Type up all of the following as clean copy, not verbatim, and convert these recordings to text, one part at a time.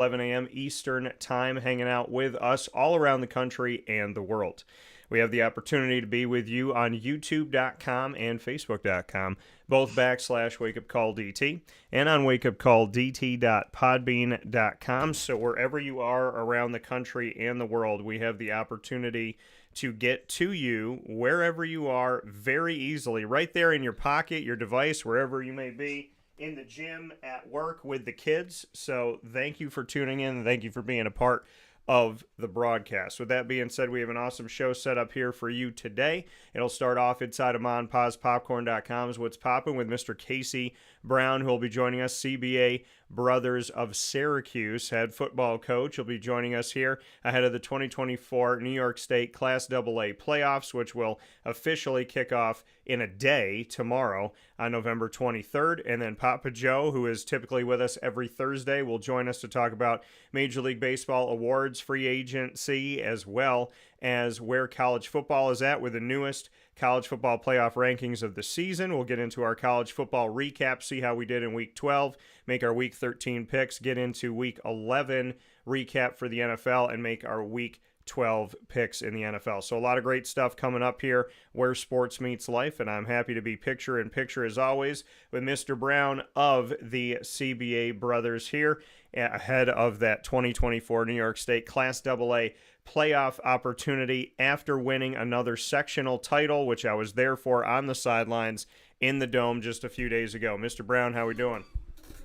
11 a.m. Eastern Time, hanging out with us all around the country and the world. We have the opportunity to be with you on youtube.com and facebook.com, both /WakeUpCallDT, and on wakeupcalldt.podbean.com. So wherever you are around the country and the world, we have the opportunity to get to you wherever you are very easily, right there in your pocket, your device, wherever you may be, in the gym, at work, with the kids. So thank you for tuning in, and thank you for being a part of the broadcast. With that being said, we have an awesome show set up here for you today. It'll start off inside of monpazpopcorn.com's What's Poppin' with Mr. Casey Brown, who will be joining us, CBA Brothers of Syracuse, head football coach. He'll be joining us here ahead of the 2024 New York State Class AA playoffs, which will officially kick off in a day tomorrow on November 23rd. And then Papa Joe, who is typically with us every Thursday, will join us to talk about Major League Baseball Awards Free Agency, as well as where college football is at with the newest college football playoff rankings of the season. We'll get into our college football recap, see how we did in Week 12, make our Week 13 picks, get into Week 11 recap for the NFL, and make our Week 12 picks in the NFL. So a lot of great stuff coming up here where sports meets life, and I'm happy to be picture in picture as always with Mr. Brown of the CBA Brothers here ahead of that 2024 New York State Class AA playoff opportunity after winning another sectional title, which I was there for on the sidelines in the Dome just a few days ago. Mr. Brown, how are we doing?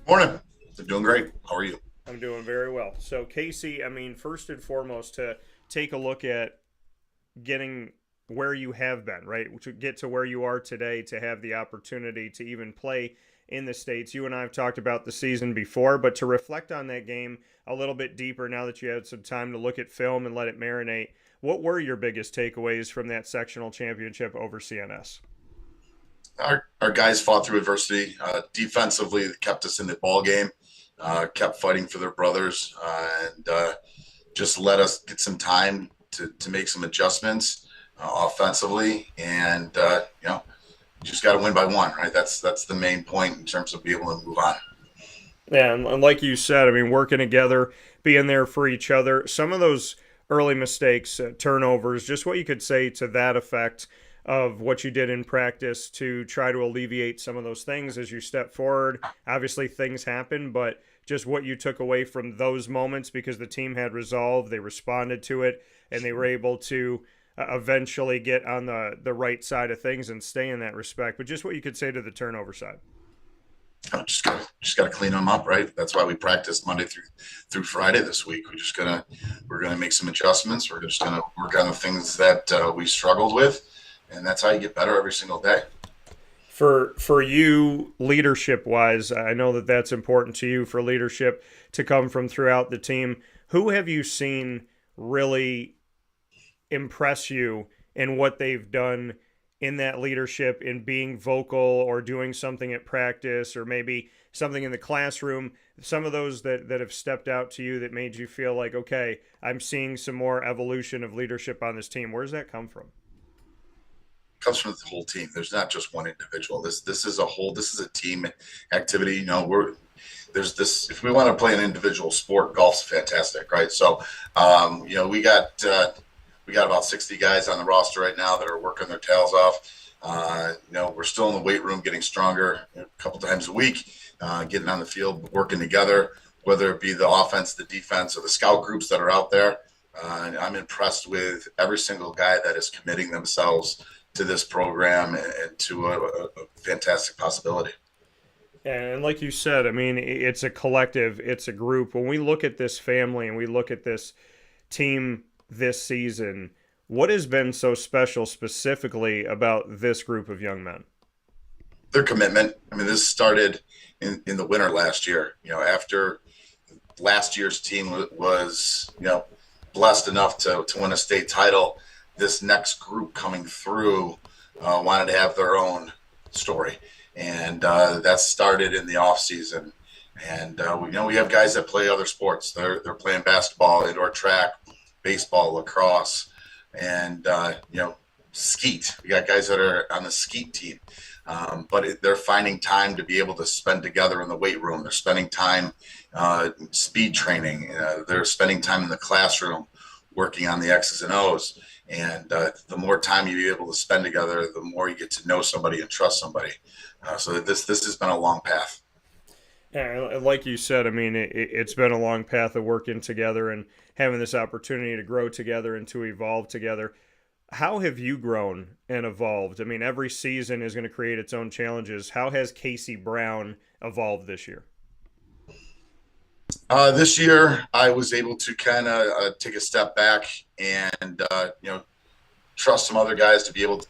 Morning. I'm doing great. How are you? I'm doing very well. So, Casey, I mean, first and foremost, to take a look at getting where you have been, right? To get to where you are today, to have the opportunity to even play in the States. You and I have talked about the season before, but to reflect on that game a little bit deeper now that you had some time to look at film and let it marinate, what were your biggest takeaways from that sectional championship over CNS? Our guys fought through adversity. Defensively, they kept us in the ball game, kept fighting for their brothers, and just let us get some time to make some adjustments offensively. And, you just got to win by one, right? That's the main point in terms of being able to move on. Yeah, and like you said, I mean, working together, being there for each other. Some of those early mistakes, turnovers, just what you could say to that effect of what you did in practice to try to alleviate some of those things as you step forward. Obviously, things happen, but just what you took away from those moments, because the team had resolve, they responded to it, and they were able to eventually get on the right side of things and stay in that respect. But just what you could say to the turnover side. Just gotta clean them up, right? That's why we practiced Monday through Friday this week. We're gonna make some adjustments. We're just gonna work on the things that we struggled with, and that's how you get better every single day. For you, leadership-wise, I know that that's important to you, for leadership to come from throughout the team. Who have you seen really impress you in what they've done in that leadership, in being vocal or doing something at practice or maybe something in the classroom? Some of those that have stepped out to you that made you feel like, okay, I'm seeing some more evolution of leadership on this team. Where does that come from? It comes from the whole team. There's not just one individual. This is a team activity. There's this, if we want to play an individual sport, golf's fantastic, right? So we got about 60 guys on the roster right now that are working their tails off. We're still in the weight room getting stronger a couple times a week, getting on the field, working together, whether it be the offense, the defense, or the scout groups that are out there. I'm impressed with every single guy that is committing themselves to this program and to a fantastic possibility. And like you said, I mean, it's a collective, it's a group. When we look at this family and we look at this team this season, what has been so special specifically about this group of young men? Their commitment. I mean, this started in the winter last year. After last year's team was, blessed enough to win a state title, this next group coming through wanted to have their own story. And that started in the off season. And we have guys that play other sports. They're playing basketball, indoor track, baseball, lacrosse, and skeet. We got guys that are on the skeet team, but they're finding time to be able to spend together in the weight room. They're spending time speed training. They're spending time in the classroom working on the X's and O's. And the more time you're able to spend together, the more you get to know somebody and trust somebody. So this has been a long path. Yeah, like you said, I mean, it's been a long path of working together and having this opportunity to grow together and to evolve together. How have you grown and evolved? I mean, every season is going to create its own challenges. How has Casey Brown evolved this year? This year, I was able to kind of take a step back and trust some other guys to be able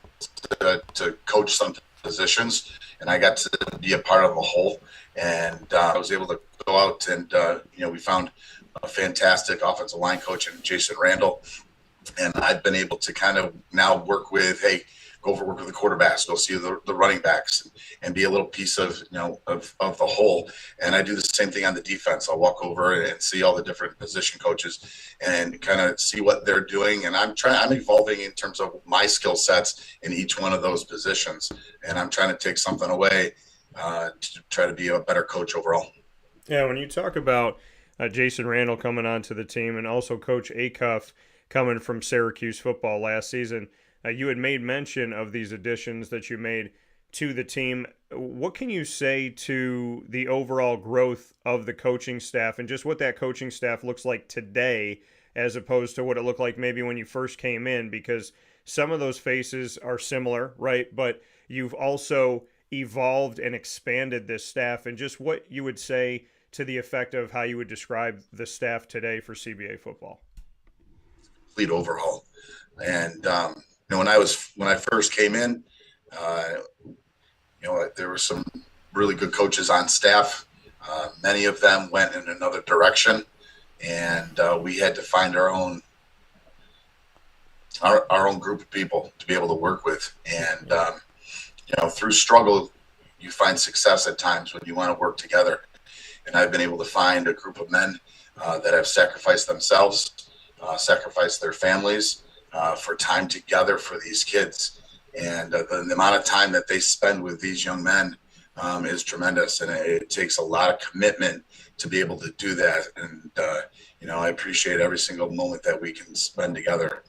to coach some positions, and I got to be a part of a whole. And I was able to go out and we found a fantastic offensive line coach in Jason Randall, and I've been able to kind of now work with, hey, go over work with the quarterbacks, go see the running backs, and be a little piece of of the whole. And I do the same thing on the defense. I'll walk over and see all the different position coaches and kind of see what they're doing. And I'm evolving in terms of my skill sets in each one of those positions, and I'm trying to take something away to try to be a better coach overall. Yeah, when you talk about Jason Randall coming onto the team and also Coach Acuff coming from Syracuse football last season, you had made mention of these additions that you made to the team. What can you say to the overall growth of the coaching staff and just what that coaching staff looks like today as opposed to what it looked like maybe when you first came in? Because some of those faces are similar, right? But you've also evolved and expanded this staff, and just what you would say to the effect of how you would describe the staff today for CBA football. Complete overhaul. And when I first came in, there were some really good coaches on staff. Many of them went in another direction, and we had to find our own group of people to be able to work with. And through struggle, you find success at times when you want to work together. And I've been able to find a group of men that have sacrificed themselves, sacrificed their families for time together for these kids. And the amount of time that they spend with these young men is tremendous. And it takes a lot of commitment to be able to do that. And, I appreciate every single moment that we can spend together.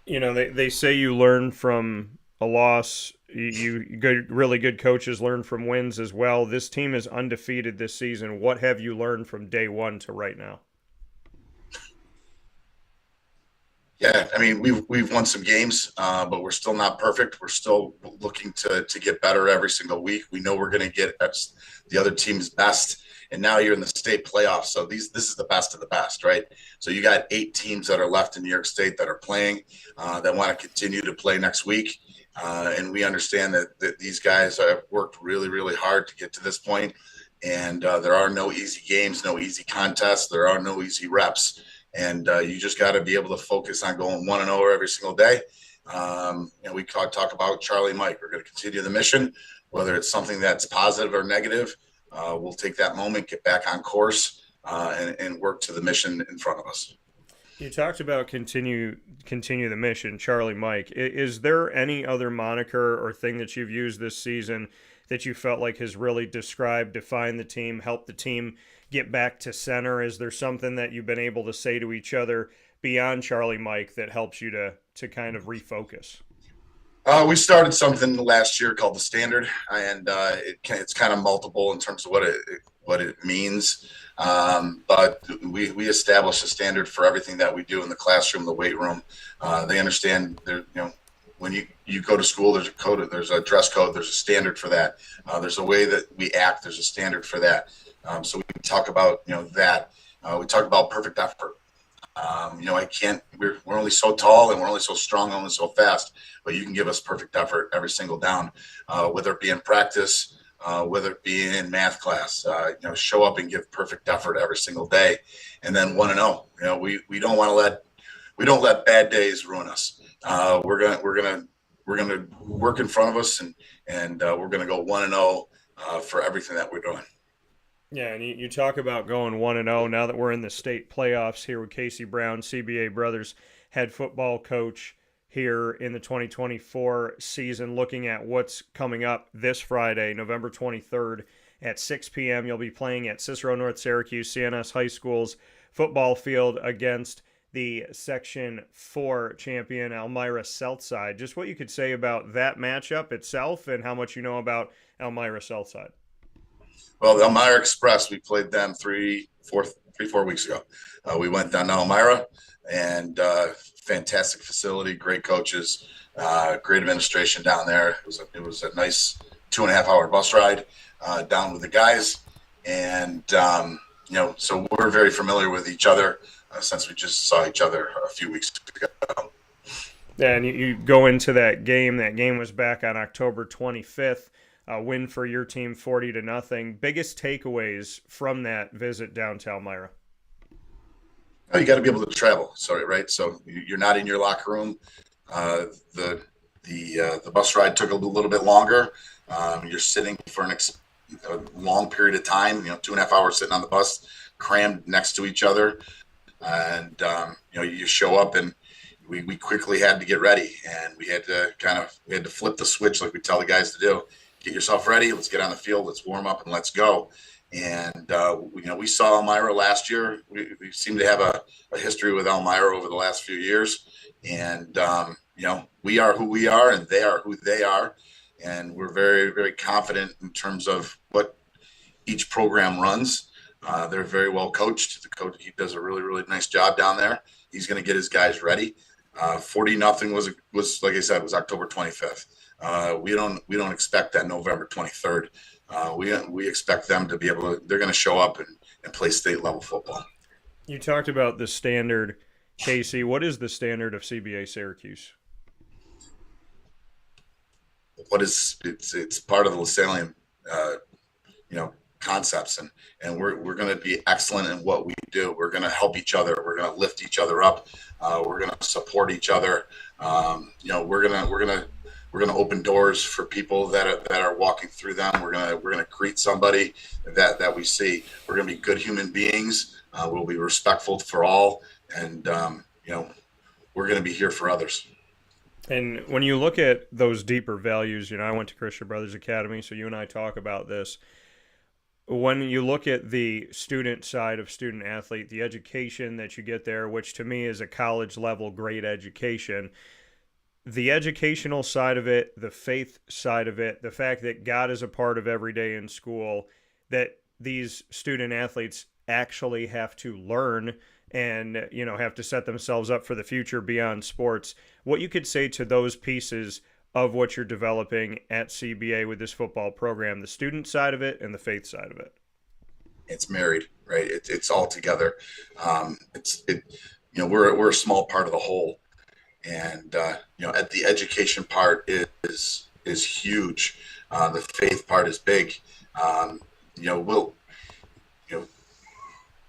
They say you learn from a loss. Really good coaches learn from wins as well. This team is undefeated this season. What have you learned from day one to right now? Yeah, I mean, we've won some games, but we're still not perfect. We're still looking to get better every single week. We know we're going to get the other team's best. And now you're in the state playoffs. So this is the best of the best, right? So you got 8 teams that are left in New York State that are playing, that want to continue to play next week. And we understand that these guys have worked really, really hard to get to this point. And there are no easy games, no easy contests. There are no easy reps. And you just got to be able to focus on going 1-0 every single day. We talk about Charlie Mike. We're going to continue the mission, whether it's something that's positive or negative. We'll take that moment, get back on course, and work to the mission in front of us. You talked about continue the mission, Charlie Mike. Is there any other moniker or thing that you've used this season that you felt like has really defined the team, helped the team get back to center? Is there something that you've been able to say to each other beyond Charlie Mike that helps you to kind of refocus? We started something last year called the Standard, and it's kind of multiple in terms of what it means. But we establish a standard for everything that we do in the classroom, the weight room. They understand when you go to school, there's a code, there's a dress code, there's a standard for that. There's a way that we act, there's a standard for that. So we talk about that. We talk about perfect effort. We're only so tall and we're only so strong, only so fast, but you can give us perfect effort every single down, whether it be in practice, whether it be in math class. Show up and give perfect effort every single day, and then 1-0. We don't let bad days ruin us. We're gonna work in front of us, and we're gonna go 1-0 for everything that we're doing. Yeah, and you talk about going 1-0 now that we're in the state playoffs here with Casey Brown, CBA Brothers head football coach here in the 2024 season, looking at what's coming up this Friday, November 23rd at 6 p.m. You'll be playing at Cicero North Syracuse CNS High School's football field against the Section 4 champion Elmira Southside. Just what you could say about that matchup itself and how much you know about Elmira Southside. Well, the Elmira Express, we played them 4 weeks ago. We went down to Elmira, and fantastic facility, great coaches, great administration down there. It was a nice 2.5-hour bus ride down with the guys, and so we're very familiar with each other since we just saw each other a few weeks ago. Yeah, and you go into that game. That game was back on October 25th. Win for your team 40-0. Biggest takeaways from that visit down to Elmira? You got to be able to travel. Sorry, right? So you're not in your locker room. The bus ride took a little bit longer. You're sitting for a long period of time. 2.5 hours sitting on the bus, crammed next to each other, and you show up and we quickly had to get ready, and we had to flip the switch like we tell the guys to do. Get yourself ready. Let's get on the field. Let's warm up and let's go. And we saw Elmira last year. We seem to have a history with Elmira over the last few years, and we are who we are, and they are who they are, and we're very, very confident in terms of what each program runs. They're very well coached. The coach, he does a really, really nice job down there. He's going to get his guys ready. 40-0 was like I said, was October 25th. We don't expect that November 23rd. We expect them to be able to. They're going to show up and play state level football. You talked about the standard, Casey. What is the standard of CBA Syracuse? It's part of the Lasallian, concepts, and we're going to be excellent in what we do. We're going to help each other. We're going to lift each other up. We're going to support each other. We're going to open doors for people that are walking through them. We're going to greet somebody that we see. We're going to be good human beings. We'll be respectful for all, and we're going to be here for others. And when you look at those deeper values, I went to Christian Brothers Academy, so you and I talk about this. When you look at the student side of student athlete, the education that you get there, which to me is a college level great education, the educational side of it, the faith side of it, the fact that God is a part of every day in school, that these student athletes actually have to learn and, have to set themselves up for the future beyond sports. What you could say to those pieces of what you're developing at CBA with this football program, the student side of it and the faith side of it? It's married, right? It's all together. We're a small part of the whole. And at the education part is huge. The faith part is big.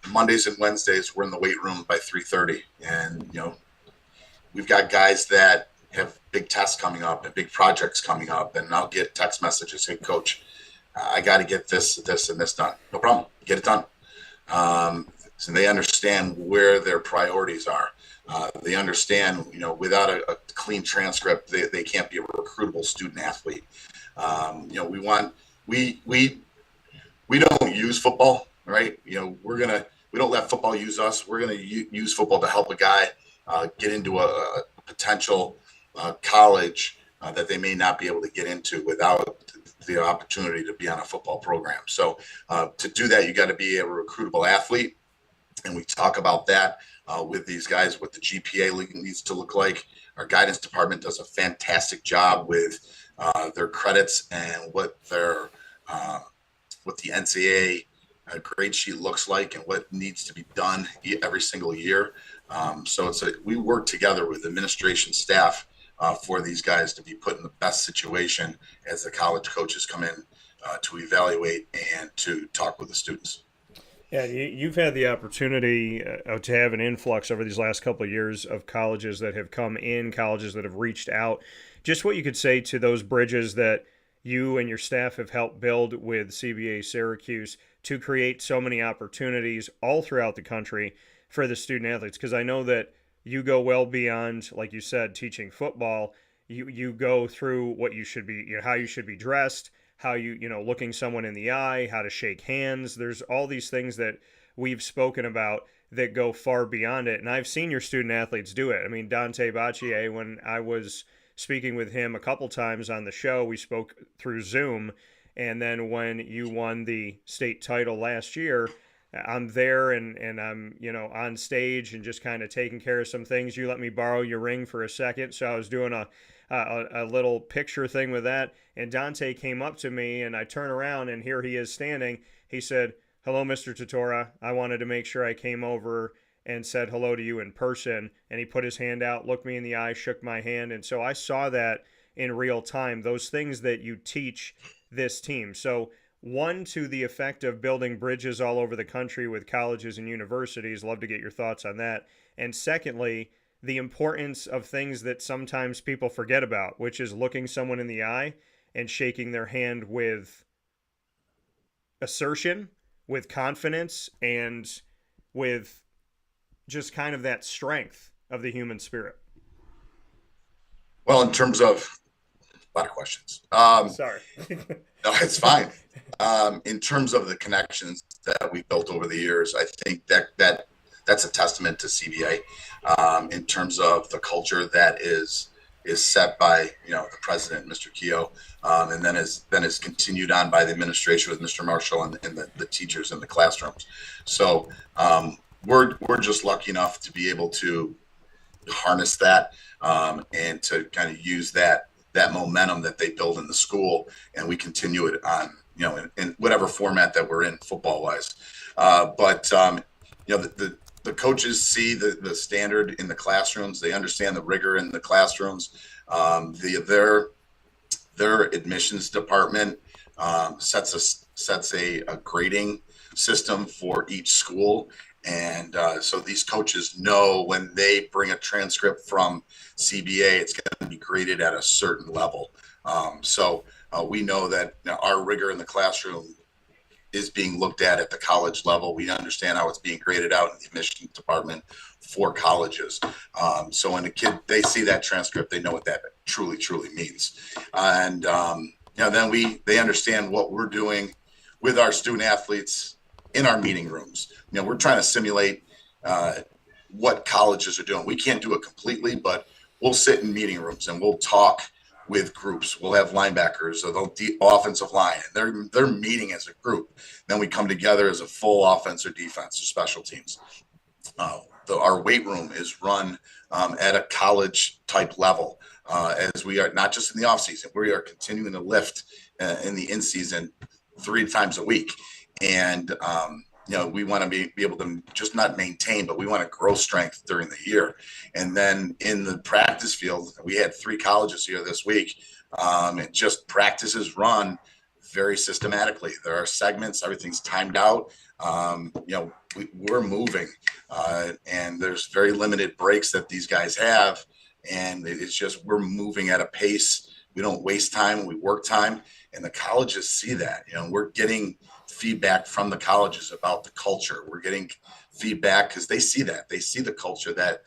Mondays and Wednesdays we're in the weight room by 3:30, and we've got guys that have big tests coming up and big projects coming up, and I'll get text messages, "Hey, coach, I got to get this, and this done." No problem, get it done. So they understand where their priorities are. They understand, without a clean transcript, they can't be a recruitable student athlete. We don't use football, right? We don't let football use us. We're gonna use football to help a guy get into a potential college that they may not be able to get into without the opportunity to be on a football program. So to do that, you got to be a recruitable athlete. And we talk about that with these guys, what the GPA needs to look like. Our guidance department does a fantastic job with their credits and what the NCAA grade sheet looks like and what needs to be done every single year. So we work together with administration staff for these guys to be put in the best situation as the college coaches come in to evaluate and to talk with the students. Yeah, you've had the opportunity to have an influx over these last couple of years of colleges that have come in, colleges that have reached out. Just what you could say to those bridges that you and your staff have helped build with CBA Syracuse to create so many opportunities all throughout the country for the student athletes. Because I know that you go well beyond, like you said, teaching football. You go through what you should be, how you should be dressed, how looking someone in the eye, how to shake hands. There's all these things that we've spoken about that go far beyond it. And I've seen your student athletes do it. I mean, Dante Baccier, when I was speaking with him a couple times on the show, we spoke through Zoom. And then when you won the state title last year, I'm there and I'm, on stage and just kind of taking care of some things. You let me borrow your ring for a second. So I was doing a little picture thing with that. And Dante came up to me and I turn around and here he is standing. He said, "Hello, Mr. Tortora. I wanted to make sure I came over and said hello to you in person." And he put his hand out, looked me in the eye, shook my hand. And so I saw that in real time, those things that you teach this team. So one, to the effect of building bridges all over the country with colleges and universities. Love to get your thoughts on that. And secondly, the importance of things that sometimes people forget about, which is looking someone in the eye and shaking their hand with assertion, with confidence, and with just kind of that strength of the human spirit. Well, in terms of a lot of questions. Sorry. No, it's fine. In terms of the connections that we built over the years, I think that's a testament to CBA. In terms of the culture that is set by the president, Mr. Keogh, and then is continued on by the administration with Mr. Marshall and the teachers in the classrooms. So we're just lucky enough to be able to harness that and to kind of use that momentum that they build in the school, and we continue it on in whatever format that we're in football wise. But the coaches see the standard in the classrooms. They understand the rigor in the classrooms. Their admissions department sets a grading system for each school. And so these coaches know when they bring a transcript from CBA, it's going to be graded at a certain level. So we know that our rigor in the classroom is being looked at the college level. We understand how it's being graded out in the admissions department for colleges. So when they see that transcript, they know what that truly, truly means. And then they understand what we're doing with our student athletes in our meeting rooms. We're trying to simulate what colleges are doing. We can't do it completely, but we'll sit in meeting rooms and we'll talk with groups. We'll have linebackers or the offensive line. They're meeting as a group. Then we come together as a full offense or defense or special teams. Our weight room is run at a college type level, as we are not just in the off season. We are continuing to lift in the in season 3 times a week. And, we want to be able to just not maintain, but we want to grow strength during the year. And then in the practice field, we had 3 colleges here this week. And just practices run very systematically. There are segments, everything's timed out. We're moving, and there's very limited breaks that these guys have. And it's just, we're moving at a pace. We don't waste time, we work time. And the colleges see that. We're getting feedback from the colleges about the culture. We're getting feedback because they see that. They see the culture that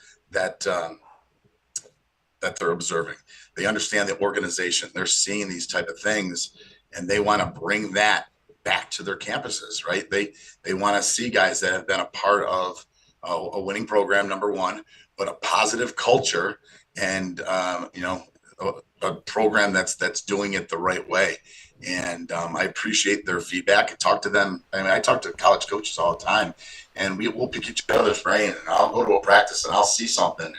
they're observing. They understand the organization. They're seeing these type of things, and they want to bring that back to their campuses, right? They want to see guys that have been a part of a winning program, number one, but a positive culture and a program that's doing it the right way. And I appreciate their feedback. I talk to them. I talk to college coaches all the time, and we'll pick each other's brain. And I'll go to a practice and I'll see something,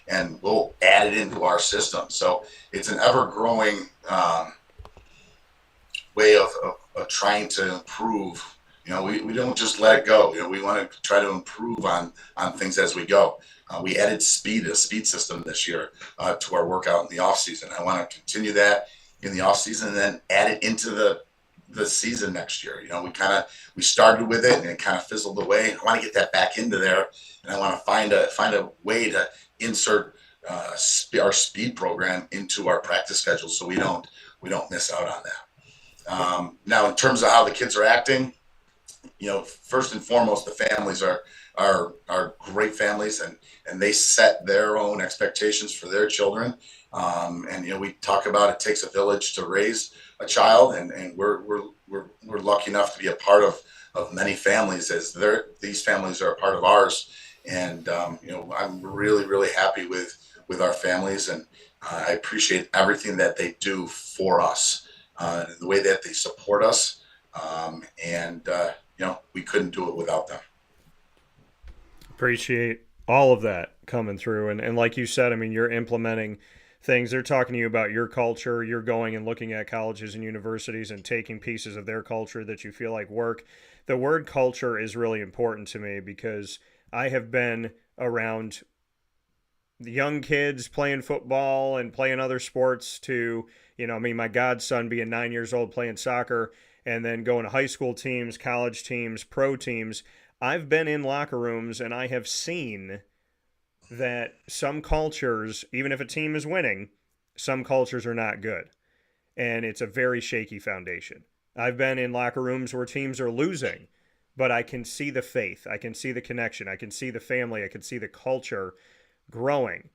and we'll add it into our system. So it's an ever-growing way of trying to improve. We don't just let it go. We want to try to improve on things as we go. We added a speed system this year to our workout in the off season. I want to continue that in the off season and then add it into the season next year. We started with it and it kind of fizzled away. I want to get that back into there, and I want to find a way to insert our speed program into our practice schedule so we don't miss out on that. Now, in terms of how the kids are acting, first and foremost, the families are great families, and they set their own expectations for their children. And we talk about it takes a village to raise a child, and we're lucky enough to be a part of many families, as these families are a part of ours. And I'm really, really happy with our families, and I appreciate everything that they do for us, the way that they support us, and we couldn't do it without them. Appreciate all of that coming through. And like you said, I mean, you're implementing things. They're talking to you about your culture. You're going and looking at colleges and universities and taking pieces of their culture that you feel like work. The word culture is really important to me because I have been around the young kids playing football and playing other sports to, my godson being 9 years old playing soccer and then going to high school teams, college teams, pro teams. I've been in locker rooms and I have seen that some cultures, even if a team is winning, some cultures are not good. And it's a very shaky foundation. I've been in locker rooms where teams are losing, but I can see the faith. I can see the connection. I can see the family. I can see the culture growing.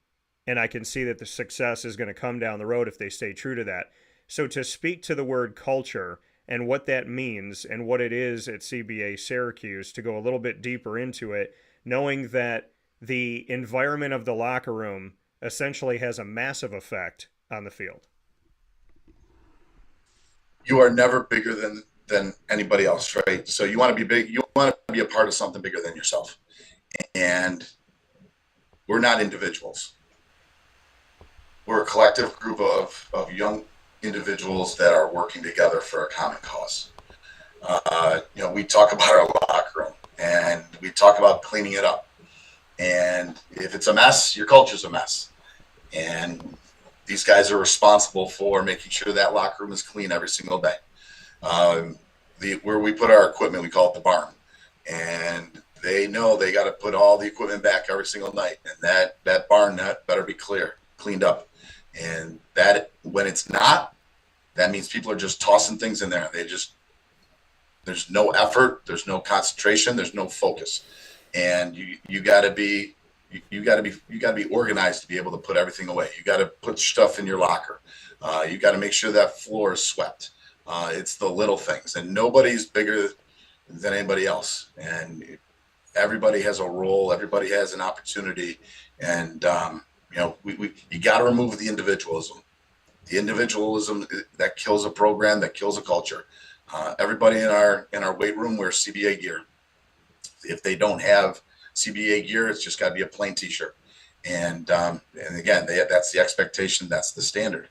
And I can see that the success is going to come down the road if they stay true to that. So to speak to the word culture and what that means and what it is at CBA Syracuse, to go a little bit deeper into it, knowing that the environment of the locker room essentially has a massive effect on the field. You are never bigger than anybody else, right? So you want to be big. You want to be a part of something bigger than yourself. And we're not individuals. We're a collective group of young individuals that are working together for a common cause. We talk about our locker room and we talk about cleaning it up. And if it's a mess, your culture's a mess. And these guys are responsible for making sure that locker room is clean every single day. Where we put our equipment, we call it the barn. And they know they got to put all the equipment back every single night. And that barn net better be cleaned up. And that when it's not, that means people are just tossing things in there. There's no effort, there's no concentration, there's no focus. And you got to be organized to be able to put everything away. You got to put stuff in your locker. You got to make sure that floor is swept. It's the little things, and nobody's bigger than anybody else. And everybody has a role. Everybody has an opportunity. And you got to remove the individualism. The individualism that kills a program, that kills a culture. Everybody in our weight room wears CBA gear. If they don't have CBA gear, it's just got to be a plain T-shirt. And again, that's the expectation. That's the standard.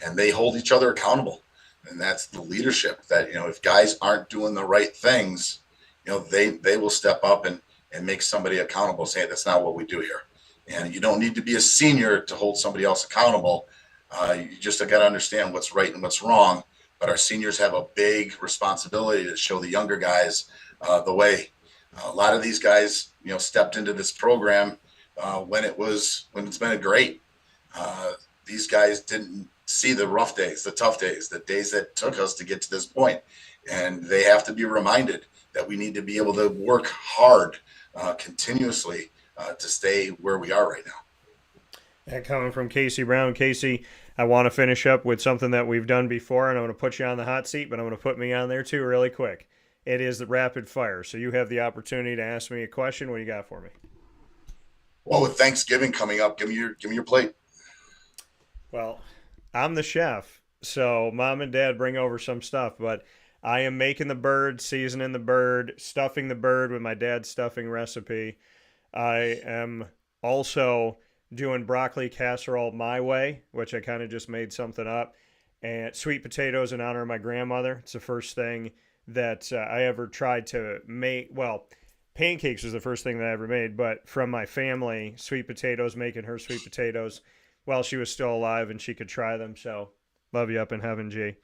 And they hold each other accountable. And that's the leadership that, if guys aren't doing the right things, they will step up and make somebody accountable, saying that's not what we do here. And you don't need to be a senior to hold somebody else accountable. You just got to understand what's right and what's wrong. But our seniors have a big responsibility to show the younger guys the way. A lot of these guys, stepped into this program when it's been great. These guys didn't see the rough days, the tough days, the days that took us to get to this point. And they have to be reminded that we need to be able to work hard continuously to stay where we are right now. And coming from Casey Brown, Casey, I want to finish up with something that we've done before, and I'm going to put you on the hot seat, but I'm going to put me on there too really quick. It is the rapid fire. So you have the opportunity to ask me a question. What do you got for me? Well, with Thanksgiving coming up, give me your plate. Well, I'm the chef, so mom and dad bring over some stuff, but I am making the bird, seasoning the bird, stuffing the bird with my dad's stuffing recipe. I am also doing broccoli casserole my way, which I kind of just made something up, and sweet potatoes in honor of my grandmother. It's the first thing that I ever tried to make. Well, pancakes was the first thing that I ever made, but from my family, sweet potatoes, making her sweet potatoes while she was still alive and she could try them. So love you up in heaven, G.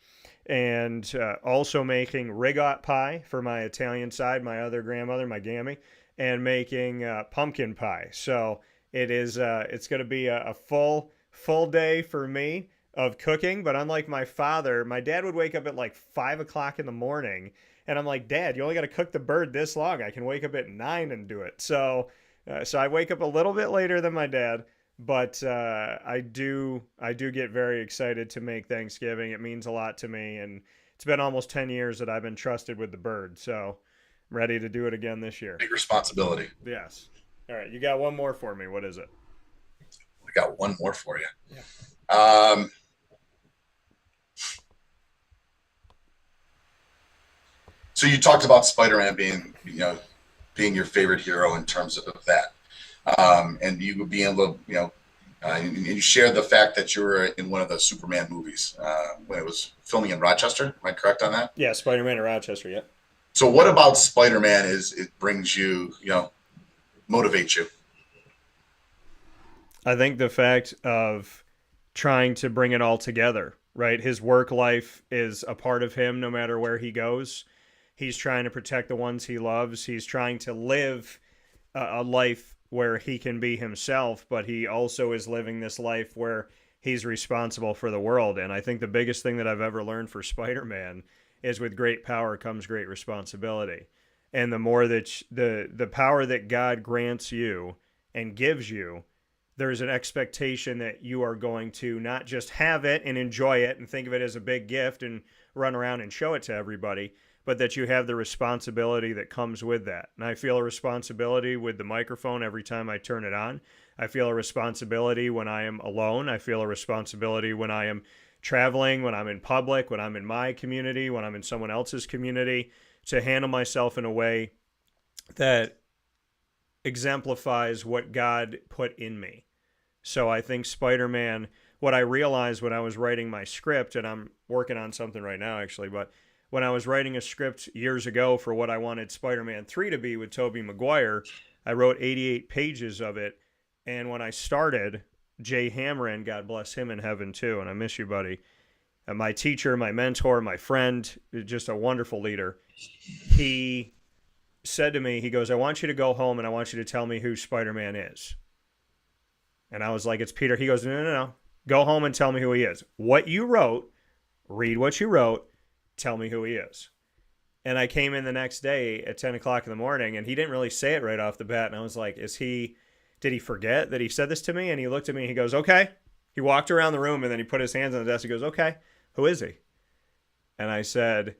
And also making rigot pie for my Italian side, my other grandmother, my Gammy, and making pumpkin pie. So it's going to be a full day for me of cooking. But unlike my father, my dad would wake up at like 5 o'clock in the morning. And I'm like, Dad, you only got to cook the bird this long. I can wake up at 9 and do it. So So I wake up a little bit later than my dad, but I do get very excited to make Thanksgiving. It means a lot to me, and it's been almost 10 years that I've been trusted with the bird. So I'm ready to do it again this year. Big responsibility. Yes. All right, you got one more for me. What is it? I got one more for you. Yeah. So you talked about Spider-Man being your favorite hero in terms of that, and you would be able to, and you shared the fact that you were in one of the Superman movies when it was filming in Rochester. Am I correct on that? Yeah, Spider-Man in Rochester. Yeah. So what about Spider-Man it brings you, motivates you? I think the fact of trying to bring it all together, right? His work life is a part of him no matter where he goes. He's trying to protect the ones he loves. He's trying to live a life where he can be himself, but he also is living this life where he's responsible for the world. And I think the biggest thing that I've ever learned for Spider-Man is with great power comes great responsibility. And the more that the power that God grants you and gives you, there's an expectation that you are going to not just have it and enjoy it and think of it as a big gift and run around and show it to everybody, but that you have the responsibility that comes with that. And I feel a responsibility with the microphone every time I turn it on. I feel a responsibility when I am alone. I feel a responsibility when I am traveling, when I'm in public, when I'm in my community, when I'm in someone else's community, to handle myself in a way that exemplifies what God put in me. So I think Spider-Man, what I realized when I was writing my script, and I'm working on something right now actually, but when I was writing a script years ago for what I wanted Spider-Man 3 to be with Tobey Maguire, I wrote 88 pages of it. And when I started, Jay Hamrin, God bless him in heaven too, and I miss you, buddy, my teacher, my mentor, my friend, just a wonderful leader, he said to me, he goes, I want you to go home and I want you to tell me who Spider-Man is. And I was like, it's Peter. He goes, no. Go home and tell me who he is. What you wrote, read what you wrote, tell me who he is. And I came in the next day at 10 o'clock in the morning, and he didn't really say it right off the bat. And I was like, did he forget that he said this to me? And he looked at me and he goes, okay. He walked around the room and then he put his hands on the desk. He goes, okay, who is he? And I said,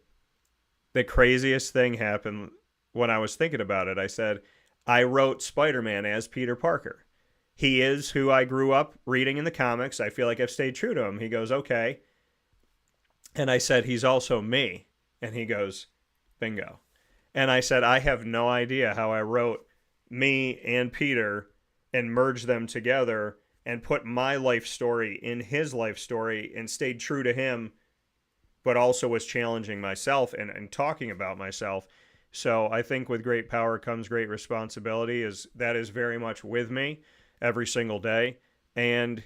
the craziest thing happened when I was thinking about it. I said, I wrote Spider-Man as Peter Parker. He is who I grew up reading in the comics. I feel like I've stayed true to him. He goes, okay. And I said, he's also me. And he goes, bingo. And I said, I have no idea how I wrote me and Peter and merged them together and put my life story in his life story and stayed true to him, but also was challenging myself and talking about myself. So I think with great power comes great responsibility. That is very much with me every single day. And,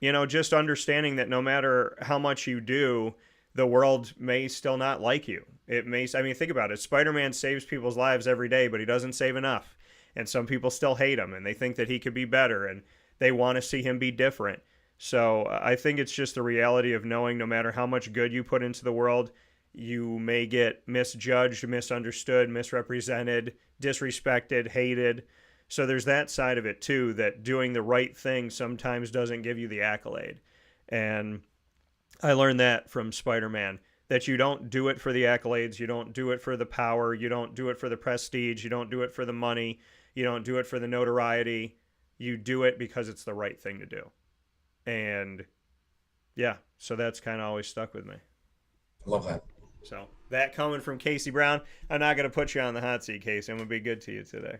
just understanding that no matter how much you do, the world may still not like you. Think about it. Spider-Man saves people's lives every day, but he doesn't save enough. And some people still hate him and they think that he could be better and they want to see him be different. So I think it's just the reality of knowing no matter how much good you put into the world, you may get misjudged, misunderstood, misrepresented, disrespected, hated. So there's that side of it too, that doing the right thing sometimes doesn't give you the accolade. And I learned that from Spider-Man, that you don't do it for the accolades, you don't do it for the power, you don't do it for the prestige, you don't do it for the money, you don't do it for the notoriety. You do it because it's the right thing to do. And yeah, so that's kind of always stuck with me. Love that. So that coming from Casey Brown, I'm not going to put you on the hot seat, Casey. I'm going to be good to you today.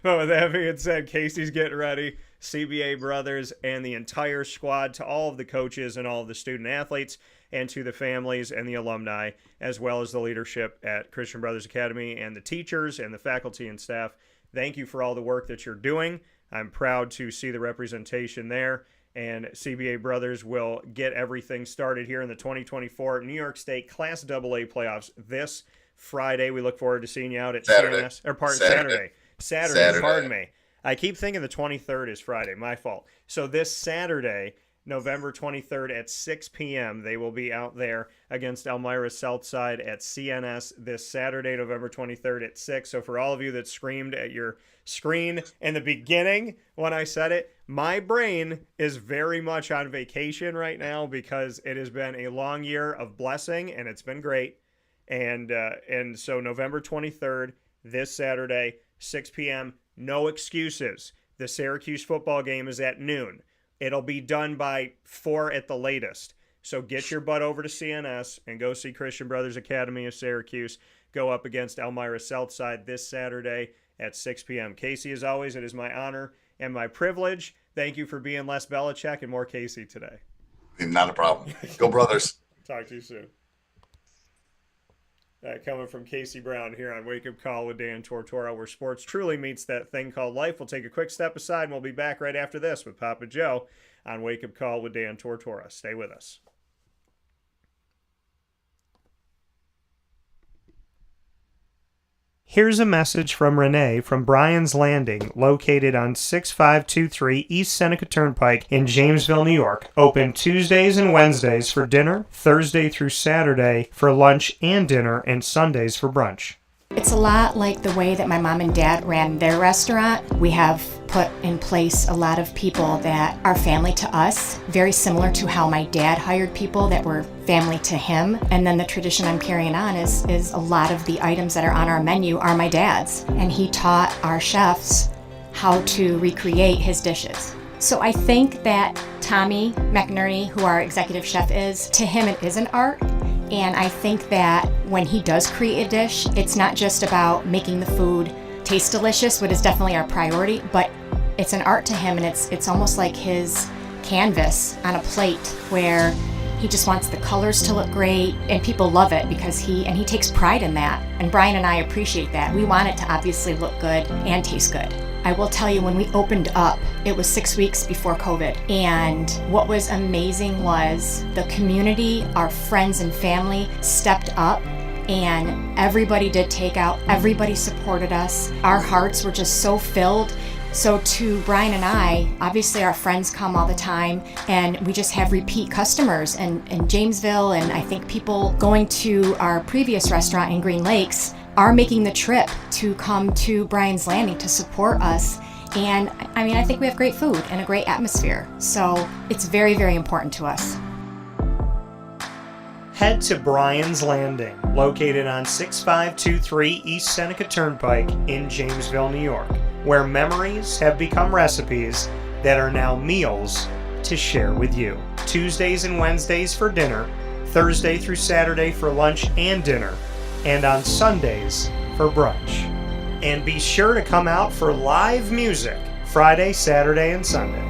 But with that being said, Casey's getting ready. CBA brothers and the entire squad, to all of the coaches and all of the student athletes, and to the families and the alumni, as well as the leadership at Christian Brothers Academy and the teachers and the faculty and staff. Thank you for all the work that you're doing. I'm proud to see the representation there. And CBA Brothers will get everything started here in the 2024 New York State Class AA playoffs this Friday. We look forward to seeing you out at Saturday. Saturday, pardon me. I keep thinking the 23rd is Friday. My fault. So this Saturday November 23rd at 6 p.m. They will be out there against Elmira Southside at CNS this Saturday, November 23rd at 6. So for all of you that screamed at your screen in the beginning when I said it, my brain is very much on vacation right now because it has been a long year of blessing and it's been great. And so November 23rd, this Saturday, 6 p.m., no excuses. The Syracuse football game is at noon. It'll be done by 4 at the latest. So get your butt over to CNS and go see Christian Brothers Academy of Syracuse go up against Elmira Southside this Saturday at 6 p.m. Casey, as always, it is my honor and my privilege. Thank you for being less Belichick and more Casey today. Not a problem. Go Brothers. Talk to you soon. Coming from Casey Brown here on Wake Up Call with Dan Tortora, where sports truly meets that thing called life. We'll take a quick step aside, and we'll be back right after this with Papa Joe on Wake Up Call with Dan Tortora. Stay with us. Here's a message from Renee from Bryan's Landing, located on 6523 East Seneca Turnpike in Jamesville, New York. Open Tuesdays and Wednesdays for dinner, Thursday through Saturday for lunch and dinner, and Sundays for brunch. It's a lot like the way that my mom and dad ran their restaurant. We have put in place a lot of people that are family to us, very similar to how my dad hired people that were family to him. And then the tradition I'm carrying on is a lot of the items that are on our menu are my dad's. And he taught our chefs how to recreate his dishes. So I think that Tommy McNerney, who our executive chef is, to him it is an art. And I think that when he does create a dish, it's not just about making the food taste delicious, which is definitely our priority, but it's an art to him, and it's almost like his canvas on a plate where he just wants the colors to look great, and people love it because he takes pride in that. And Bryan and I appreciate that. We want it to obviously look good and taste good. I will tell you, when we opened up, it was 6 weeks before COVID. And what was amazing was the community, our friends and family stepped up, and everybody did takeout. Everybody supported us. Our hearts were just so filled. So to Bryan and I, obviously our friends come all the time, and we just have repeat customers in Jamesville, and I think people going to our previous restaurant in Green Lakes are making the trip to come to Bryan's Landing to support us. And I mean, I think we have great food and a great atmosphere. So it's very, very important to us. Head to Bryan's Landing, located on 6523 East Seneca Turnpike in Jamesville, New York, where memories have become recipes that are now meals to share with you. Tuesdays and Wednesdays for dinner, Thursday through Saturday for lunch and dinner, and on Sundays for brunch. And be sure to come out for live music Friday, Saturday, and Sunday.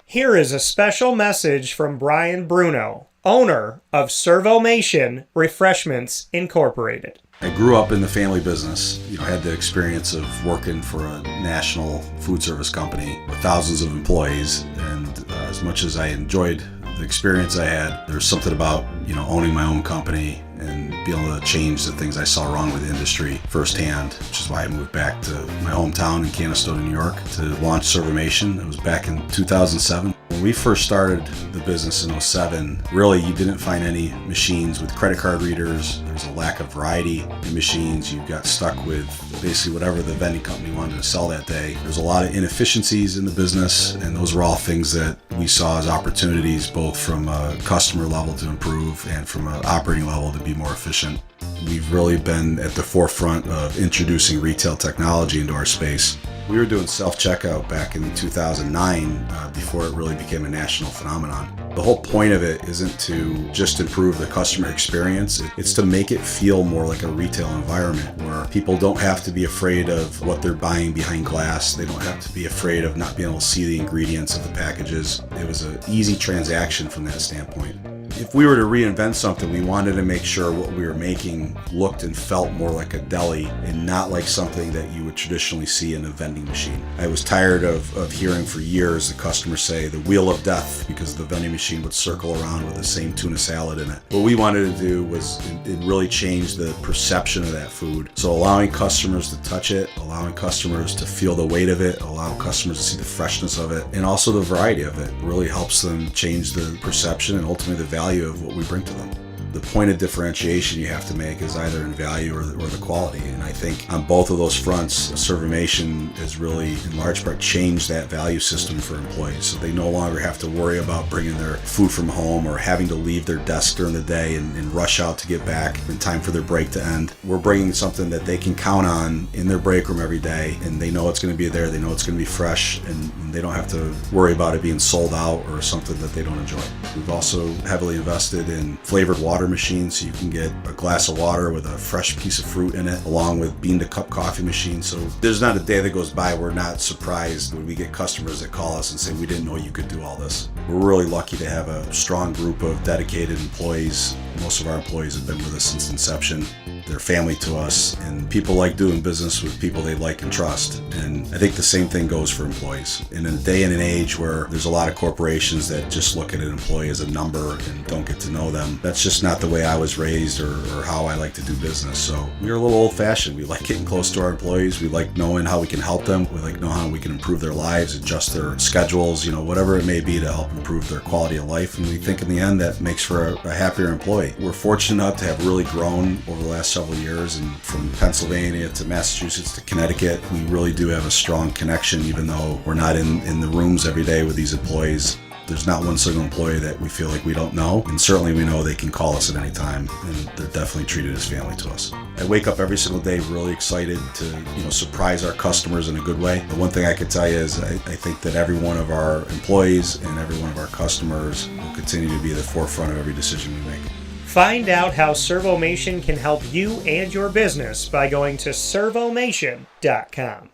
Here is a special message from Brian Bruno, owner of Servomation Refreshments Incorporated. I grew up in the family business. I had the experience of working for a national food service company with thousands of employees, and as much as I enjoyed the experience I had, there's something about owning my own company and being able to change the things I saw wrong with the industry firsthand, which is why I moved back to my hometown in Canastota, New York, to launch Servomation. It was back in 2007. When we first started the business in 2007, really you didn't find any machines with credit card readers. There's a lack of variety in machines. You got stuck with basically whatever the vending company wanted to sell that day. There's a lot of inefficiencies in the business, and those were all things that we saw as opportunities, both from a customer level to improve and from an operating level to be more efficient. We've really been at the forefront of introducing retail technology into our space. We were doing self-checkout back in 2009 before it really became a national phenomenon. The whole point of it isn't to just improve the customer experience. It's to make it feel more like a retail environment where people don't have to be afraid of what they're buying behind glass. They don't have to be afraid of not being able to see the ingredients of the packages. It was an easy transaction from that standpoint. If we were to reinvent something, we wanted to make sure what we were making looked and felt more like a deli and not like something that you would traditionally see in a vending machine. I was tired of hearing for years the customers say the wheel of death because the vending machine would circle around with the same tuna salad in it. What we wanted to do was it really change the perception of that food. So allowing customers to touch it, allowing customers to feel the weight of it, allowing customers to see the freshness of it, and also the variety of it really helps them change the perception and ultimately the value of what we bring to them. The point of differentiation you have to make is either in value or the quality. And I think on both of those fronts, Servamation has really, in large part, changed that value system for employees. So they no longer have to worry about bringing their food from home or having to leave their desk during the day and rush out to get back in time for their break to end. We're bringing something that they can count on in their break room every day, and they know it's going to be there, they know it's going to be fresh, and they don't have to worry about it being sold out or something that they don't enjoy. We've also heavily invested in flavored water machines, so you can get a glass of water with a fresh piece of fruit in it, along with bean to cup coffee machines. So there's not a day that goes by we're not surprised when we get customers that call us and say, we didn't know you could do all this. We're really lucky to have a strong group of dedicated employees. Most of our employees have been with us since inception. They're family to us, and people like doing business with people they like and trust. And I think the same thing goes for employees. In a day and an age where there's a lot of corporations that just look at an employee as a number and don't get to know them, that's just not the way I was raised or how I like to do business. So we're a little old-fashioned. We like getting close to our employees. We like knowing how we can help them. We like knowing how we can improve their lives, adjust their schedules, whatever it may be to help improve their quality of life. And we think in the end that makes for a happier employee. We're fortunate enough to have really grown over the last several years, and from Pennsylvania to Massachusetts to Connecticut, we really do have a strong connection, even though we're not in the rooms every day with these employees. There's not one single employee that we feel like we don't know, and certainly we know they can call us at any time, and they're definitely treated as family to us. I wake up every single day really excited to surprise our customers in a good way. The one thing I can tell you is I think that every one of our employees and every one of our customers will continue to be at the forefront of every decision we make. Find out how Servomation can help you and your business by going to servomation.com.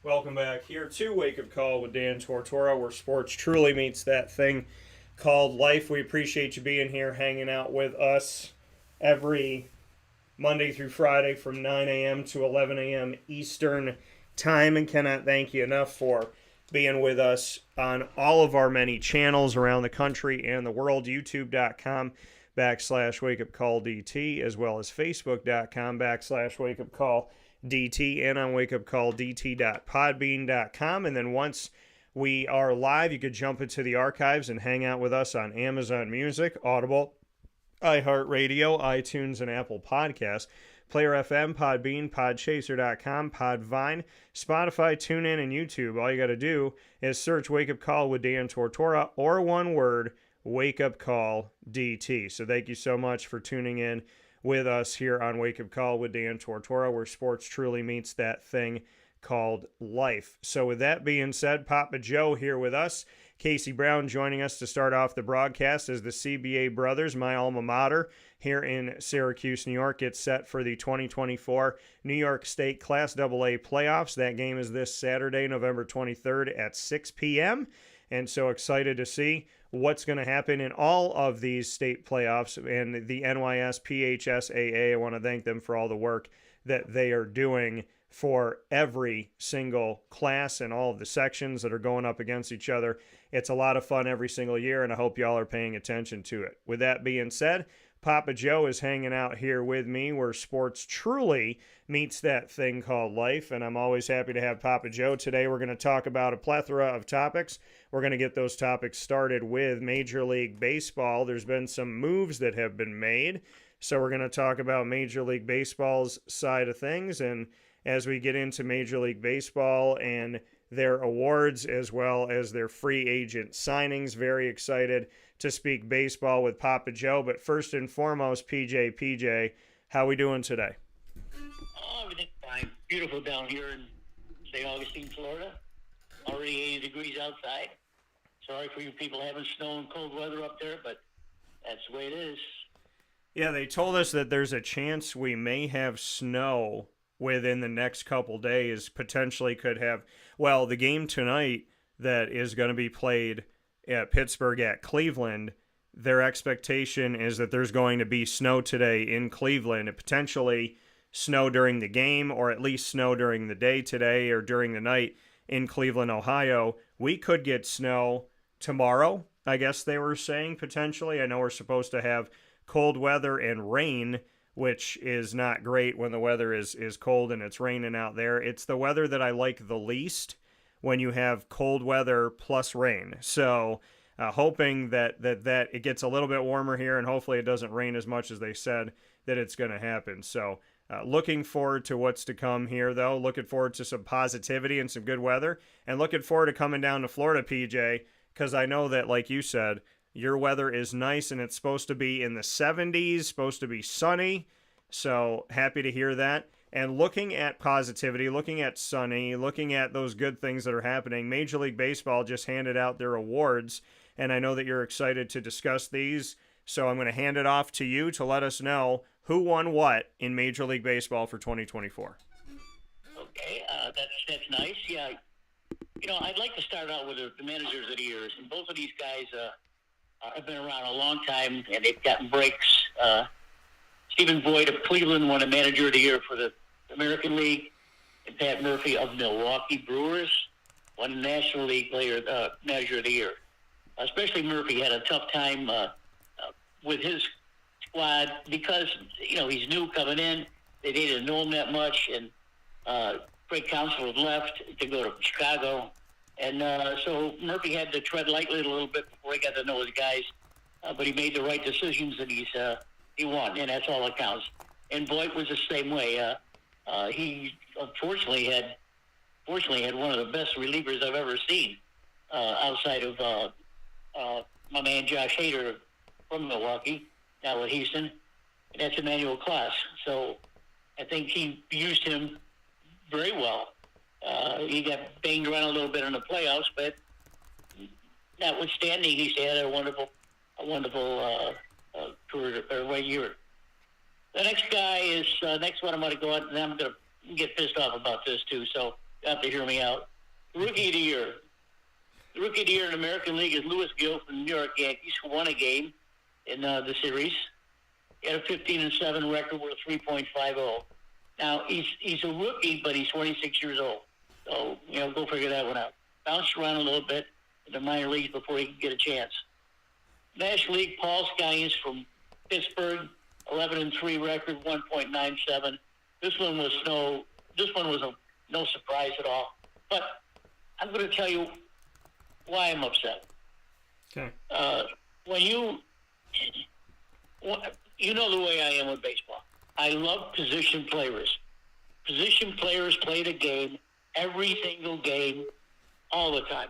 Welcome back here to Wake Up Call with Dan Tortora, where sports truly meets that thing called life. We appreciate you being here, hanging out with us every Monday through Friday from 9 a.m. to 11 a.m. Eastern Time, and cannot thank you enough for being with us on all of our many channels around the country and the world. YouTube.com/WakeUpCallDT, as well as Facebook.com/WakeUpCallDT, and on wakeupcalldt.podbean.com. And then once we are live, you could jump into the archives and hang out with us on Amazon Music, Audible, iHeartRadio, iTunes, and Apple Podcasts, Player FM, Podbean, Podchaser.com, Podvine, Spotify, TuneIn, and YouTube. All you got to do is search Wake Up Call with Dan Tortora, or one word, Wake Up Call DT. So thank you so much for tuning in with us here on Wake Up Call with Dan Tortora, where sports truly meets that thing called life. So with that being said, Papa Joe here with us. Casey Brown joining us to start off the broadcast as the CBA brothers, my alma mater, here in Syracuse, New York, gets set for the 2024 New York State Class AA playoffs. That game is this Saturday, November 23rd at 6 p.m., and so excited to see what's going to happen in all of these state playoffs. And the NYS PHSAA, I want to thank them for all the work that they are doing for every single class and all of the sections that are going up against each other. It's a lot of fun every single year, and I hope y'all are paying attention to it. With that being said, Papa Joe is hanging out here with me, where sports truly meets that thing called life, and I'm always happy to have Papa Joe. Today we're going to talk about a plethora of topics. We're going to get those topics started with Major League Baseball. There's been some moves that have been made, so we're going to talk about Major League Baseball's side of things, and as we get into Major League Baseball and their awards as well as their free agent signings. Very excited to speak baseball with Papa Joe. But first and foremost, PJ, how we doing today? Oh, everything's fine. Beautiful down here in St. Augustine, Florida. Already 80 degrees outside. Sorry for you people having snow and cold weather up there, but that's the way it is. Yeah, they told us that there's a chance we may have snow within the next couple days. Potentially could have, well, the game tonight that is going to be played at Pittsburgh at Cleveland, their expectation is that there's going to be snow today in Cleveland, and potentially snow during the game, or at least snow during the day today or during the night in Cleveland, Ohio. We could get snow tomorrow, I guess they were saying, potentially. I know we're supposed to have cold weather and rain, which is not great when the weather is cold and it's raining out there. It's the weather that I like the least, when you have cold weather plus rain. So hoping that it gets a little bit warmer here, and hopefully it doesn't rain as much as they said that it's going to happen. So looking forward to what's to come here, though. Looking forward to some positivity and some good weather, and looking forward to coming down to Florida, PJ, because I know that, like you said, your weather is nice, and it's supposed to be in the 70s, supposed to be sunny. So happy to hear that. And looking at positivity, looking at sunny, looking at those good things that are happening, Major League Baseball just handed out their awards, and I know that you're excited to discuss these. So I'm going to hand it off to you to let us know who won what in Major League Baseball for 2024. Okay, that's nice. Yeah, I'd like to start out with the managers of the years, and both of these guys have been around a long time, and they've gotten breaks. Stephen Boyd of Cleveland won a Manager of the Year for the American League, and Pat Murphy of Milwaukee Brewers won the National League Manager of the Year. Especially Murphy had a tough time with his squad because, he's new coming in. They didn't know him that much, and Craig Counsell had left to go to Chicago. And so Murphy had to tread lightly a little bit before he got to know his guys. But he made the right decisions, and he won, and that's all that counts. And Boyd was the same way. He fortunately had one of the best relievers I've ever seen, outside of my man Josh Hader from Milwaukee, now with Houston. And that's Emmanuel Class. So I think he used him very well. He got banged around a little bit in the playoffs, but notwithstanding, he had a wonderful career right year. The next guy is next one I'm going to go on, and I'm going to get pissed off about this too. So you have to hear me out. Rookie of the year. The Rookie of the Year in the American League is Louis Gill from the New York Yankees, who won a game in the series. He had a 15-7 record with a 3.50. Now he's a rookie, but he's 26 years old. So go figure that one out. Bounced around a little bit in the minor leagues before he could get a chance. National League, Paul Skynes from Pittsburgh, 11-3 record, 1.97. This one was no surprise at all. But I'm going to tell you why I'm upset. Okay. When you know the way I am with baseball. I love position players. Position players play the game every single game, all the time.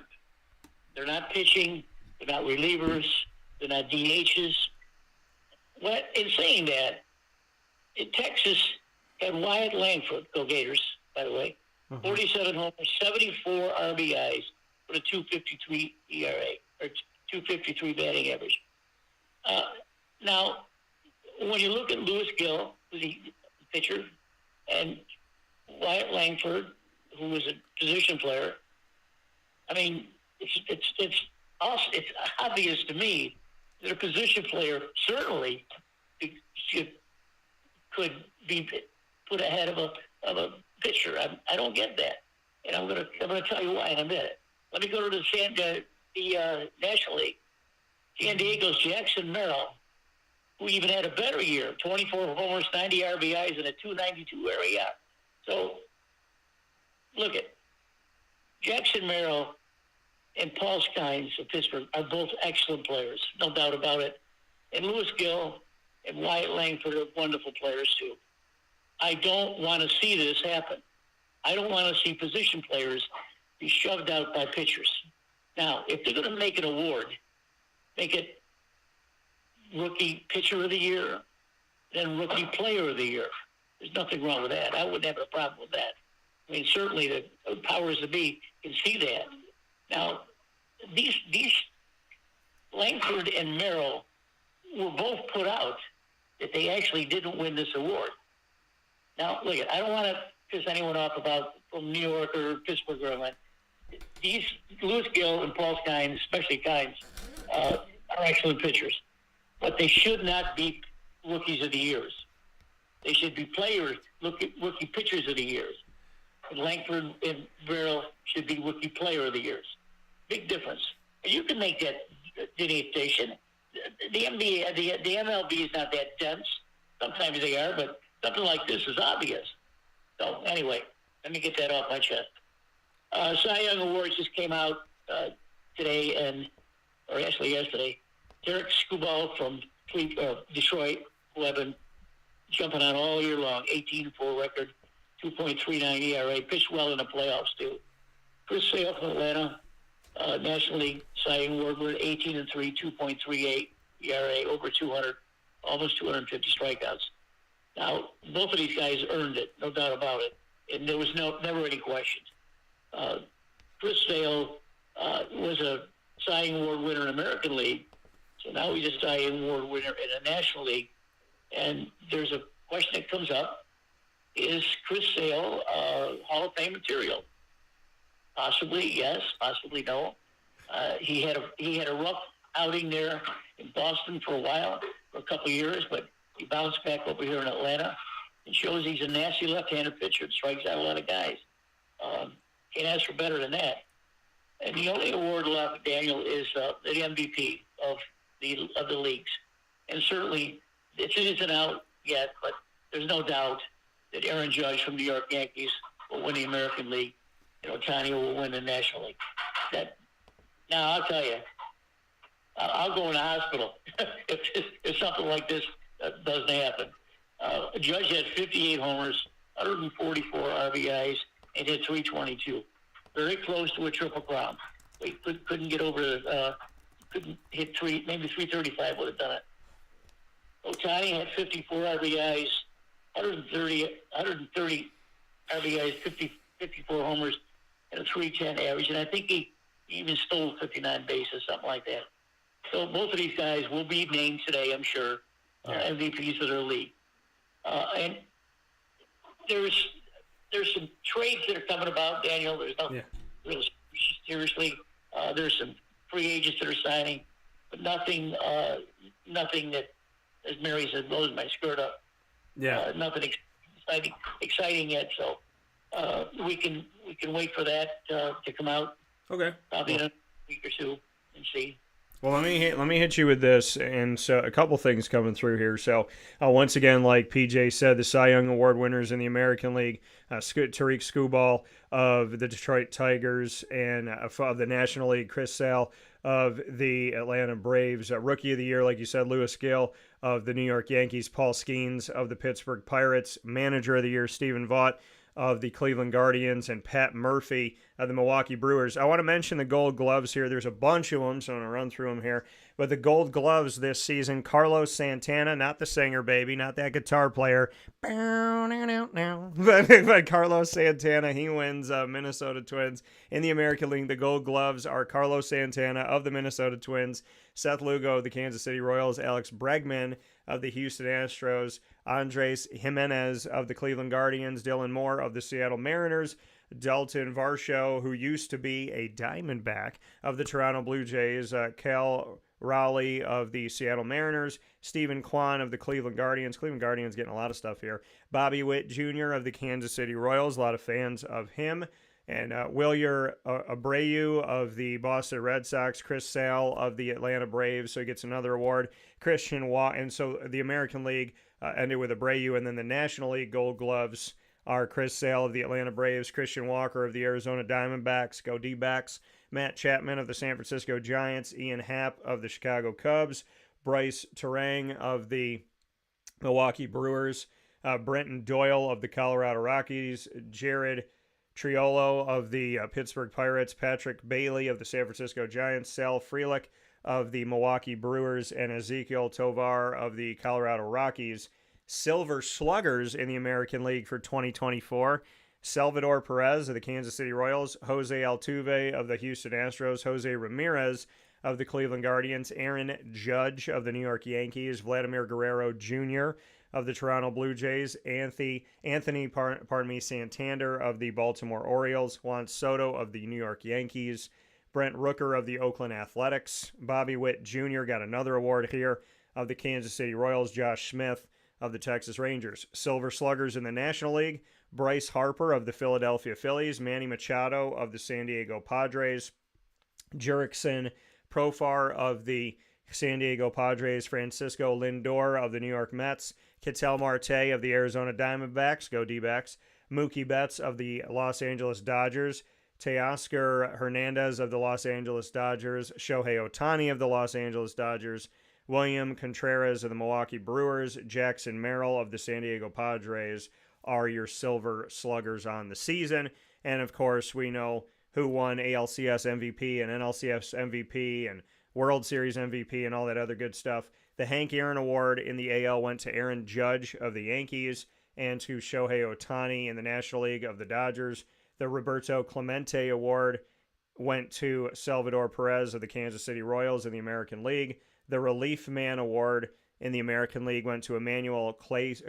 They're not pitching. They're not relievers. They're not DHs. In saying that, in Texas had Wyatt Langford, go Gators, by the way, 47 homers, 74 RBIs with a 2.53 ERA, or 2.53 batting average. Now, when you look at Louis Gill, who's a pitcher, and Wyatt Langford, who was a position player, I mean, it's obvious to me that a position player certainly could be put ahead of a pitcher. I don't get that, and I'm gonna tell you why in a minute. Let me go to the National League. San Diego's Jackson Merrill, who even had a better year, 24 homers, 90 RBIs, and a 2.92 area. So, look at Jackson Merrill and Paul Skynes of Pittsburgh are both excellent players, no doubt about it. And Louis Gill and Wyatt Langford are wonderful players too. I don't want to see this happen. I don't want to see position players be shoved out by pitchers. Now, if they're going to make an award, make it Rookie Pitcher of the Year, then Rookie Player of the Year. There's nothing wrong with that. I wouldn't have a problem with that. I mean, certainly the powers that be can see that. Now, these Langford and Merrill were both put out that they actually didn't win this award. Now, look, I don't want to piss anyone off about from New York or Pittsburgh or anything. These Lewis Gill and Paul Skynes, especially Kynes, are excellent pitchers, but they should not be Rookies of the Years. They should be rookie pitchers of the years. And Langford and Merrill should be Rookie Player of the Years. Big difference. And you can make that delineation. The MLB is not that dense. Sometimes they are, but something like this is obvious. So anyway, let me get that off my chest. Cy Young Awards just came out today, or actually yesterday. Derek Skubal from Detroit, who have been jumping on all year long, 18-4 record, 2.39 ERA, pitched well in the playoffs too. Chris Sale from Atlanta, National League Cy Young Award winner, 18-3, 2.38 ERA, over 200, almost 250 strikeouts. Now, both of these guys earned it, no doubt about it, and there was never any questions. Chris Sale was a Cy Young Award winner in the American League, so now he's a Cy Young Award winner in the National League. And there's a question that comes up: is Chris Sale Hall of Fame material? Possibly yes, possibly no. He had a rough outing there in Boston for a while, for a couple of years, but he bounced back over here in Atlanta and shows he's a nasty left-handed pitcher that strikes out a lot of guys. Can't ask for better than that. And the only award left, Daniel, is the MVP of the leagues. And certainly, it isn't out yet, but there's no doubt that Aaron Judge from New York Yankees will win the American League. Tony will win the National League. Now, I'll tell you, I'll go in the hospital if something like this doesn't happen. Judge had 58 homers, 144 RBIs, and hit 322. Very close to a triple crown. He couldn't get over couldn't hit maybe 335 would have done it. Otani had 54 RBIs, 130 RBIs, 54 homers, and a 310 average. And I think he even stole 59 bases, something like that. So both of these guys will be named today, I'm sure, MVPs of their league. And there's some trades that are coming about, Daniel. There's nothing really seriously. There's some free agents that are signing, but nothing that, as Mary said, blows my skirt up. Yeah. Nothing exciting yet. So we can wait for that to come out. Okay. Probably in a week or two and see. Well, let me hit you with this, and so a couple things coming through here. So once again, like PJ said, the Cy Young Award winners in the American League, Tariq Skubal of the Detroit Tigers, and of the National League, Chris Sale of the Atlanta Braves. Rookie of the Year, like you said, Lewis Gill of the New York Yankees, Paul Skeens of the Pittsburgh Pirates. Manager of the Year, Stephen Vaught of the Cleveland Guardians, and Pat Murphy of the Milwaukee Brewers. I want to mention the Gold Gloves here. There's a bunch of them, so I'm going to run through them here. But the Gold Gloves this season, Carlos Santana, not the singer, baby, not that guitar player. But Carlos Santana, he wins Minnesota Twins. In the American League, the Gold Gloves are Carlos Santana of the Minnesota Twins, Seth Lugo of the Kansas City Royals, Alex Bregman of the Houston Astros, Andres Jimenez of the Cleveland Guardians, Dylan Moore of the Seattle Mariners, Dalton Varsho, who used to be a Diamondback of the Toronto Blue Jays, Cal Raleigh of the Seattle Mariners, Stephen Kwan of the Cleveland Guardians. Cleveland Guardians getting a lot of stuff here. Bobby Witt Jr. of the Kansas City Royals, a lot of fans of him. And Wilyer Abreu of the Boston Red Sox, Chris Sale of the Atlanta Braves, so he gets another award. Christian Walker, and so the American League ended with Abreu, and then the National League Gold Gloves are Chris Sale of the Atlanta Braves, Christian Walker of the Arizona Diamondbacks, go D-backs, Matt Chapman of the San Francisco Giants, Ian Happ of the Chicago Cubs, Bryce Terang of the Milwaukee Brewers, Brenton Doyle of the Colorado Rockies, Jared Triolo of the Pittsburgh Pirates, Patrick Bailey of the San Francisco Giants, Sal Frelick of the Milwaukee Brewers, and Ezekiel Tovar of the Colorado Rockies. Silver Sluggers in the American League for 2024. Salvador Perez of the Kansas City Royals, Jose Altuve of the Houston Astros, Jose Ramirez of the Cleveland Guardians, Aaron Judge of the New York Yankees, Vladimir Guerrero Jr. of the Toronto Blue Jays, Anthony Santander of the Baltimore Orioles, Juan Soto of the New York Yankees, Brent Rooker of the Oakland Athletics, Bobby Witt Jr. got another award here of the Kansas City Royals, Josh Smith of the Texas Rangers. Silver Sluggers in the National League, Bryce Harper of the Philadelphia Phillies, Manny Machado of the San Diego Padres, Jurickson Profar of the San Diego Padres, Francisco Lindor of the New York Mets, Ketel Marte of the Arizona Diamondbacks, go D-backs, Mookie Betts of the Los Angeles Dodgers, Teoscar Hernandez of the Los Angeles Dodgers, Shohei Ohtani of the Los Angeles Dodgers, William Contreras of the Milwaukee Brewers, Jackson Merrill of the San Diego Padres are your Silver Sluggers on the season. And, of course, we know who won ALCS MVP and NLCS MVP and World Series MVP and all that other good stuff. The Hank Aaron Award in the AL went to Aaron Judge of the Yankees and to Shohei Ohtani in the National League of the Dodgers. The Roberto Clemente Award went to Salvador Perez of the Kansas City Royals in the American League. The Relief Man Award in the American League went to Emmanuel Clace,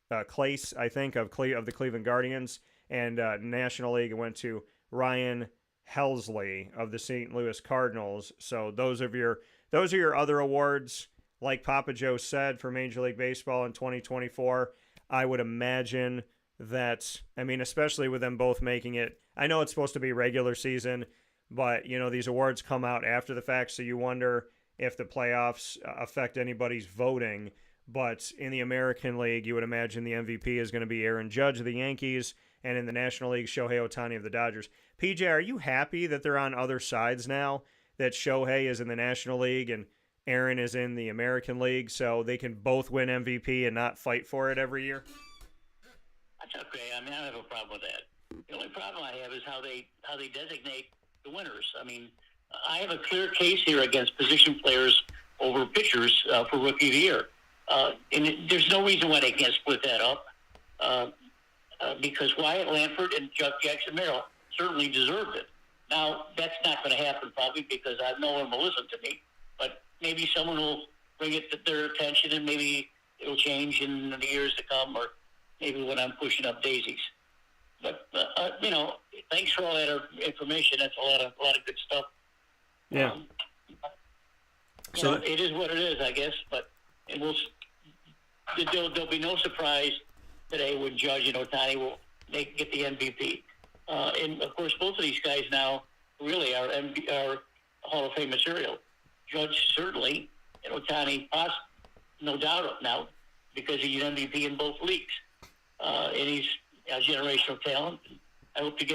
I think, of the Cleveland Guardians. And National League went to Ryan Helsley of the St. Louis Cardinals. So those are your other awards. Like Papa Joe said, for Major League Baseball in 2024, I would imagine that, especially with them both making it, I know it's supposed to be regular season, but, these awards come out after the fact, so you wonder if the playoffs affect anybody's voting. But in the American League, you would imagine the MVP is going to be Aaron Judge of the Yankees, and in the National League, Shohei Ohtani of the Dodgers. PJ, are you happy that they're on other sides now, that Shohei is in the National League and Aaron is in the American League, so they can both win MVP and not fight for it every year? That's okay. I don't have a problem with that. The only problem I have is how they designate the winners. I have a clear case here against position players over pitchers for Rookie of the Year. And there's no reason why they can't split that up because Wyatt Lanford and Jackson Merrill certainly deserved it. Now, that's not going to happen probably because no one will listen to me, but maybe someone will bring it to their attention and maybe it'll change in the years to come or maybe when I'm pushing up daisies. But, thanks for all that information. That's a lot of good stuff. Yeah. It is what it is, I guess, but there'll be no surprise today when Judge and Ohtani will get the MVP. And, of course, both of these guys now really are Hall of Fame material. Judge certainly, and Ohtani no doubt now because he's MVP in both leagues. And he's a generational talent. I hope we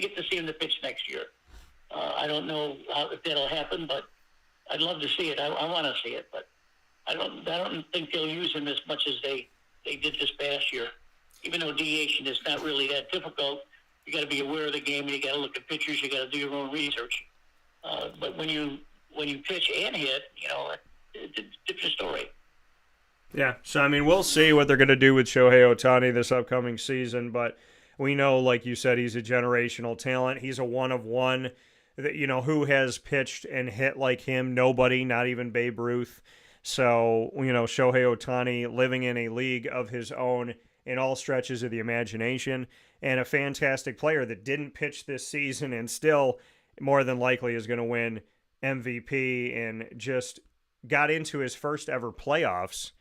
get to see him to pitch next year. I don't know if that'll happen, but I'd love to see it. I want to see it, but I don't think they'll use him as much as they did this past year. Even though DHing is not really that difficult, you got to be aware of the game and you got to look at pitchers. You got to do your own research. But when you pitch and hit, it's a different story. Yeah, so we'll see what they're going to do with Shohei Ohtani this upcoming season, but we know, like you said, he's a generational talent. He's a one-of-one. Who has pitched and hit like him? Nobody, not even Babe Ruth. So, Shohei Ohtani living in a league of his own in all stretches of the imagination, and a fantastic player that didn't pitch this season and still more than likely is going to win MVP, and just got into his first ever playoffs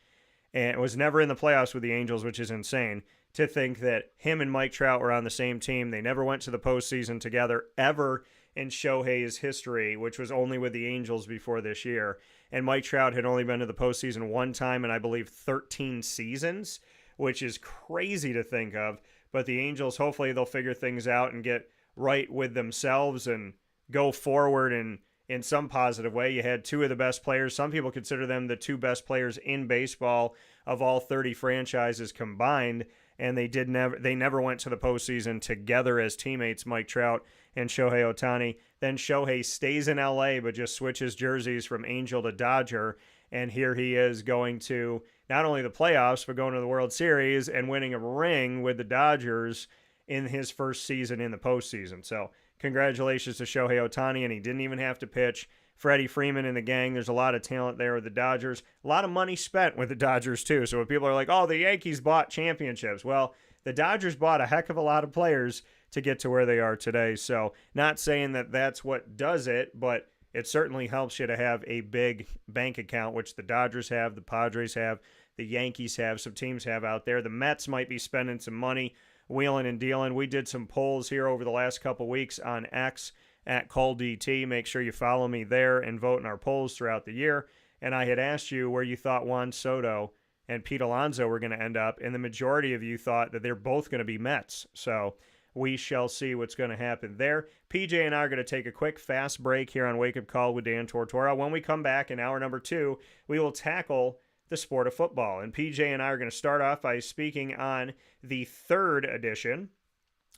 and was never in the playoffs with the Angels, which is insane to think that him and Mike Trout were on the same team. They never went to the postseason together ever in Shohei's history, which was only with the Angels before this year. And Mike Trout had only been to the postseason one time in, I believe, 13 seasons, which is crazy to think of. But the Angels, hopefully they'll figure things out and get right with themselves and go forward in some positive way. You had two of the best players. Some people consider them the two best players in baseball of all 30 franchises combined. and they never went to the postseason together as teammates, Mike Trout and Shohei Ohtani. Then Shohei stays in LA but just switches jerseys from Angel to Dodger, and here he is going to not only the playoffs but going to the World Series and winning a ring with the Dodgers in his first season in the postseason. So congratulations to Shohei Ohtani, and he didn't even have to pitch. Freddie Freeman and the gang, there's a lot of talent there with the Dodgers. A lot of money spent with the Dodgers, too. So when people are like, oh, the Yankees bought championships. Well, the Dodgers bought a heck of a lot of players to get to where they are today. So not saying that that's what does it, but it certainly helps you to have a big bank account, which the Dodgers have, the Padres have, the Yankees have, some teams have out there. The Mets might be spending some money, wheeling and dealing. We did some polls here over the last couple weeks on X at CallDT. Make sure you follow me there and vote in our polls throughout the year. And I had asked you where you thought Juan Soto and Pete Alonso were going to end up, and the majority of you thought that they're both going to be Mets. So we shall see what's going to happen there. PJ and I are going to take a quick, fast break here on Wake Up Call with Dan Tortora. When we come back in hour number 2, we will tackle the sport of football. And PJ and I are going to start off by speaking on the 3rd edition,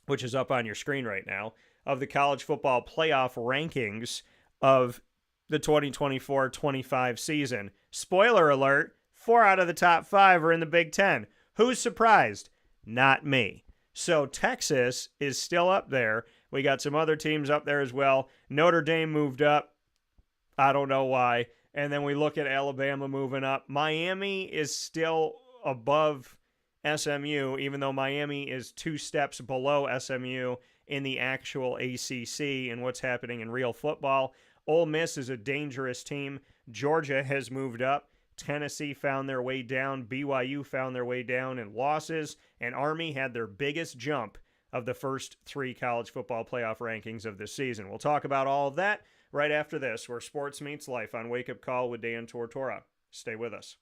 which is up on your screen right now, of the college football playoff rankings of the 2024-25 season. Spoiler alert, 4 out of the top 5 are in the Big Ten. Who's surprised? Not me. So Texas is still up there. We got some other teams up there as well. Notre Dame moved up. I don't know why. And then we look at Alabama moving up. Miami is still above SMU, even though Miami is 2 steps below SMU in the actual ACC and what's happening in real football. Ole Miss is a dangerous team. Georgia has moved up. Tennessee found their way down. BYU found their way down in losses. And Army had their biggest jump of the first 3 college football playoff rankings of this season. We'll talk about all of that right after this, where sports meets life on Wake Up Call with Dan Tortora. Stay with us.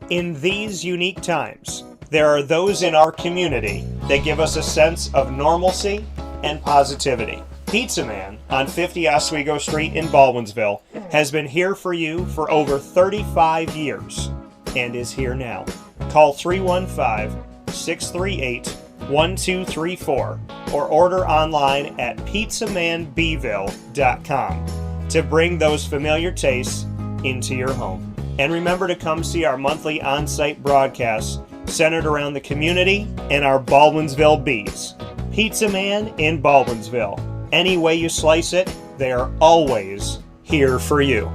In these unique times, there are those in our community that give us a sense of normalcy and positivity. Pizza Man on 50 Oswego Street in Baldwinsville has been here for you for over 35 years and is here now. Call 315-638-1234 or order online at pizzamanbville.com to bring those familiar tastes into your home. And remember to come see our monthly on-site broadcasts centered around the community and our Baldwinsville Bees. Pizza Man in Baldwinsville. Any way you slice it, they are always here for you.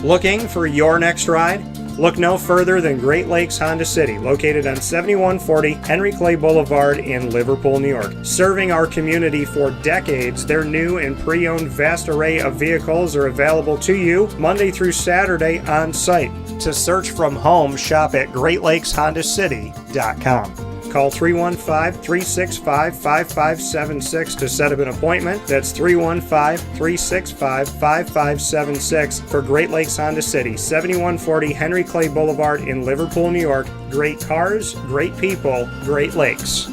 Looking for your next ride? Look no further than Great Lakes Honda City, located on 7140 Henry Clay Boulevard in Liverpool, New York. Serving our community for decades, their new and pre-owned vast array of vehicles are available to you Monday through Saturday on site. To search from home, shop at GreatLakesHondaCity.com. Call 315-365-5576 to set up an appointment. That's 315-365-5576 for Great Lakes Honda City, 7140 Henry Clay Boulevard in Liverpool, New York. Great cars, great people, Great Lakes.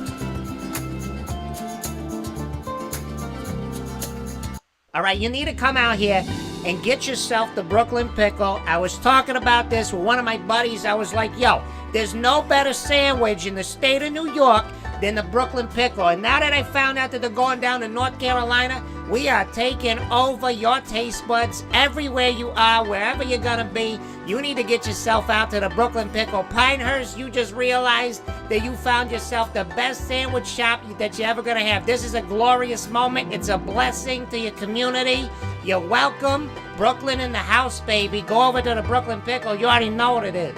All right, you need to come out here and get yourself the Brooklyn Pickle. I was talking about this with one of my buddies. I was like, yo, there's no better sandwich in the state of New York than the Brooklyn Pickle. And now that I found out that they're going down to North Carolina, we are taking over your taste buds everywhere you are, wherever you're going to be. You need to get yourself out to the Brooklyn Pickle. Pinehurst, you just realized that you found yourself the best sandwich shop that you're ever going to have. This is a glorious moment. It's a blessing to your community. You're welcome. Brooklyn in the house, baby. Go over to the Brooklyn Pickle. You already know what it is.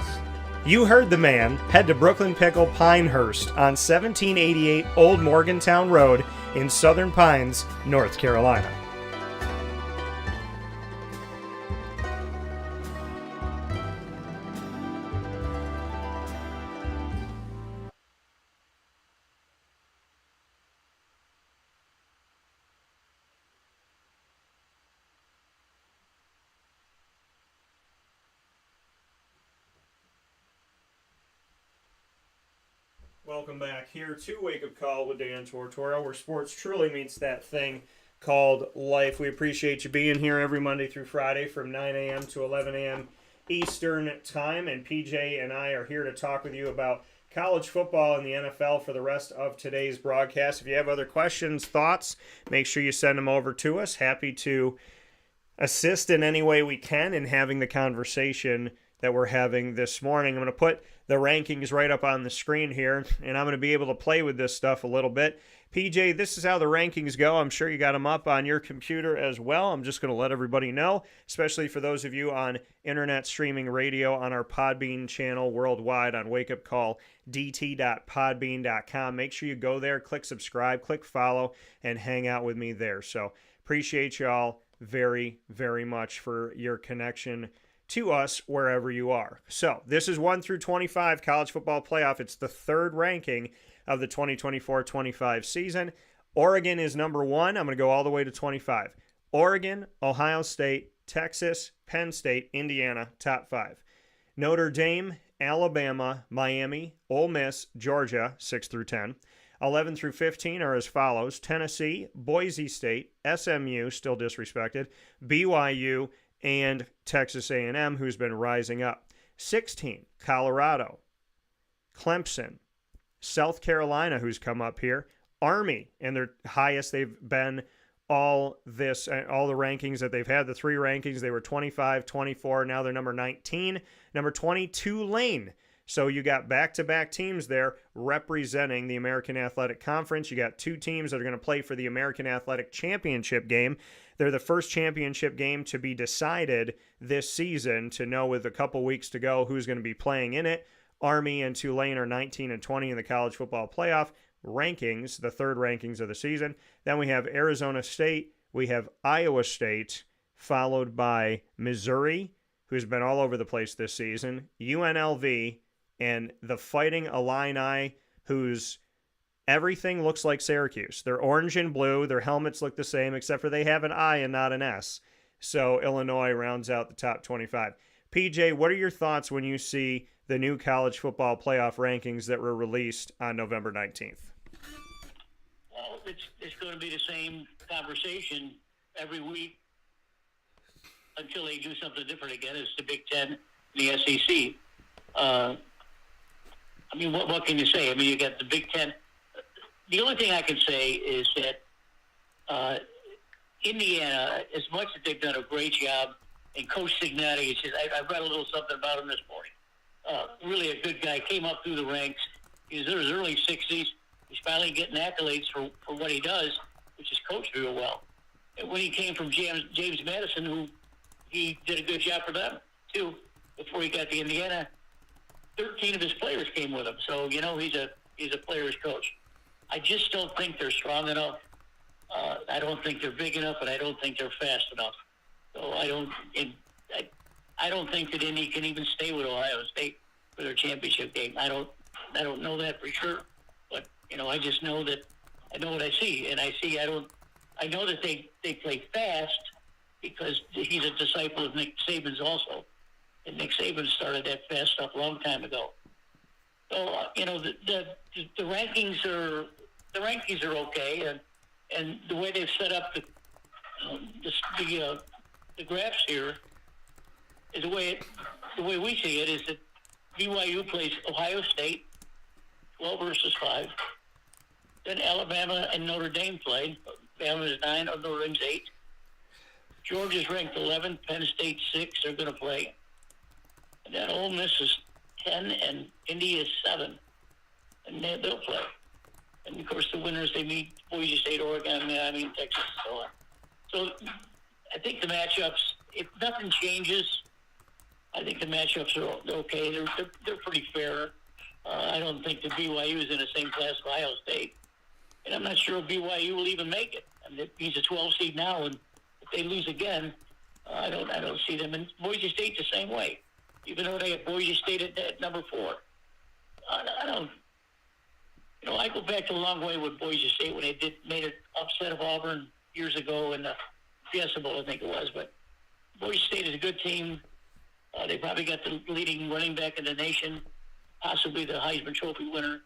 You heard the man. Head to Brooklyn Pickle Pinehurst on 1788 Old Morgantown Road in Southern Pines, North Carolina. Welcome back here to Wake Up Call with Dan Tortora, where sports truly meets that thing called life. We appreciate you being here every Monday through Friday from 9 a.m. to 11 a.m. Eastern Time. And PJ and I are here to talk with you about college football and the NFL for the rest of today's broadcast. If you have other questions, thoughts, make sure you send them over to us. Happy to assist in any way we can in having the conversation that we're having this morning. I'm going to put the rankings right up on the screen here, and I'm going to be able to play with this stuff a little bit. PJ, this is how the rankings go. I'm sure you got them up on your computer as well. I'm just going to let everybody know, especially for those of you on internet streaming radio on our Podbean channel worldwide on wakeupcalldt.podbean.com. Make sure you go there, click subscribe, click follow, and hang out with me there. So appreciate you all very, very much for your connection to us wherever you are. So this is 1 through 25 college football playoff. It's the third ranking of the 2024-25 season. Oregon is number 1. I'm going to go all the way to 25. Oregon, Ohio State, Texas, Penn State, Indiana, top 5. Notre Dame, Alabama, Miami, Ole Miss, Georgia, 6 through 10. 11 through 15 are as follows: Tennessee, Boise State, SMU, still disrespected, BYU, and Texas A&M, who's been rising up. 16, Colorado, Clemson, South Carolina, who's come up here, Army, and their highest they've been all the rankings that they've had, the 3 rankings, they were 25, 24, now they're number 19. Number 20, Tulane. So you got back-to-back teams there representing the American Athletic Conference. You got 2 teams that are going to play for the American Athletic Championship game. They're the first championship game to be decided this season, to know with a couple weeks to go who's going to be playing in it. Army and Tulane are 19 and 20 in the college football playoff rankings, the third rankings of the season. Then we have Arizona State, we have Iowa State, followed by Missouri, who's been all over the place this season, UNLV, and the Fighting Illini, whose everything looks like Syracuse. They're orange and blue. Their helmets look the same, except for they have an I and not an S. So Illinois rounds out the top 25. PJ, what are your thoughts when you see the new college football playoff rankings that were released on November 19th? Well, it's going to be the same conversation every week until they do something different again. It's the Big Ten, the SEC. I mean, what can you say? I mean, you got the Big Ten. The only thing I can say is that Indiana, as much as they've done a great job, and Coach Signetti, I read a little something about him this morning. Really a good guy, came up through the ranks. He was in his early 60s. He's finally getting accolades for what he does, which is coach real well. And when he came from James Madison, who he did a good job for them, too, before he got to Indiana, 13 of his players came with him. So, you know, he's a player's coach. I just don't think they're strong enough. I don't think they're big enough, and I don't think they're fast enough. So I don't think that Indy can even stay with Ohio State for their championship game. I don't know that for sure, but you know, I just know that I know what I see, and I know that they play fast because he's a disciple of Nick Saban's also, and Nick Saban started that fast stuff a long time ago. So you know, the rankings are okay, and the way they've set up the graphs here is the way we see it is that BYU plays Ohio State 12 versus 5. Then Alabama and Notre Dame play. Alabama is 9, Notre Dame's 8. Georgia's ranked 11, Penn State 6. They're going to play. And then Ole Miss is 10, and Indy is 7, and they'll play. And of course, the winners they meet: Boise State, Oregon, Miami, Texas, and so on. So I think the matchups, if nothing changes, I think the matchups are okay. They're pretty fair. I don't think that BYU is in the same class as Ohio State, and I'm not sure if BYU will even make it. I mean, he's a 12 seed now, and if they lose again, I don't see them. And Boise State the same way, even though they have Boise State at number 4. I don't. You know, I go back a long way with Boise State when they made an upset of Auburn years ago in the Fiesta Bowl, I think it was. But Boise State is a good team. They probably got the leading running back in the nation, possibly the Heisman Trophy winner.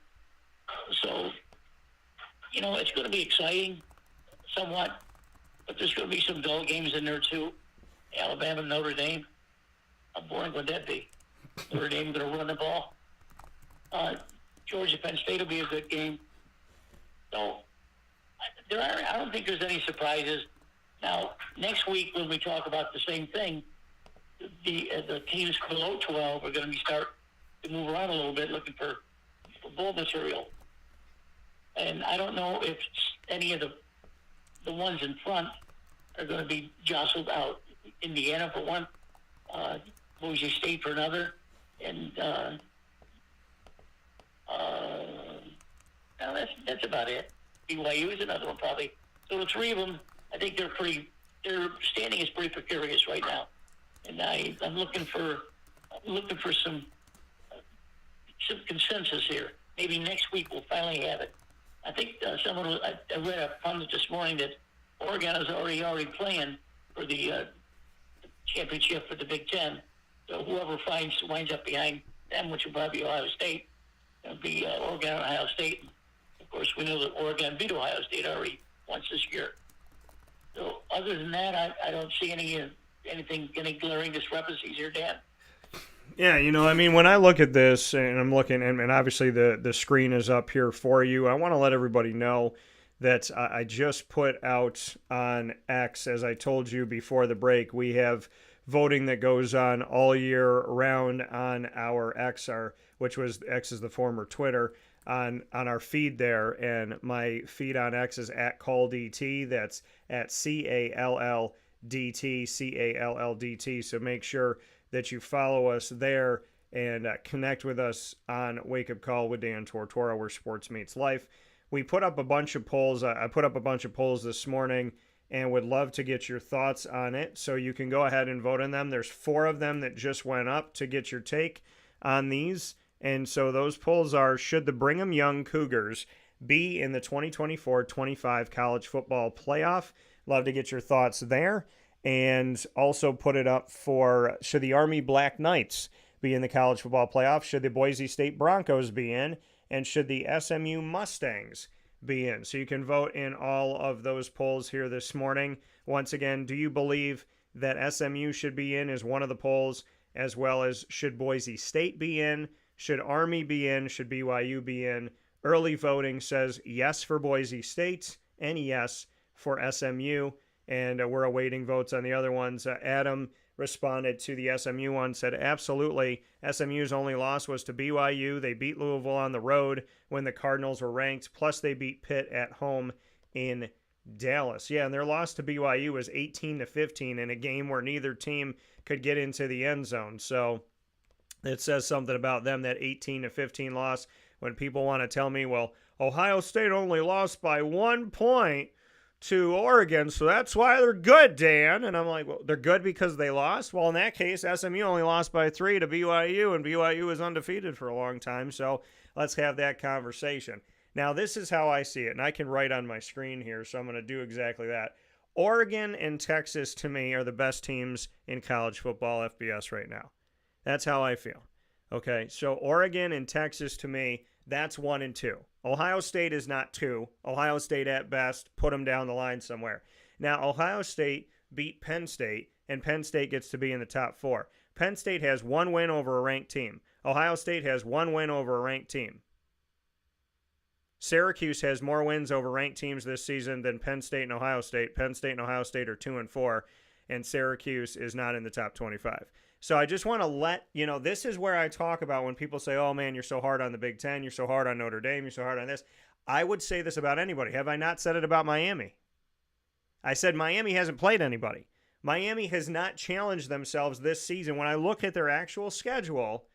So, it's going to be exciting somewhat, but there's going to be some dull games in there too. Alabama, Notre Dame. How boring would that be? Notre Dame going to run the ball. Georgia, Penn State will be a good game. So, I don't think there's any surprises. Now, next week when we talk about the same thing, the teams below 12 are going to be start to move around a little bit looking for bowl material. And I don't know if any of the ones in front are going to be jostled out. Indiana for one, Boise State for another, and that's about it. BYU is another one probably. So the three of them, I think their standing is pretty precarious right now, and I'm looking for some consensus here. Maybe next week we'll finally have it. I think I read a pundit this morning that Oregon is already playing for the championship for the Big Ten. So whoever winds up behind them, which will probably be Ohio State, it'll be Oregon and Ohio State. Of course, we know that Oregon beat Ohio State already once this year. So other than that, I don't see any glaring discrepancies here, Dan. Yeah, when I look at this, and I'm looking, and obviously the screen is up here for you, I want to let everybody know that I just put out on X, as I told you before the break, we have voting that goes on all year round on our X, which was X is the former Twitter, on our feed there, and my feed on X is @CallDT. That's at CALLDT. So make sure that you follow us there and connect with us on Wake Up Call with Dan Tortora, where sports meets life. We put up a bunch of polls. I put up a bunch of polls this morning and would love to get your thoughts on it. So you can go ahead and vote on them. There's 4 of them that just went up to get your take on these. And so those polls are, should the Brigham Young Cougars be in the 2024-25 college football playoff? Love to get your thoughts there. And also put it up for, should the Army Black Knights be in the college football playoff? Should the Boise State Broncos be in? And should the SMU Mustangs be in? So you can vote in all of those polls here this morning. Once again, do you believe that SMU should be in is one of the polls, as well as should Boise State be in? Should Army be in? Should BYU be in? Early voting says yes for Boise State and yes for SMU. And we're awaiting votes on the other ones. Adam responded to the SMU one, said absolutely. SMU's only loss was to BYU. They beat Louisville on the road when the Cardinals were ranked. Plus they beat Pitt at home in Dallas. Yeah, and their loss to BYU was 18-15 in a game where neither team could get into the end zone. So it says something about them, that 18-15 loss. When people want to tell me, well, Ohio State only lost by 1 point to Oregon, so that's why they're good, Dan. And I'm like, well, they're good because they lost? Well, in that case, SMU only lost by 3 to BYU, and BYU was undefeated for a long time. So let's have that conversation. Now, this is how I see it, and I can write on my screen here, so I'm going to do exactly that. Oregon and Texas, to me, are the best teams in college football FBS right now. That's how I feel. Okay, so Oregon and Texas, to me, that's 1 and 2. Ohio State is not 2. Ohio State, at best, put them down the line somewhere. Now, Ohio State beat Penn State, and Penn State gets to be in the top 4. Penn State has 1 win over a ranked team. Ohio State has 1 win over a ranked team. Syracuse has more wins over ranked teams this season than Penn State and Ohio State. Penn State and Ohio State are 2 and 4, and Syracuse is not in the top 25. So I just want to let, this is where I talk about when people say, oh man, you're so hard on the Big Ten, you're so hard on Notre Dame, you're so hard on this. I would say this about anybody. Have I not said it about Miami? I said Miami hasn't played anybody. Miami has not challenged themselves this season. When I look at their actual schedule,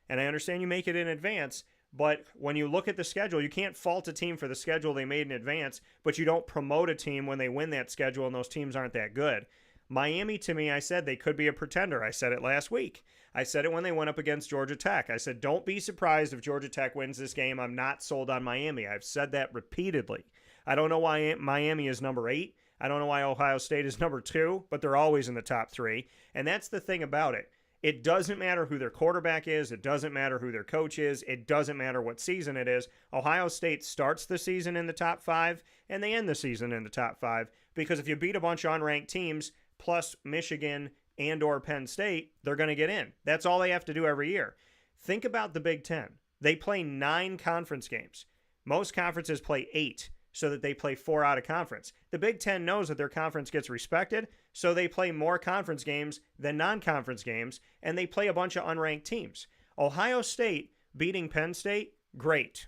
and I understand you make it in advance, but when you look at the schedule, you can't fault a team for the schedule they made in advance, but you don't promote a team when they win that schedule and those teams aren't that good. Miami, to me, I said they could be a pretender. I said it last week. I said it when they went up against Georgia Tech. I said, don't be surprised if Georgia Tech wins this game. I'm not sold on Miami. I've said that repeatedly. I don't know why Miami is number 8. I don't know why Ohio State is number 2, but they're always in the top 3. And that's the thing about it. It doesn't matter who their quarterback is. It doesn't matter who their coach is. It doesn't matter what season it is. Ohio State starts the season in the top 5, and they end the season in the top 5, because if you beat a bunch of unranked teams, plus Michigan and or Penn State, they're going to get in. That's all they have to do every year. Think about the Big Ten. They play 9 conference games. Most conferences play 8, so that they play 4 out of conference. The Big Ten knows that their conference gets respected, so they play more conference games than non-conference games, and they play a bunch of unranked teams. Ohio State beating Penn State, great.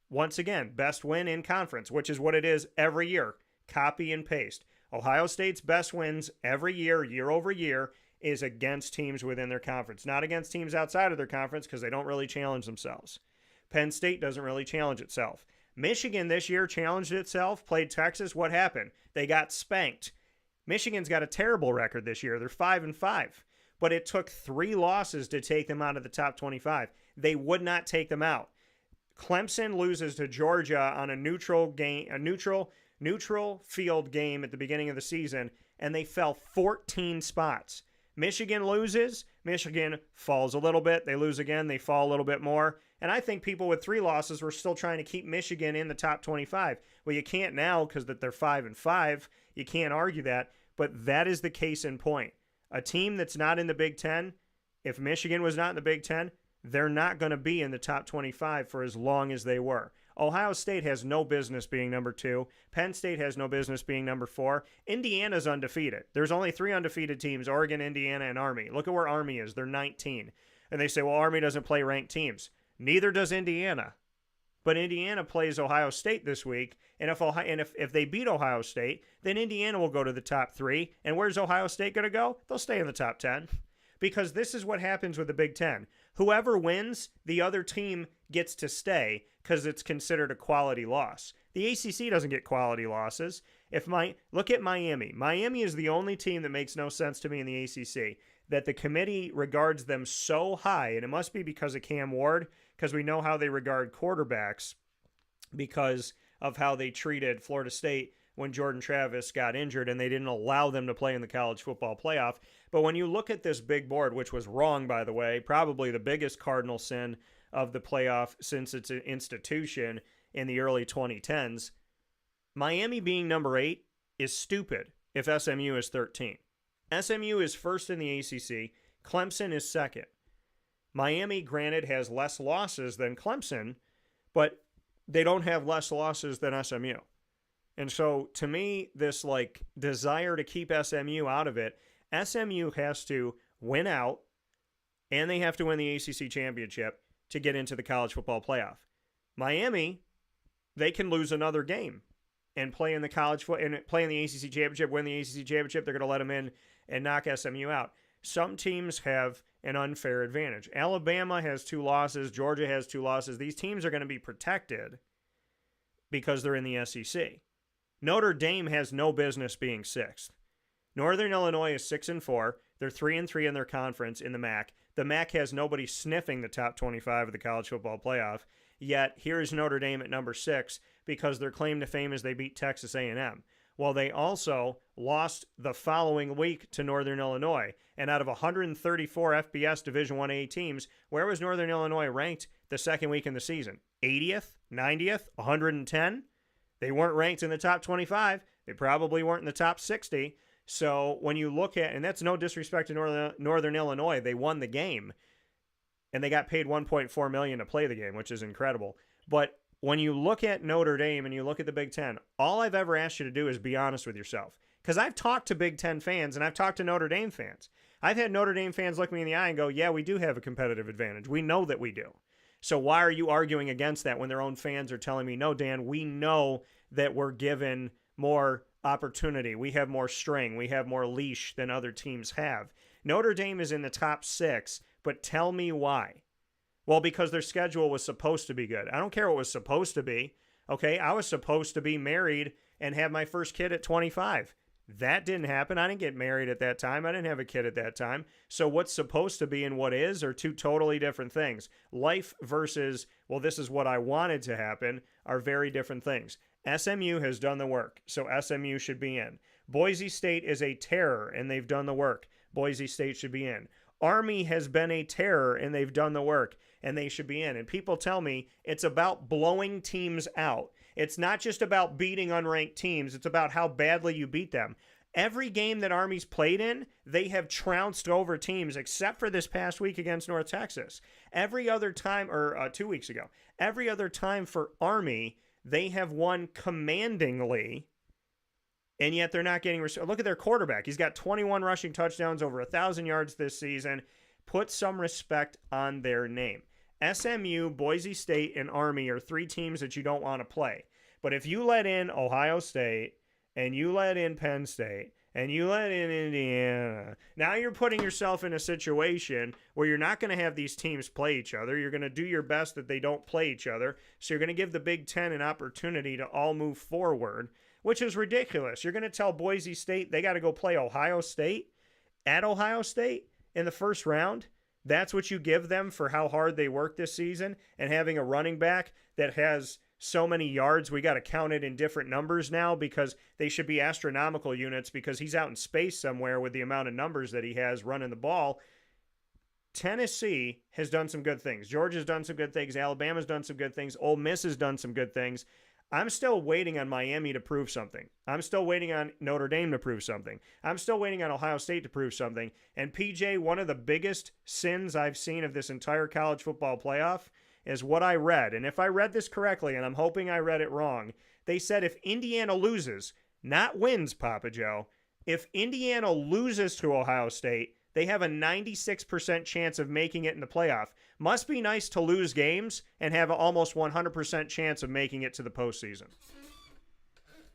Once again, best win in conference, which is what it is every year. Copy and paste. Ohio State's best wins every year, year over year, is against teams within their conference, not against teams outside of their conference, because they don't really challenge themselves. Penn State doesn't really challenge itself. Michigan this year challenged itself, played Texas. What happened? They got spanked. Michigan's got a terrible record this year. They're 5-5. But it took 3 losses to take them out of the top 25. They would not take them out. Clemson loses to Georgia on a neutral field game at the beginning of the season, and they fell 14 spots. Michigan loses. Michigan falls a little bit. They lose again. They fall a little bit more. And I think people with 3 losses were still trying to keep Michigan in the top 25. Well, you can't now because that they're 5-5. You can't argue that. But that is the case in point. A team that's not in the Big Ten, if Michigan was not in the Big Ten, they're not going to be in the top 25 for as long as they were. Ohio State has no business being number 2. Penn State has no business being number 4. Indiana's undefeated. There's only 3 undefeated teams, Oregon, Indiana, and Army. Look at where Army is. They're 19. And they say, well, Army doesn't play ranked teams. Neither does Indiana. But Indiana plays Ohio State this week, and if they beat Ohio State, then Indiana will go to the top 3. And where's Ohio State going to go? They'll stay in the top 10. Because this is what happens with the Big Ten. Whoever wins, the other team gets to stay because it's considered a quality loss. The ACC doesn't get quality losses. Look at Miami. Miami is the only team that makes no sense to me in the ACC, that the committee regards them so high, and it must be because of Cam Ward, because we know how they regard quarterbacks because of how they treated Florida State when Jordan Travis got injured and they didn't allow them to play in the college football playoff. But when you look at this big board, which was wrong, by the way, probably the biggest cardinal sin of the playoff since its institution in the early 2010s, Miami being number 8 is stupid if SMU is 13. SMU is first in the ACC. Clemson is second. Miami, granted, has less losses than Clemson, but they don't have less losses than SMU. And so, to me, this desire to keep SMU out of it, SMU has to win out, and they have to win the ACC championship to get into the college football playoff. Miami, they can lose another game and play in the play in the ACC championship, win the ACC championship. They're going to let them in and knock SMU out. Some teams have an unfair advantage. Alabama has 2 losses. Georgia has 2 losses. These teams are going to be protected because they're in the SEC. Notre Dame has no business being 6th. Northern Illinois is 6-4. They're 3-3 in their conference in the MAC. The MAC has nobody sniffing the top 25 of the college football playoff. Yet here is Notre Dame at number 6 because their claim to fame is they beat Texas A&M. Well, they also lost the following week to Northern Illinois. And out of 134 FBS Division 1A teams, where was Northern Illinois ranked the second week in the season? 80th? 90th? 110? They weren't ranked in the top 25. They probably weren't in the top 60. So when you look at, and that's no disrespect to Northern Illinois, they won the game. And they got paid $1.4 million to play the game, which is incredible. But when you look at Notre Dame and you look at the Big Ten, all I've ever asked you to do is be honest with yourself. Because I've talked to Big Ten fans and I've talked to Notre Dame fans. I've had Notre Dame fans look me in the eye and go, yeah, we do have a competitive advantage. We know that we do. So why are you arguing against that when their own fans are telling me, no, Dan, we know that we're given more opportunity. We have more string. We have more leash than other teams have. Notre Dame is in the top 6, but tell me why. Well, because their schedule was supposed to be good. I don't care what was supposed to be. Okay, I was supposed to be married and have my first kid at 25. That didn't happen. I didn't get married at that time. I didn't have a kid at that time. So what's supposed to be and what is are 2 totally different things. Life versus, well, this is what I wanted to happen, are very different things. SMU has done the work, so SMU should be in. Boise State is a terror, and they've done the work. Boise State should be in. Army has been a terror, and they've done the work, and they should be in. And people tell me it's about blowing teams out. It's not just about beating unranked teams. It's about how badly you beat them. Every game that Army's played in, they have trounced over teams, except for this past week against North Texas. Every other time, or 2 weeks ago, every other time for Army, they have won commandingly, and yet they're not getting... Look at their quarterback. He's got 21 rushing touchdowns, over 1,000 yards this season. Put some respect on their name. SMU, Boise State, and Army are 3 teams that you don't want to play. But if you let in Ohio State, and you let in Penn State, and you let in Indiana, now you're putting yourself in a situation where you're not going to have these teams play each other. You're going to do your best that they don't play each other. So you're going to give the Big Ten an opportunity to all move forward, which is ridiculous. You're going to tell Boise State they got to go play Ohio State at Ohio State in the first round? That's what you give them for how hard they worked this season, and having a running back that has so many yards, we got to count it in different numbers now because they should be astronomical units because he's out in space somewhere with the amount of numbers that he has running the ball. Tennessee has done some good things. Georgia's done some good things. Alabama's done some good things. Ole Miss has done some good things. I'm still waiting on Miami to prove something. I'm still waiting on Notre Dame to prove something. I'm still waiting on Ohio State to prove something. And PJ, one of the biggest sins I've seen of this entire college football playoff is what I read. And if I read this correctly, and I'm hoping I read it wrong, they said if Indiana loses, not wins, Papa Joe, if Indiana loses to Ohio State, they have a 96% chance of making it in the playoff. Must be nice to lose games and have an almost 100% chance of making it to the postseason.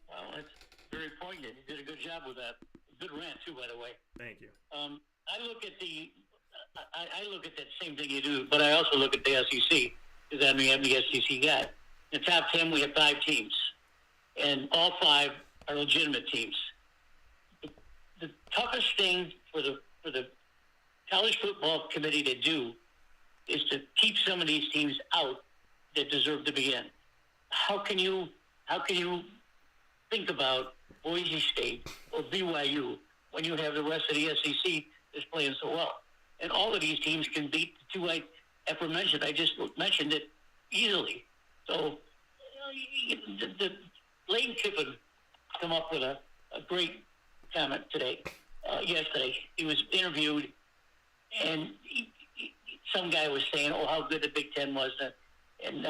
Well, it's very poignant. You did a good job with that. Good rant, too, by the way. Thank you. I look at that same thing you do, but I also look at the SEC, because I'm the SEC guy. In the top 10, we have 5 teams, and all 5 are legitimate teams. The toughest thing for the college football committee to do is to keep some of these teams out that deserve to be in. How can you think about Boise State or BYU when you have the rest of the SEC that's playing so well? And all of these teams can beat the 2 I aforementioned. I just mentioned it easily. So the Lane Kiffin come up with a great comment yesterday. He was interviewed, and some guy was saying, how good the Big Ten was. And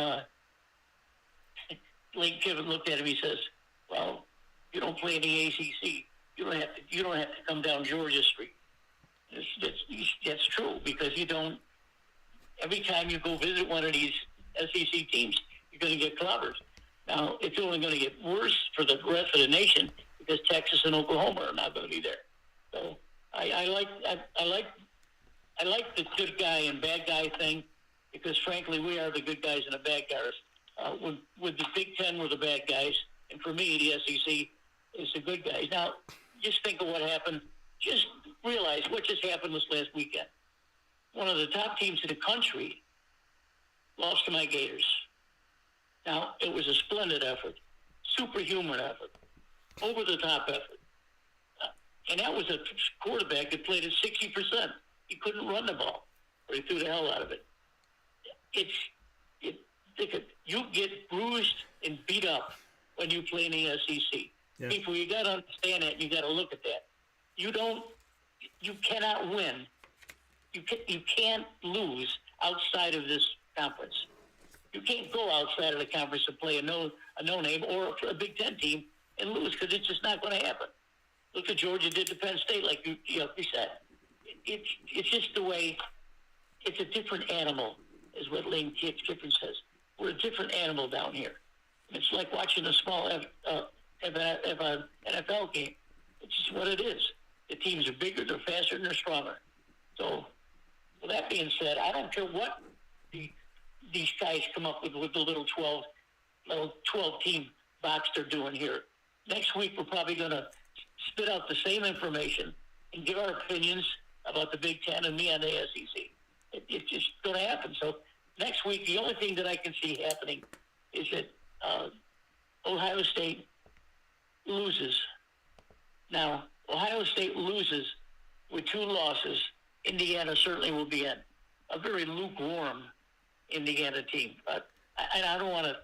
Lane Kiffin looked at him. He says, well, you don't play in the ACC. You don't have to come down Georgia Street. That's true, because you don't. Every time you go visit one of these SEC teams, you're going to get clobbered. Now, it's only going to get worse for the rest of the nation because Texas and Oklahoma are not going to be there. So I like the good guy and bad guy thing, because frankly, we are the good guys and the bad guys. With the Big Ten, we're the bad guys, and for me, the SEC is the good guys. Now, just think of what happened. Just realize what just happened this last weekend. One of the top teams in the country lost to my Gators. Now, it was a splendid effort, superhuman effort, over-the-top effort. And that was a quarterback that played at 60%. He couldn't run the ball, or he threw the hell out of it. You get bruised and beat up when you play in the SEC. Yeah. People, you got to understand that. You got to look at that. You cannot win. You can't lose outside of this conference. You can't go outside of the conference and play a no-name or a Big Ten team and lose, because it's just not going to happen. Look at Georgia did to Penn State, like you said. It's just the way. It's a different animal, is what Lane Kiffin says. We're a different animal down here. It's like watching a small NFL game. It's just what it is. The teams are bigger, they're faster, and they're stronger. So, with that being said, I don't care what these guys come up with the little 12-team box they're doing here. Next week, we're probably going to spit out the same information and give our opinions about the Big Ten and me on the SEC. It's just going to happen. So next week, the only thing that I can see happening is that Ohio State loses. Now, Ohio State loses with 2 losses Indiana certainly will be a very lukewarm Indiana team. But I don't want to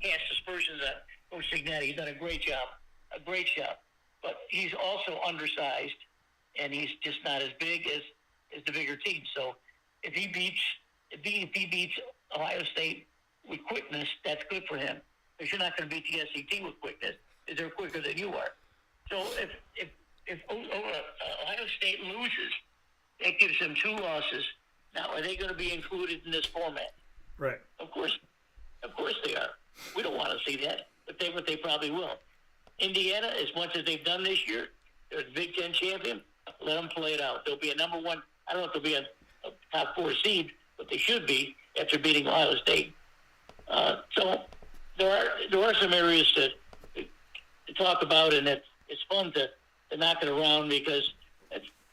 cast aspersions on Coach Signetti. He's done a great job. But he's also undersized, and he's just not as big as the bigger team. So if he beats Ohio State with quickness, that's good for him. Because you're not going to beat the SEC with quickness, because they're quicker than you are. So if Ohio State loses, that gives them 2 losses. Now, are they going to be included in this format? Right. Of course they are. We don't want to see that, but they probably will. Indiana, as much as they've done this year, they're the Big Ten champion. Let them play it out. They'll be a number 1. I don't know if they'll be a top 4 seed, but they should be after beating Ohio State. So there are some areas to talk about, and it's fun to knock it around, because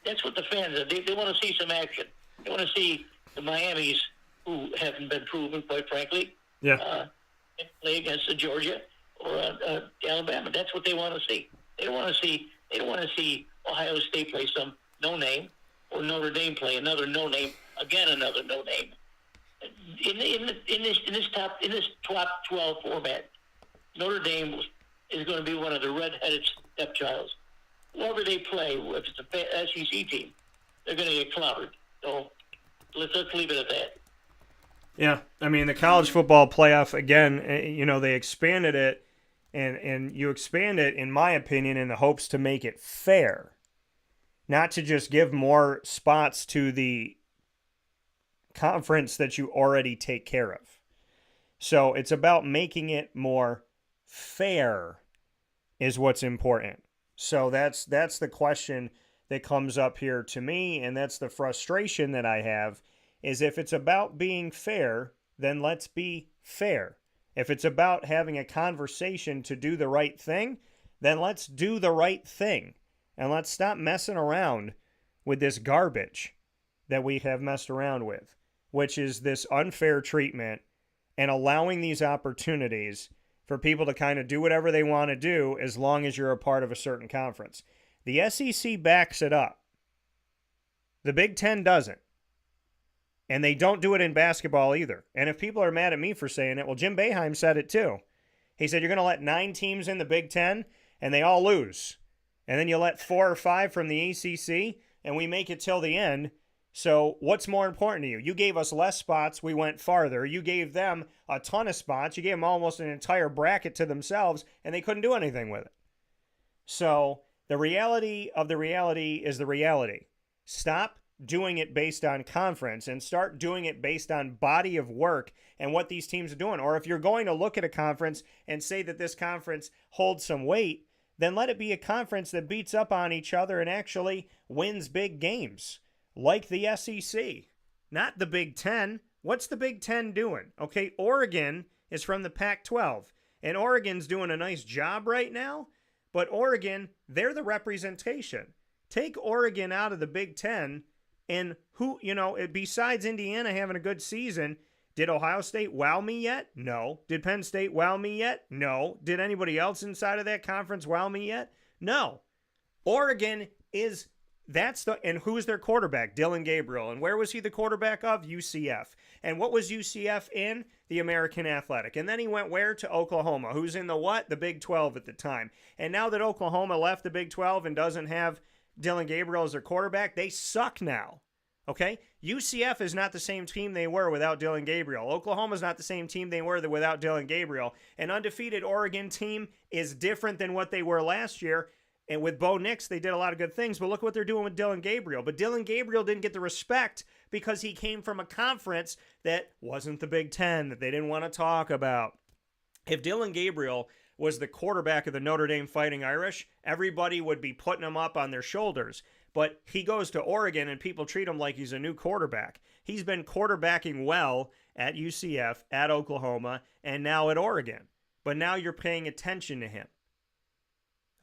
that's what the fans are. They want to see some action. They want to see the Miamis, who haven't been proven, quite frankly, play against the Georgia or Alabama. That's what they want to see. They don't want to see Ohio State play some no name, or Notre Dame play another no name, again another no name. In this top 12 format, Notre Dame is going to be one of the red-headed stepchilds. Whoever they play, if it's a SEC team, they're going to get clobbered. So let's leave it at that. Yeah, I mean, the college football playoff, again, they expanded it, and you expand it, in my opinion, in the hopes to make it fair, not to just give more spots to the conference that you already take care of. So it's about making it more fair is what's important. So that's the question that comes up here to me, and that's the frustration that I have, is if it's about being fair, then let's be fair. If it's about having a conversation to do the right thing, then let's do the right thing. And let's stop messing around with this garbage that we have messed around with, which is this unfair treatment and allowing these opportunities for people to kind of do whatever they want to do as long as you're a part of a certain conference. The SEC backs it up. The Big Ten doesn't. And they don't do it in basketball either. And if people are mad at me for saying it, well, Jim Boeheim said it too. He said, you're going to let 9 teams in the Big Ten, and they all lose. And then you let 4 or 5 from the ACC, and we make it till the end. So what's more important to you? You gave us less spots. We went farther. You gave them a ton of spots. You gave them almost an entire bracket to themselves, and they couldn't do anything with it. So the reality of the reality is the reality. Stop doing it based on conference and start doing it based on body of work and what these teams are doing. Or if you're going to look at a conference and say that this conference holds some weight, then let it be a conference that beats up on each other and actually wins big games, like the SEC, not the Big Ten. What's the Big Ten doing? Okay, Oregon is from the Pac-12, and Oregon's doing a nice job right now, but Oregon, they're the representation. Take Oregon out of the Big Ten, and who, besides Indiana having a good season, did Ohio State wow me yet? No. Did Penn State wow me yet? No. Did anybody else inside of that conference wow me yet? No. Oregon is, and who's their quarterback? Dylan Gabriel. And where was he the quarterback of? UCF. And what was UCF in? The American Athletic. And then he went where? To Oklahoma. Who's in the what? The Big 12 at the time. And now that Oklahoma left the Big 12 and doesn't have Dylan Gabriel as their quarterback, they suck now. Okay? UCF is not the same team they were without Dylan Gabriel. Oklahoma's not the same team they were without Dylan Gabriel. An undefeated Oregon team is different than what they were last year. And with Bo Nix, they did a lot of good things, but look what they're doing with Dylan Gabriel. But Dylan Gabriel didn't get the respect because he came from a conference that wasn't the Big Ten, that they didn't want to talk about. If Dylan Gabriel was the quarterback of the Notre Dame Fighting Irish, everybody would be putting him up on their shoulders. But he goes to Oregon and people treat him like he's a new quarterback. He's been quarterbacking well at UCF, at Oklahoma, and now at Oregon. But now you're paying attention to him.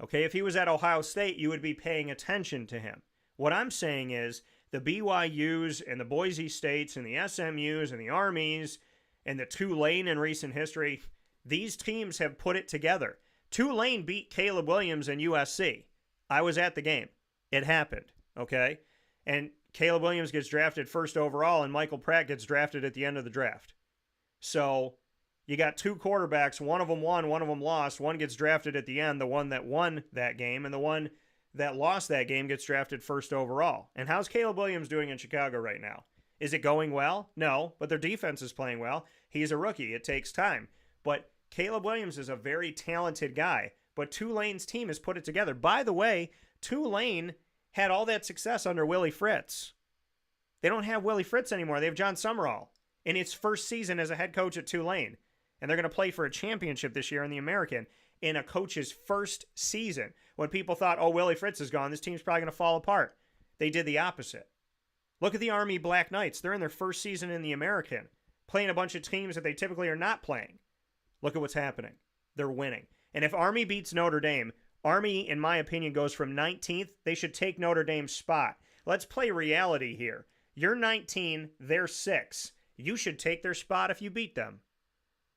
Okay, if he was at Ohio State, you would be paying attention to him. What I'm saying is the BYUs and the Boise States and the SMUs and the Armies and the Tulane in recent history, these teams have put it together. Tulane beat Caleb Williams and USC. I was at the game. It happened. okay? And Caleb Williams gets drafted first overall, and Michael Pratt gets drafted at the end of the draft. So you got two quarterbacks. One of them won, one of them lost. One gets drafted at the end, the one that won that game, and the one that lost that game gets drafted first overall. And how's Caleb Williams doing in Chicago right now? Is it going well? No, but their defense is playing well. He's a rookie. It takes time. But Caleb Williams is a very talented guy, but Tulane's team has put it together. By the way, Tulane had all that success under Willie Fritz. They don't have Willie Fritz anymore. They have John Summerall in his first season as a head coach at Tulane. And they're going to play for a championship this year in the American in a coach's first season. When people thought, oh, Willie Fritz is gone, this team's probably going to fall apart. They did the opposite. Look at the Army Black Knights. They're in their first season in the American, playing a bunch of teams that they typically are not playing. Look at what's happening. They're winning. And if Army beats Notre Dame, Army, in my opinion, goes from 19th. They should take Notre Dame's spot. Let's play reality here. You're 19, they're 6. You should take their spot if you beat them.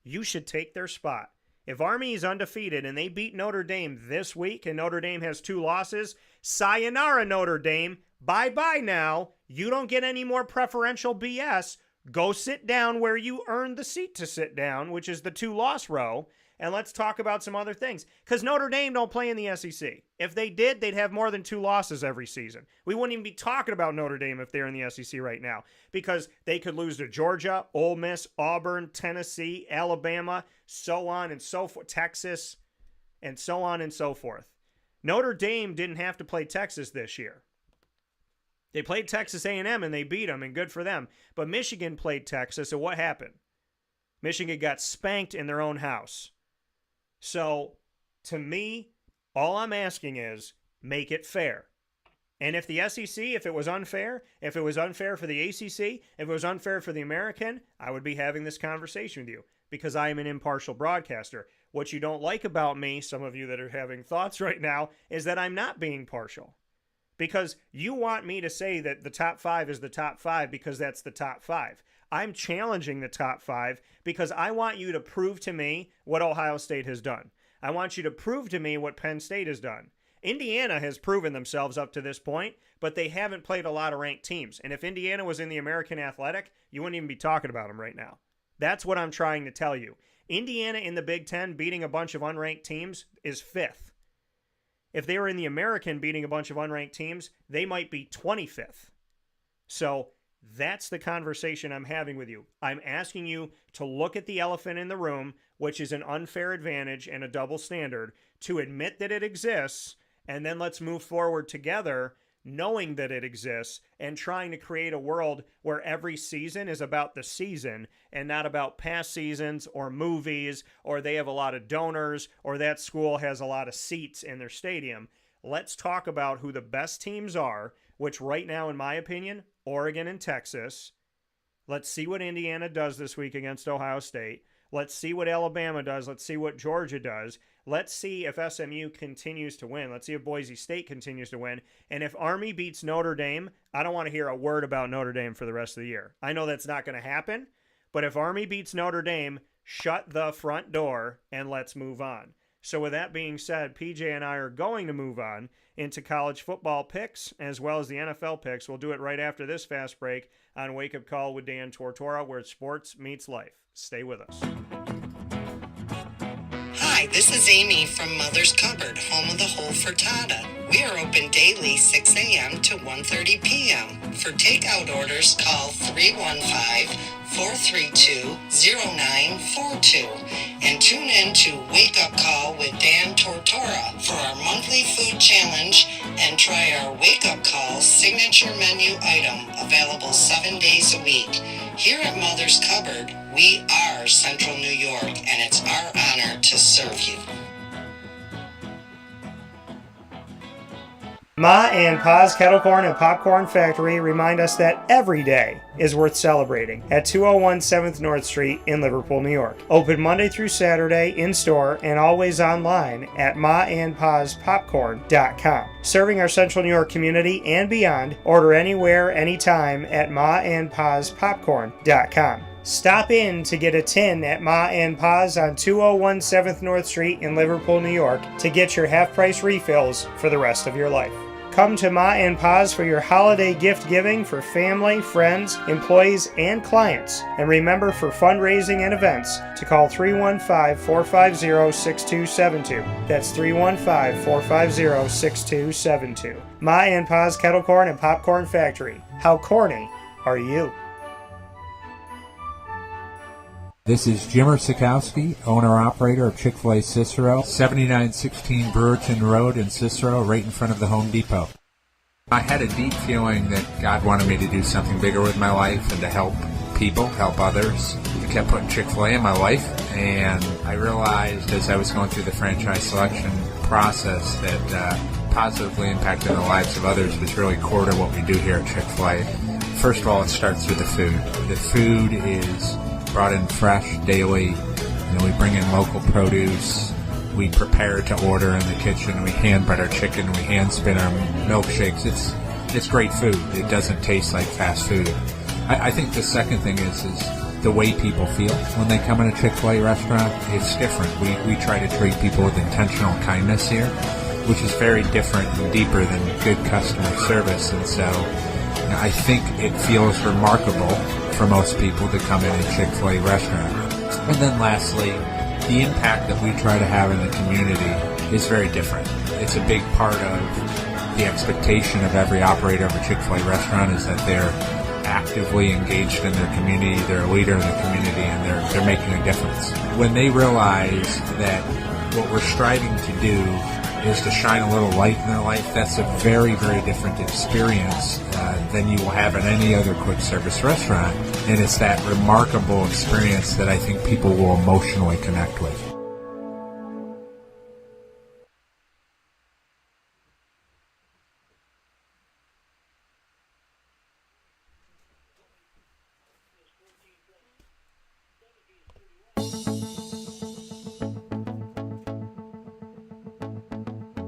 You should take their spot. If Army is undefeated and they beat Notre Dame this week and Notre Dame has 2 losses, sayonara, Notre Dame. Bye-bye now. You don't get any more preferential BS. Go sit down where you earned the seat to sit down, which is the 2-loss row, and let's talk about some other things. Because Notre Dame don't play in the SEC. If they did, they'd have more than 2 losses every season. We wouldn't even be talking about Notre Dame if they're in the SEC right now, because they could lose to Georgia, Ole Miss, Auburn, Tennessee, Alabama, so on and so forth, Texas, and so on and so forth. Notre Dame didn't have to play Texas this year. They played Texas A&M and they beat them, and good for them. But Michigan played Texas, and what happened? Michigan got spanked in their own house. So, to me, all I'm asking is make it fair. And if the SEC, if it was unfair for the ACC, if it was unfair for the American, I would be having this conversation with you because I am an impartial broadcaster. What you don't like about me, some of you that are having thoughts right now, is that I'm not being partial. Because you want me to say that the top 5 is the top 5 because that's the top 5. I'm challenging the top 5 because I want you to prove to me what Ohio State has done. I want you to prove to me what Penn State has done. Indiana has proven themselves up to this point, but they haven't played a lot of ranked teams. And if Indiana was in the American Athletic, you wouldn't even be talking about them right now. That's what I'm trying to tell you. Indiana in the Big Ten beating a bunch of unranked teams is 5th. If they were in the American beating a bunch of unranked teams, they might be 25th. So that's the conversation I'm having with you. I'm asking you to look at the elephant in the room, which is an unfair advantage and a double standard, to admit that it exists, and then let's move forward together knowing that it exists and trying to create a world where every season is about the season and not about past seasons or movies or they have a lot of donors or that school has a lot of seats in their stadium. Let's talk about who the best teams are, which right now, in my opinion, Oregon and Texas. Let's see what Indiana does this week against Ohio State. Let's see what Alabama does. Let's see what Georgia does. Let's see if SMU continues to win. Let's see if Boise State continues to win. And if Army beats Notre Dame, I don't want to hear a word about Notre Dame for the rest of the year. I know that's not going to happen, but if Army beats Notre Dame, shut the front door and let's move on. So with that being said, PJ and I are going to move on into college football picks as well as the NFL picks. We'll do it right after this fast break on Wake Up Call with Dan Tortora, where sports meets life. Stay with us. Hi, this is Amy from Mother's Cupboard, home of the Whole Frittata. We are open daily 6 a.m. to 1:30 p.m. For takeout orders, call 315-432-0942 and tune in to Wake Up Call with Dan Tortora for our monthly food challenge and try our Wake Up Call signature menu item available 7 days a week. Here at Mother's Cupboard, we are Central New York, and it's our honor to serve you. Ma and Pa's Kettle Corn and Popcorn Factory remind us that every day is worth celebrating at 201 7th North Street in Liverpool, New York. Open Monday through Saturday in-store and always online at maandpaspopcorn.com. Serving our Central New York community and beyond, order anywhere, anytime at maandpaspopcorn.com. Stop in to get a tin at Ma and Pa's on 201 7th North Street in Liverpool, New York to get your half-price refills for the rest of your life. Come to Ma and Pa's for your holiday gift giving for family, friends, employees, and clients. And remember, for fundraising and events, to call 315-450-6272. That's 315-450-6272. Ma and Pa's Kettle Corn and Popcorn Factory. How corny are you? This is Jimmer Sikowski, owner-operator of Chick-fil-A Cicero, 7916 Brewerton Road in Cicero, right in front of the Home Depot. I had a deep feeling that God wanted me to do something bigger with my life and to help people, help others. I kept putting Chick-fil-A in my life, and I realized as I was going through the franchise selection process that positively impacting the lives of others was really core to what we do here at Chick-fil-A. First of all, it starts with the food. The food is brought in fresh daily. We bring in local produce. We prepare to order in the kitchen. We hand bread our chicken. We hand spin our milkshakes. It's great food. It doesn't taste like fast food. I think the second thing is the way people feel when they come in a Chick-fil-A restaurant. It's different. We try to treat people with intentional kindness here, which is very different and deeper than good customer service. And so I think it feels remarkable for most people to come in a Chick-fil-A restaurant. And then lastly, the impact that we try to have in the community is very different. It's a big part of the expectation of every operator of a Chick-fil-A restaurant is that they're actively engaged in their community, they're a leader in the community, and they're making a difference. When they realize that what we're striving to do is to shine a little light in their life, that's a very, very different experience than you will have at any other quick service restaurant. And it's that remarkable experience that I think people will emotionally connect with.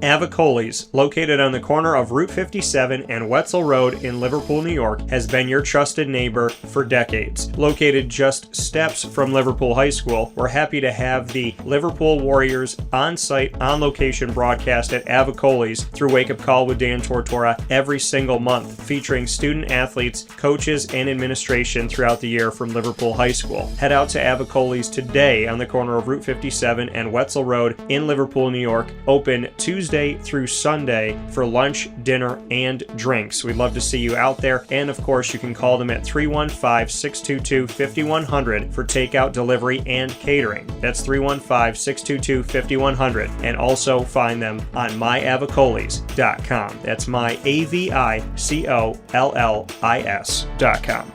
Avicoli's, located on the corner of Route 57 and Wetzel Road in Liverpool, New York, has been your trusted neighbor for decades. Located just steps from Liverpool High School, we're happy to have the Liverpool Warriors on-site, on-location broadcast at Avicoli's through Wake Up Call with Dan Tortora every single month, featuring student athletes, coaches, and administration throughout the year from Liverpool High School. Head out to Avicoli's today on the corner of Route 57 and Wetzel Road in Liverpool, New York, open Tuesday through Sunday for lunch, dinner, and drinks. We'd love to see you out there, and of course you can call them at 315-622-5100 for takeout, delivery, and catering. That's 315-622-5100, and also find them on myavicolis.com. That's myavicollis.com.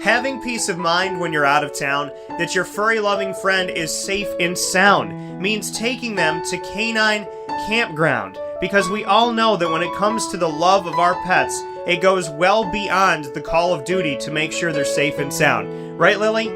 Having peace of mind when you're out of town that your furry-loving friend is safe and sound means taking them to Canine Campground, because we all know that when it comes to the love of our pets, it goes well beyond the call of duty to make sure they're safe and sound. Right, Lily?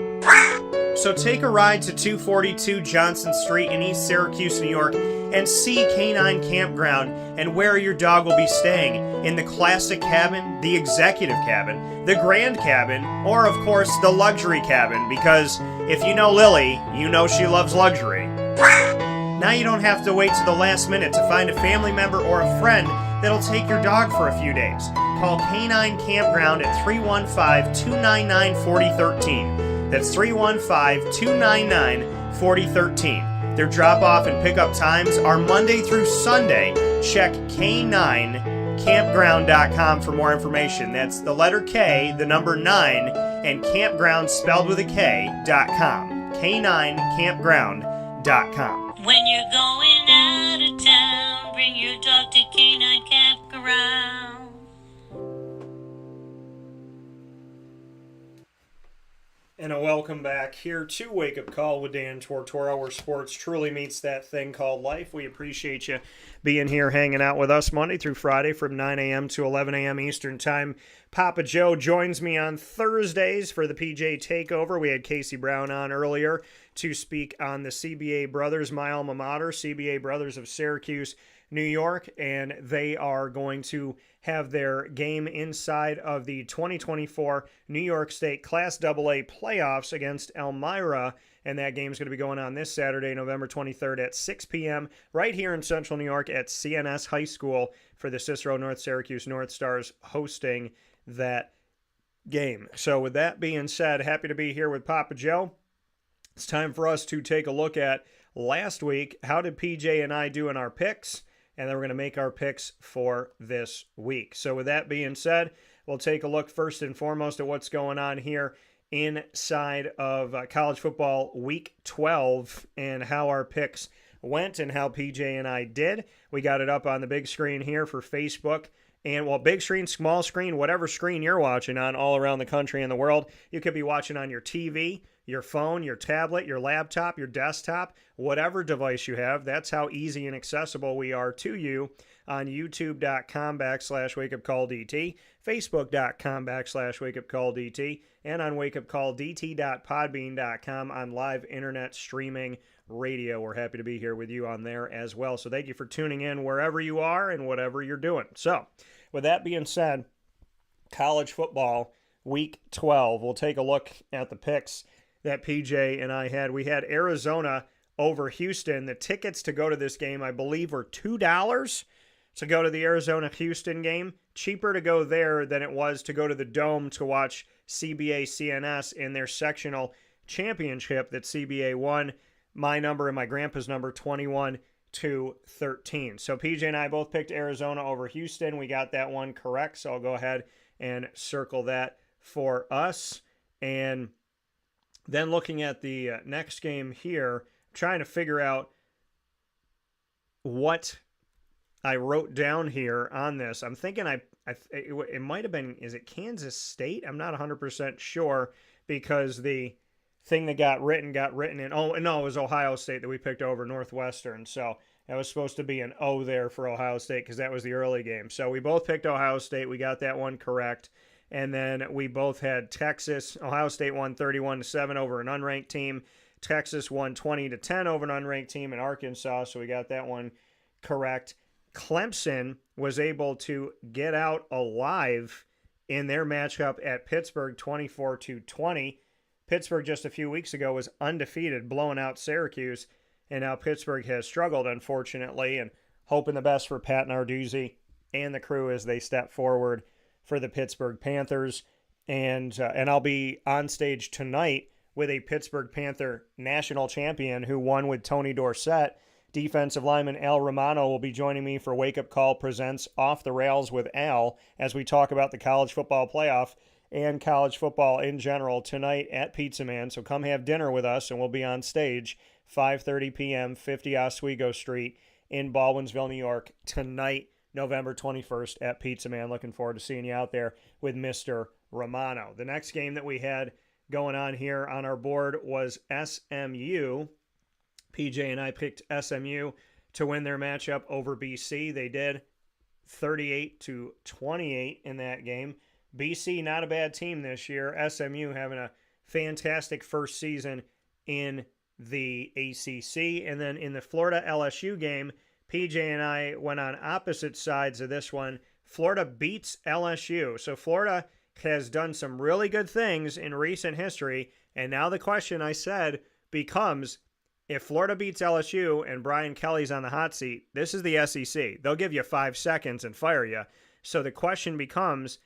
So take a ride to 242 Johnson Street in East Syracuse, New York, and see Canine Campground and where your dog will be staying, in the classic cabin, the executive cabin, the grand cabin, or of course the luxury cabin, because if you know Lily, you know she loves luxury. Now you don't have to wait to the last minute to find a family member or a friend that'll take your dog for a few days. Call Canine Campground at 315-299-4013. That's 315-299-4013. Their drop-off and pickup times are Monday through Sunday. Check K9campground.com for more information. That's the letter K, the number 9, and campground spelled with a K.com. K9campground.com. When you're going out of town, bring your dog to Canine Campground. And a welcome back here to Wake Up Call with Dan Tortora, where sports truly meets that thing called life. We appreciate you being here, hanging out with us Monday through Friday from 9 a.m. to 11 a.m. Eastern Time. Papa Joe joins me on Thursdays for the PJ Takeover. We had Casey Brown on earlier to speak on the CBA Brothers, my alma mater, CBA Brothers of Syracuse, New York, and they are going to have their game inside of the 2024 New York State Class AA playoffs against Elmira, and that game is going to be going on this Saturday, November 23rd at 6 p.m. right here in Central New York at CNS High School for the Cicero North Syracuse North Stars hosting that game. So with that being said, happy to be here with Papa Joe. It's time for us to take a look at last week. How did PJ and I do in our picks? And then we're going to make our picks for this week. So with that being said, we'll take a look first and foremost at what's going on here inside of college football week 12 and how our picks went and how PJ and I did. We got it up on the big screen here for Facebook. And well, big screen, small screen, whatever screen you're watching on all around the country and the world. You could be watching on your TV, your phone, your tablet, your laptop, your desktop, whatever device you have. That's how easy and accessible we are to you on youtube.com/wakeupcalldt, facebook.com/wakeupcalldt, and on wakeupcalldt.podbean.com on live internet streaming radio. We're happy to be here with you on there as well. So thank you for tuning in wherever you are and whatever you're doing. So with that being said, college football week 12, we'll take a look at the picks that PJ and I had. We had Arizona over Houston. The tickets to go to this game, I believe, were $2 to go to the Arizona-Houston game. Cheaper to go there than it was to go to the Dome to watch CBA CNS in their sectional championship that CBA won. My number and my grandpa's number, 21-13. So PJ and I both picked Arizona over Houston. We got that one correct, so I'll go ahead and circle that for us. And then looking at the next game here, trying to figure out what I wrote down here on this. I'm thinking it might have been, is it Kansas State? I'm not 100% sure because the thing that got written in, oh, no, it was Ohio State that we picked over Northwestern. So that was supposed to be an O there for Ohio State because that was the early game. So we both picked Ohio State. We got that one correct. And then we both had Texas. Ohio State won 31-7 over an unranked team. Texas won 20-10 over an unranked team in Arkansas. So we got that one correct. Clemson was able to get out alive in their matchup at Pittsburgh 24-20. Pittsburgh just a few weeks ago was undefeated, blowing out Syracuse, and now Pittsburgh has struggled, unfortunately, and hoping the best for Pat Narduzzi and the crew as they step forward for the Pittsburgh Panthers. And I'll be on stage tonight with a Pittsburgh Panther national champion who won with Tony Dorsett. Defensive lineman Al Romano will be joining me for Wake Up Call Presents Off the Rails with Al as we talk about the college football playoff and college football in general tonight at Pizza Man. So come have dinner with us, and we'll be on stage 5:30 p.m., 50 Oswego Street in Baldwinsville, New York, tonight, November 21st at Pizza Man. Looking forward to seeing you out there with Mr. Romano. The next game that we had going on here on our board was SMU. PJ and I picked SMU to win their matchup over BC. They did 38-28 in that game. BC, not a bad team this year. SMU having a fantastic first season in the ACC. And then in the Florida LSU game, PJ and I went on opposite sides of this one. Florida beats LSU. So Florida has done some really good things in recent history. And now the question I said becomes, if Florida beats LSU and Brian Kelly's on the hot seat, this is the SEC. They'll give you 5 seconds and fire you. So the question becomes,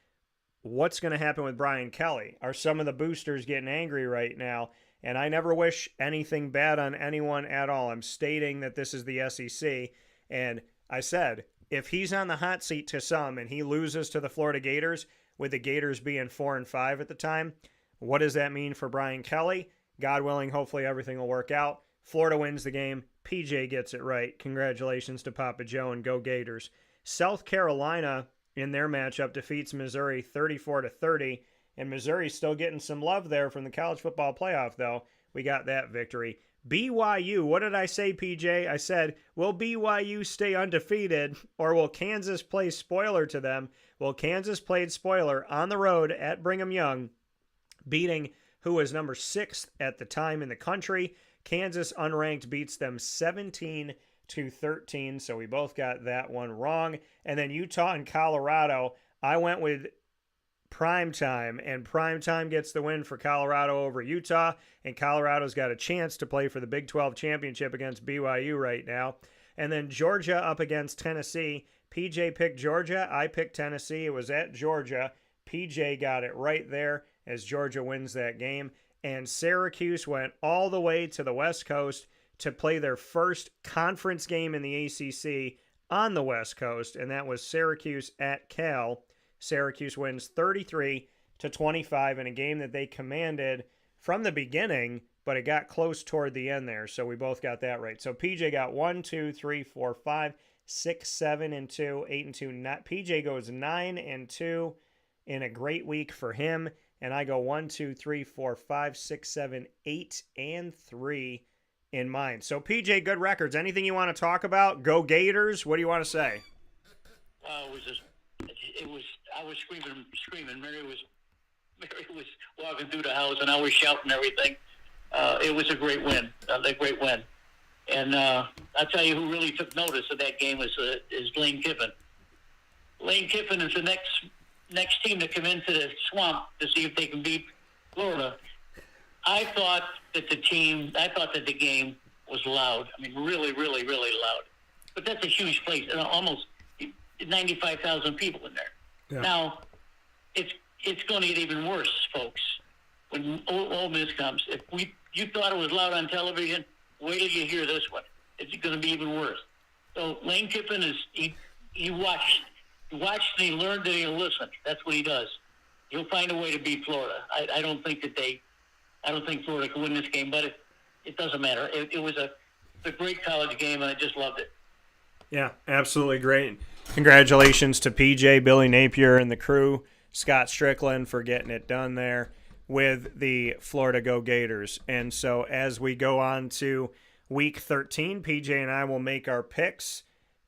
what's going to happen with Brian Kelly? Are some of the boosters getting angry right now? And I never wish anything bad on anyone at all. I'm stating that this is the SEC. And I said, if he's on the hot seat to some and he loses to the Florida Gators, with the Gators being 4-5 at the time, what does that mean for Brian Kelly? God willing, hopefully everything will work out. Florida wins the game. PJ gets it right. Congratulations to Papa Joe and go Gators. South Carolina in their matchup defeats Missouri 34-30, and Missouri's still getting some love there from the college football playoff, though. We got that victory. BYU, what did I say, PJ? I said, will BYU stay undefeated, or will Kansas play spoiler to them? Well, Kansas played spoiler on the road at Brigham Young, beating who was number 6 at the time in the country. Kansas unranked beats them 17-13, so we both got that one wrong. And then Utah and Colorado, I went with primetime, and primetime gets the win for Colorado over Utah, and Colorado's got a chance to play for the Big 12 championship against BYU right now. And then Georgia up against Tennessee. PJ picked Georgia. I picked Tennessee. It was at Georgia. PJ got it right there as Georgia wins that game. And Syracuse went all the way to the West Coast to play their first conference game in the ACC on the West Coast, and that was Syracuse at Cal. Syracuse wins 33-25 in a game that they commanded from the beginning, but it got close toward the end there, so we both got that right. So PJ got 1, 2, 3, 4, 5, 6, 7, and 2, 8 and 2. PJ goes 9 and 2 in a great week for him. And I go 1, 2, 3, 4, 5, 6, 7, 8, and 3 in mine. So, PJ, good records. Anything you want to talk about? Go Gators. What do you want to say? I was screaming. Mary was walking through the house, and I was shouting everything. It was a great win. And I'll tell you who really took notice of that game is Lane Kiffin. Lane Kiffin is the next team to come into the swamp to see if they can beat Florida. I thought that the game was loud. I mean, really, really, really loud. But that's a huge place, and almost 95,000 people in there. Yeah. Now, it's going to get even worse, folks, when Ole Miss comes. If you thought it was loud on television, wait till you hear this one. It's going to be even worse. So Lane Kiffin he watched. He watched and he learned and he listened. That's what he does. He'll find a way to beat Florida. I don't think Florida can win this game, but it doesn't matter. It was a great college game, and I just loved it. Yeah, absolutely great. Congratulations to PJ, Billy Napier, and the crew, Scott Strickland, for getting it done there with the Florida Go Gators. And so as we go on to Week 13, PJ and I will make our picks.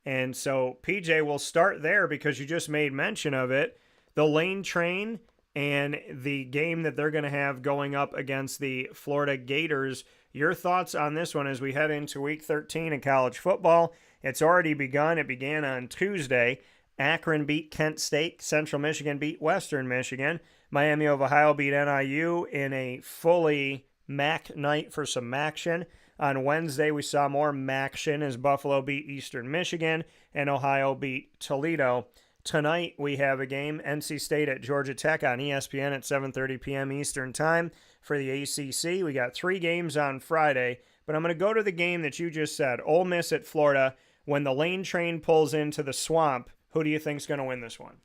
And so, PJ, we'll start there because you just made mention of it. The Lane Train and the game that they're going to have going up against the Florida Gators. Your thoughts on this one as we head into Week 13 in college football? It's already begun. It began on Tuesday. Akron beat Kent State. Central Michigan beat Western Michigan. Miami of Ohio beat NIU in a fully MAC night for some action. On Wednesday, we saw more MACtion as Buffalo beat Eastern Michigan and Ohio beat Toledo. Tonight, we have a game, NC State at Georgia Tech on ESPN at 7:30 p.m. Eastern Time for the ACC. We got 3 games on Friday, but I'm going to go to the game that you just said, Ole Miss at Florida. When the Lane Train pulls into the swamp, who do you think is going to win this one?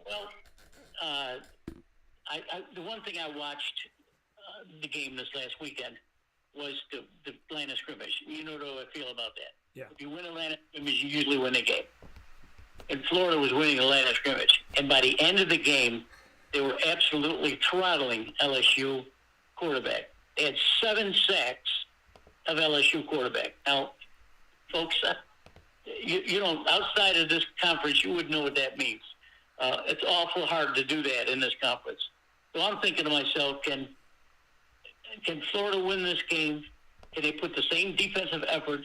Well, the one thing I watched the game this last weekend was the line of scrimmage. You know how I feel about that. Yeah. If you win a line of scrimmage, you usually win the game. And Florida was winning the line of scrimmage. And by the end of the game, they were absolutely throttling LSU quarterback. They had 7 sacks of LSU quarterback. Now, folks, you don't, outside of this conference, you wouldn't know what that means. It's awful hard to do that in this conference. So I'm thinking to myself, can Florida win this game? Can they put the same defensive effort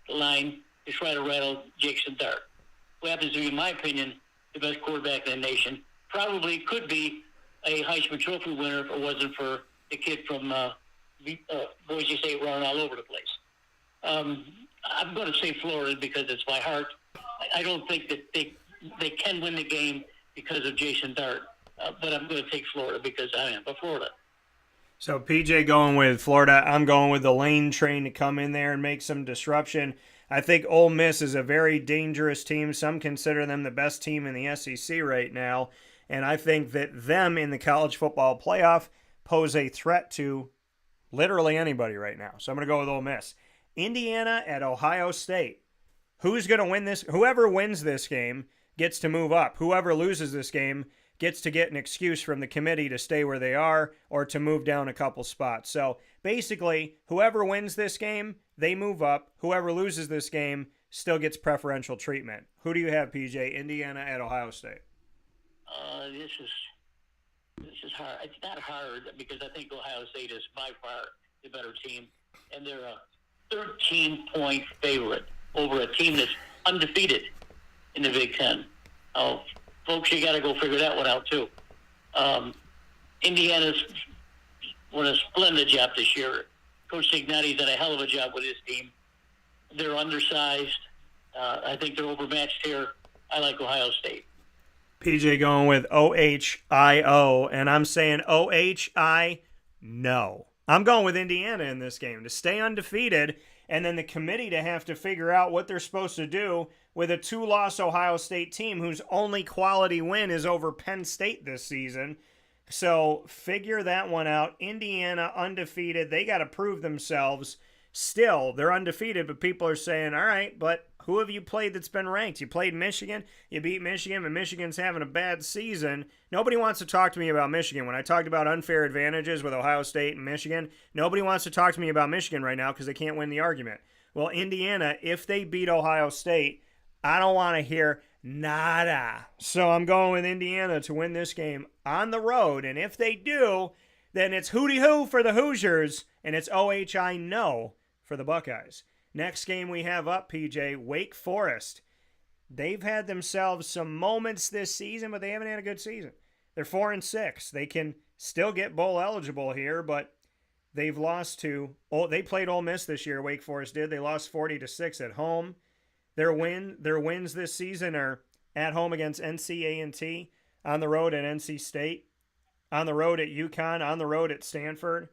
line to try to rattle Jackson Dart? Who happens to be, in my opinion, the best quarterback in the nation. Probably could be a Heisman Trophy winner if it wasn't for the kid from Boise State running all over the place. I'm going to say Florida because it's my heart. I don't think that they can win the game because of Jason Dart, but I'm going to take Florida because I am for Florida. So PJ going with Florida. I'm going with the Lane Train to come in there and make some disruption. I think Ole Miss is a very dangerous team. Some consider them the best team in the SEC right now. And I think that them in the college football playoff pose a threat to literally anybody right now. So I'm going to go with Ole Miss. Indiana at Ohio State. Who's going to win this? Whoever wins this game gets to move up. Whoever loses this game gets to get an excuse from the committee to stay where they are or to move down a couple spots. So basically, whoever wins this game, they move up. Whoever loses this game still gets preferential treatment. Who do you have, PJ? Indiana at Ohio State. This is hard. It's not hard because I think Ohio State is by far the better team, and they're a 13-point favorite over a team that's undefeated in the Big Ten. Oh, folks, you got to go figure that one out too. Indiana's done a splendid job this year. Coach Ignati's done a hell of a job with his team. They're undersized. I think they're overmatched here. I like Ohio State. PJ going with OHIO, and I'm saying OHI no. I'm going with Indiana in this game to stay undefeated, and then the committee to have to figure out what they're supposed to do with a 2-loss Ohio State team whose only quality win is over Penn State this season. So figure that one out. Indiana undefeated. They got to prove themselves. Still, they're undefeated, but people are saying, all right, but who have you played that's been ranked? You played Michigan, you beat Michigan, and Michigan's having a bad season. Nobody wants to talk to me about Michigan. When I talked about unfair advantages with Ohio State and Michigan, nobody wants to talk to me about Michigan right now because they can't win the argument. Well, Indiana, if they beat Ohio State, I don't want to hear nada. So I'm going with Indiana to win this game on the road, and if they do, then it's hooty-hoo for the Hoosiers, and it's OHI no for the Buckeyes. Next game we have up, PJ, Wake Forest. They've had themselves some moments this season, but they haven't had a good season. They're 4-6. They can still get bowl eligible here, but they've lost to they played Ole Miss this year, Wake Forest did. They lost 40-6 at home. Their wins this season are at home against NC-A&T, on the road at NC State, on the road at UConn, on the road at Stanford.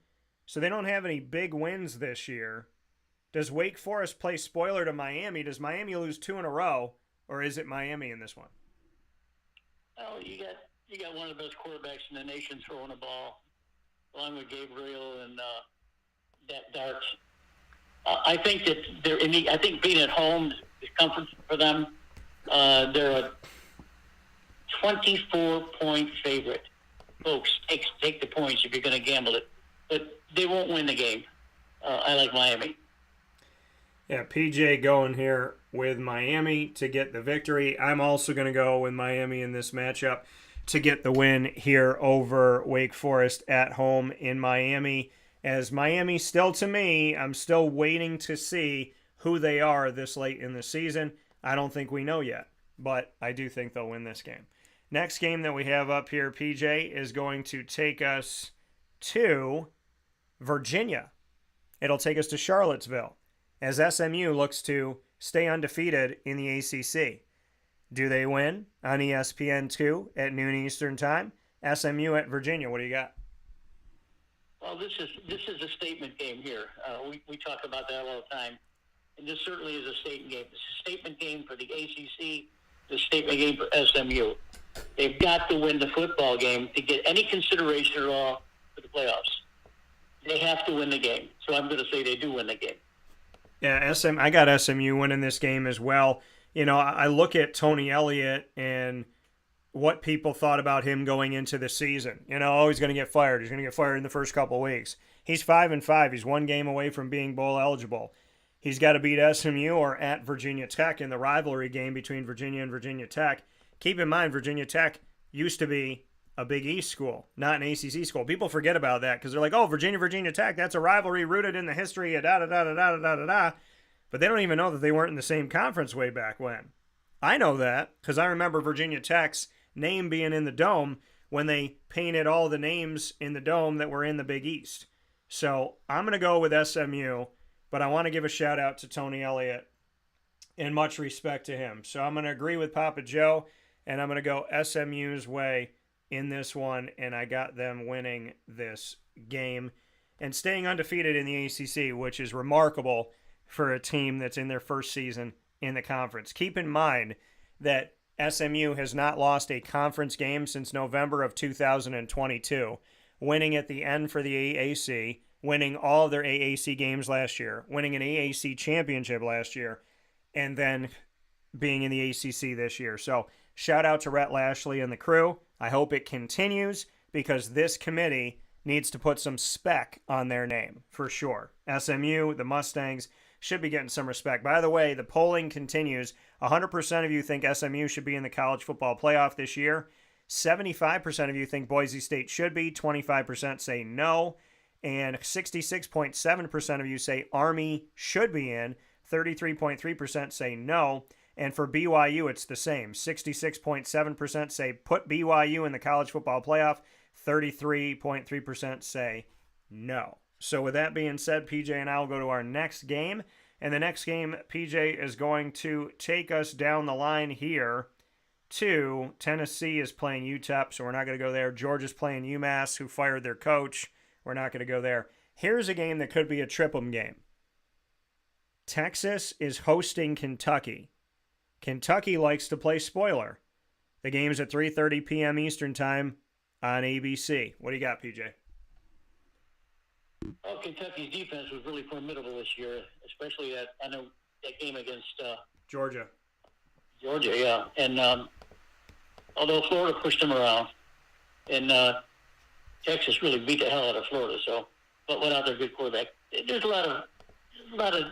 So they don't have any big wins this year. Does Wake Forest play spoiler to Miami? Does Miami lose 2 in a row, or is it Miami in this one? Oh, you got one of the best quarterbacks in the nation throwing a ball, along with Gabriel and that Darts. I think that I think being at home is comfort for them. They're a 24-point favorite. Folks, take the points if you're going to gamble it, but they won't win the game. I like Miami. Yeah, PJ going here with Miami to get the victory. I'm also going to go with Miami in this matchup to get the win here over Wake Forest at home in Miami. As Miami still, to me, I'm still waiting to see who they are this late in the season. I don't think we know yet, but I do think they'll win this game. Next game that we have up here, PJ, is going to take us to Virginia. It'll take us to Charlottesville as SMU looks to stay undefeated in the ACC. Do they win on ESPN2 at noon Eastern time? SMU at Virginia. What do you got? Well, this is a statement game here. We talk about that all the time, and this certainly is a statement game. It's a statement game for the ACC, the statement game for SMU. They've got to win the football game to get any consideration at all for the playoffs. They have to win the game, so I'm going to say they do win the game. Yeah, I got SMU winning this game as well. You know, I look at Tony Elliott and what people thought about him going into the season. You know, oh, he's going to get fired. He's going to get fired in the first couple of weeks. He's 5-5. He's one game away from being bowl eligible. He's got to beat SMU or at Virginia Tech in the rivalry game between Virginia and Virginia Tech. Keep in mind, Virginia Tech used to be a Big East school, not an ACC school. People forget about that because they're like, oh, Virginia Tech, that's a rivalry rooted in the history of da-da-da-da-da-da-da-da. But they don't even know that they weren't in the same conference way back when. I know that because I remember Virginia Tech's name being in the dome when they painted all the names in the dome that were in the Big East. So I'm going to go with SMU, but I want to give a shout out to Tony Elliott and much respect to him. So I'm going to agree with Papa Joe, and I'm going to go SMU's way in this one, and I got them winning this game and staying undefeated in the ACC, which is remarkable for a team that's in their first season in the conference. Keep in mind that SMU has not lost a conference game since November of 2022, winning at the end for the AAC, winning all of their AAC games last year, winning an AAC championship last year, and then being in the ACC this year. So shout out to Rhett Lashley and the crew. I hope it continues because this committee needs to put some spec on their name for sure. SMU, the Mustangs, should be getting some respect. By the way, the polling continues. 100% of you think SMU should be in the college football playoff this year. 75% of you think Boise State should be. 25% say no. And 66.7% of you say Army should be in. 33.3% say no. And for BYU, it's the same. 66.7% say put BYU in the college football playoff. 33.3% say no. So with that being said, PJ and I will go to our next game. And the next game, PJ is going to take us down the line here to Tennessee is playing UTEP, so we're not going to go there. Georgia's playing UMass, who fired their coach. We're not going to go there. Here's a game that could be a triple game. Texas is hosting Kentucky. Kentucky likes to play spoiler. The game's at 3:30 p.m. Eastern Time on ABC. What do you got, PJ? Well, Kentucky's defense was really formidable this year, especially that game against Georgia. Yeah. And although Florida pushed them around, and Texas really beat the hell out of Florida, but without their good quarterback. There's a lot of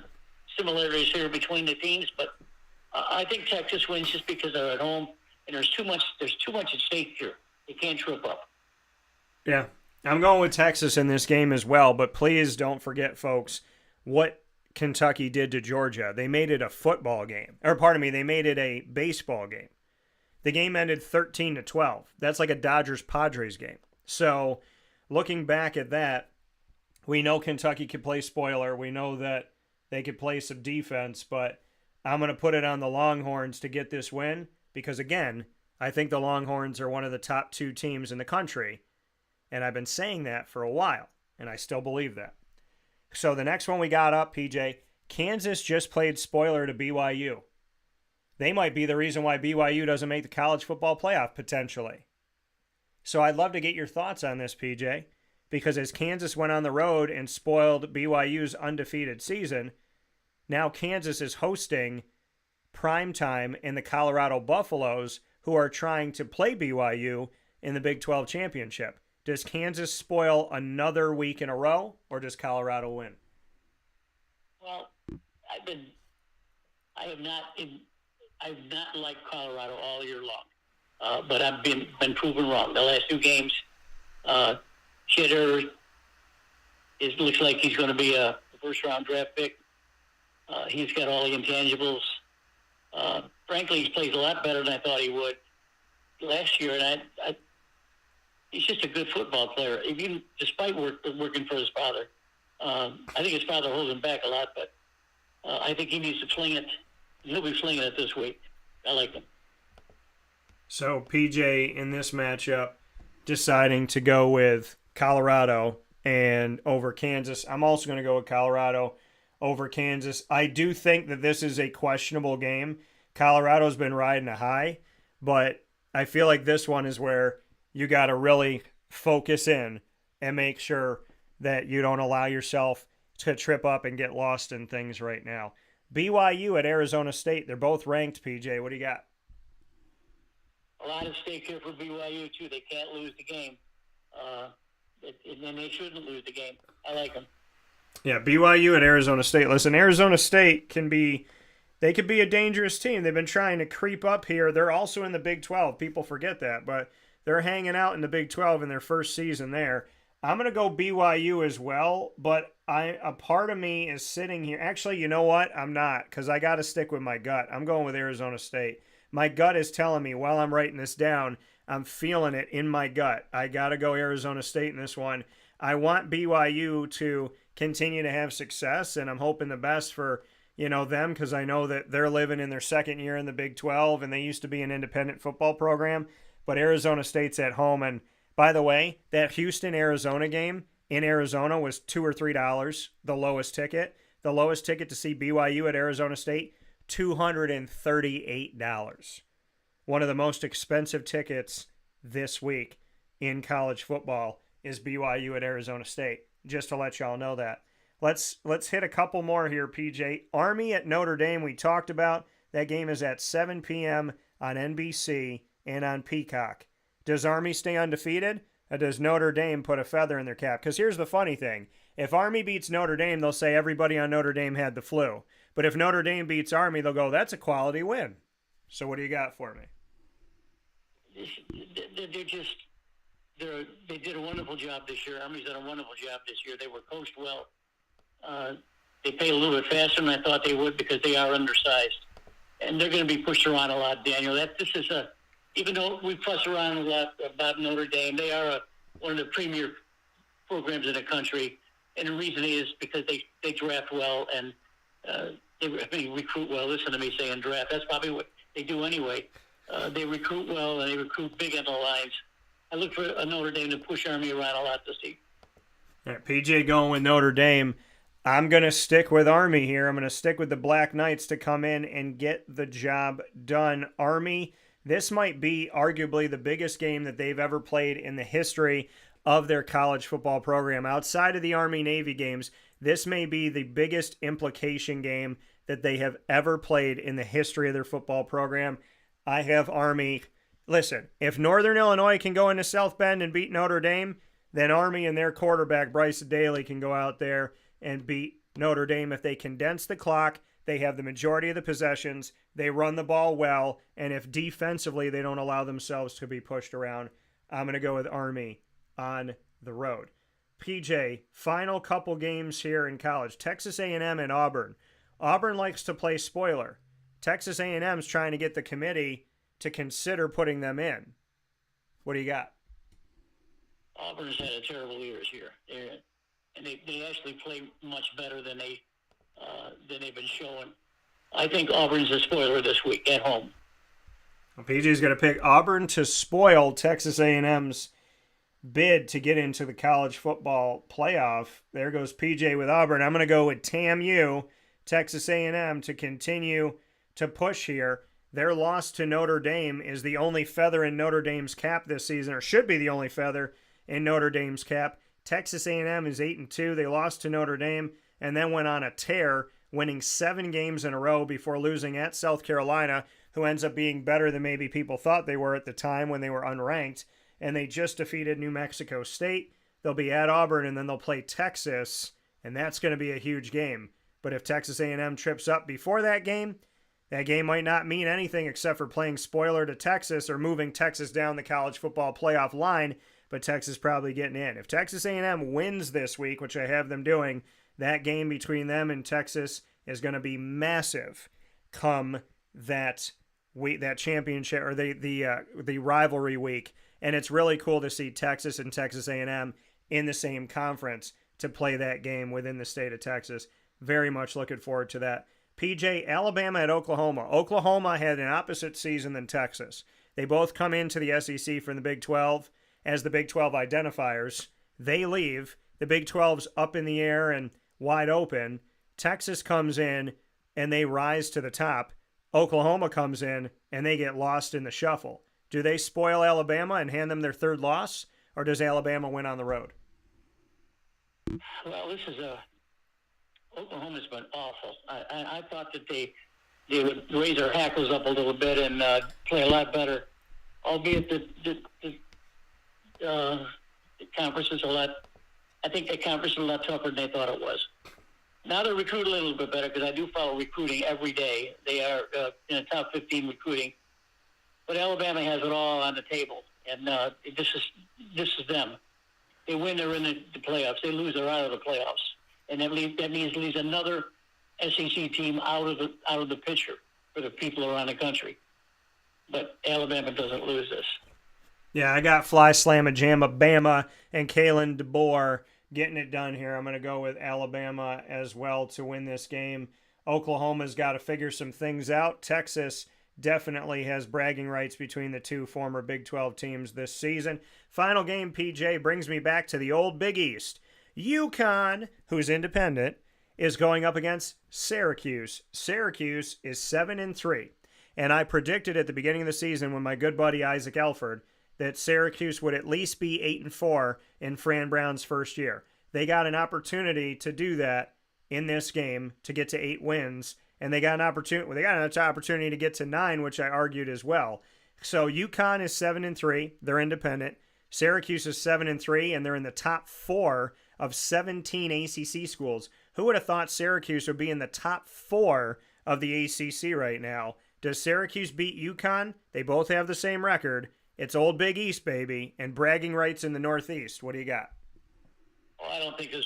similarities here between the teams, but I think Texas wins just because they're at home, and there's too much at stake here. They can't trip up. Yeah, I'm going with Texas in this game as well, but please don't forget, folks, what Kentucky did to Georgia. They made it a football game. They made it a baseball game. The game ended 13-12. That's like a Dodgers-Padres game. So looking back at that, we know Kentucky could play spoiler. We know that they could play some defense, but I'm going to put it on the Longhorns to get this win because, again, I think the Longhorns are one of the top 2 teams in the country, and I've been saying that for a while, and I still believe that. So the next one we got up, PJ, Kansas just played spoiler to BYU. They might be the reason why BYU doesn't make the college football playoff, potentially. So I'd love to get your thoughts on this, PJ, because as Kansas went on the road and spoiled BYU's undefeated season, now Kansas is hosting primetime in the Colorado Buffaloes, who are trying to play BYU in the Big 12 championship. Does Kansas spoil another week in a row, or does Colorado win? Well, I have not liked Colorado all year long, but I've been proven wrong. The last 2 games, Chitter looks like he's going to be a first-round draft pick. He's got all the intangibles. Frankly, he plays a lot better than I thought he would last year, and he's just a good football player, even despite working for his father. I think his father holds him back a lot, but I think he needs to fling it. He'll be flinging it this week. I like him. So PJ in this matchup deciding to go with Colorado and over Kansas. I'm also going to go with Colorado over Kansas. I do think that this is a questionable game. Colorado's been riding a high, but I feel like this one is where you got to really focus in and make sure that you don't allow yourself to trip up and get lost in things right now. BYU at Arizona State. They're both ranked, PJ. What do you got? A lot at stake here for BYU, too. They can't lose the game. And they shouldn't lose the game. I like them. Yeah, BYU at Arizona State. Listen, Arizona State could be a dangerous team. They've been trying to creep up here. They're also in the Big 12. People forget that, but they're hanging out in the Big 12 in their first season there. I'm going to go BYU as well, but a part of me is sitting here. Actually, you know what? I'm not, because I got to stick with my gut. I'm going with Arizona State. My gut is telling me while I'm writing this down, I'm feeling it in my gut. I got to go Arizona State in this one. I want BYU to continue to have success, and I'm hoping the best for them, because I know that they're living in their second year in the Big 12, and they used to be an independent football program. But Arizona State's at home, and by the way, that Houston-Arizona game in Arizona was $2 or $3, the lowest ticket. The lowest ticket to see BYU at Arizona State, $238. One of the most expensive tickets this week in college football is BYU at Arizona State, just to let y'all know that. Let's hit a couple more here, PJ. Army at Notre Dame, we talked about. That game is at 7 p.m. on NBC and on Peacock. Does Army stay undefeated, or does Notre Dame put a feather in their cap? Because here's the funny thing. If Army beats Notre Dame, they'll say everybody on Notre Dame had the flu. But if Notre Dame beats Army, they'll go, that's a quality win. So what do you got for me? they did a wonderful job this year. Army's done a wonderful job this year. They were coached well. They played a little bit faster than I thought they would because they are undersized, and they're going to be pushed around a lot. Daniel, even though we fuss around a lot about Notre Dame, they are one of the premier programs in the country, and the reason is because they draft well and they recruit well. Listen to me saying draft. That's probably what they do anyway. They recruit well and they recruit big on the lines. I look for a Notre Dame to push Army around a lot this year. All right, PJ going with Notre Dame. I'm going to stick with Army here. I'm going to stick with the Black Knights to come in and get the job done. Army, this might be arguably the biggest game that they've ever played in the history of their college football program. Outside of the Army-Navy games, this may be the biggest implication game that they have ever played in the history of their football program. I have Army. Listen, if Northern Illinois can go into South Bend and beat Notre Dame, then Army and their quarterback, Bryce Daly, can go out there and beat Notre Dame. If they condense the clock, they have the majority of the possessions, they run the ball well, and if defensively they don't allow themselves to be pushed around, I'm going to go with Army on the road. PJ, final couple games here in college. Texas A&M and Auburn. Auburn likes to play spoiler. Texas A&M's trying to get the committee to consider putting them in. What do you got? Auburn's had a terrible year this year. And they actually play much better than they've been showing. I think Auburn's a spoiler this week at home. Well, PJ's going to pick Auburn to spoil Texas A&M's bid to get into the college football playoff. There goes PJ with Auburn. I'm going to go with TAMU, Texas A&M, to continue to push here. Their loss to Notre Dame is the only feather in Notre Dame's cap this season, or should be the only feather in Notre Dame's cap. Texas A&M is 8-2. They lost to Notre Dame and then went on a tear, winning 7 games in a row before losing at South Carolina, who ends up being better than maybe people thought they were at the time when they were unranked. And they just defeated New Mexico State. They'll be at Auburn, and then they'll play Texas, and that's going to be a huge game. But if Texas A&M trips up before that game might not mean anything except for playing spoiler to Texas or moving Texas down the college football playoff line, but Texas probably getting in. If Texas A&M wins this week, which I have them doing, that game between them and Texas is going to be massive come that week, that championship or the rivalry week. And it's really cool to see Texas and Texas A&M in the same conference to play that game within the state of Texas. Very much looking forward to that. PJ, Alabama at Oklahoma. Oklahoma had an opposite season than Texas. They both come into the SEC from the Big 12 as the Big 12 identifiers. They leave. The Big 12's up in the air and wide open. Texas comes in and they rise to the top. Oklahoma comes in and they get lost in the shuffle. Do they spoil Alabama and hand them their third loss, or does Alabama win on the road? Well, Oklahoma's been awful. I thought that they would raise their hackles up a little bit and play a lot better, albeit the conference is a lot. I think the conference is a lot tougher than they thought it was. Now they're recruiting a little bit better because I do follow recruiting every day. They are in the top 15 recruiting, but Alabama has it all on the table, and this is them. They win, they're in the playoffs. They lose, they're out of the playoffs. And that means leaves another SEC team out of the picture for the people around the country. But Alabama doesn't lose this. Yeah, I got Fly Slamma Jamma Bama and Kalen DeBoer getting it done here. I'm going to go with Alabama as well to win this game. Oklahoma's got to figure some things out. Texas definitely has bragging rights between the two former Big 12 teams this season. Final game, PJ, brings me back to the old Big East. UConn, who's independent, is going up against Syracuse. Syracuse is 7-3, and I predicted at the beginning of the season when my good buddy Isaac Elford that Syracuse would at least be 8-4 in Fran Brown's first year. They got an opportunity to do that in this game to get to 8 wins, and they got an opportunity to get to 9, which I argued as well. So UConn is 7-3; they're independent. Syracuse is 7-3, and they're in the top 4 of 17 ACC schools. Who would have thought Syracuse would be in the top 4 of the ACC right now? Does Syracuse beat UConn? They both have the same record. It's Old Big East, baby, and bragging rights in the Northeast. What do you got? Oh, I don't think this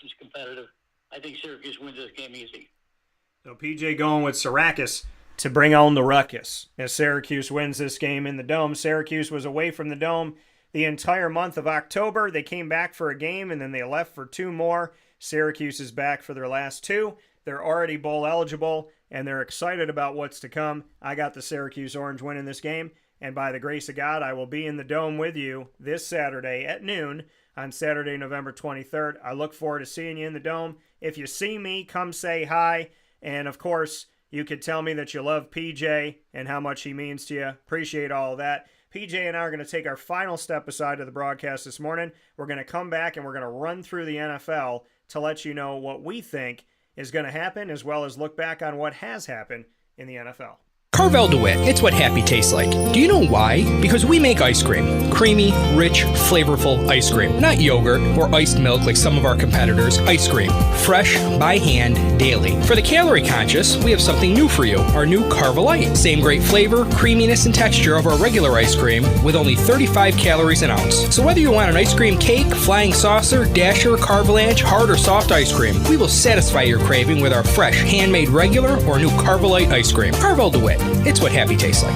is competitive. I think Syracuse wins this game easy. So PJ going with Syracuse to bring on the ruckus as Syracuse wins this game in the Dome. Syracuse was away from the Dome the entire month of October. They came back for a game, and then they left for 2 more. Syracuse is back for their last 2. They're already bowl eligible, and they're excited about what's to come. I got the Syracuse Orange winning this game, and by the grace of God, I will be in the Dome with you this Saturday at noon on Saturday, November 23rd. I look forward to seeing you in the Dome. If you see me, come say hi. And, of course, you could tell me that you love PJ and how much he means to you. Appreciate all of that. PJ and I are going to take our final step aside of the broadcast this morning. We're going to come back and we're going to run through the NFL to let you know what we think is going to happen, as well as look back on what has happened in the NFL. Carvel DeWitt, it's what happy tastes like. Do you know why? Because we make ice cream. Creamy, rich, flavorful ice cream. Not yogurt or iced milk like some of our competitors. Ice cream. Fresh, by hand, daily. For the calorie conscious, we have something new for you. Our new Carvelite. Same great flavor, creaminess, and texture of our regular ice cream with only 35 calories an ounce. So whether you want an ice cream cake, flying saucer, dasher, carvalanche, hard or soft ice cream, we will satisfy your craving with our fresh, handmade regular or new Carvelite ice cream. Carvel DeWitt. It's what happy tastes like.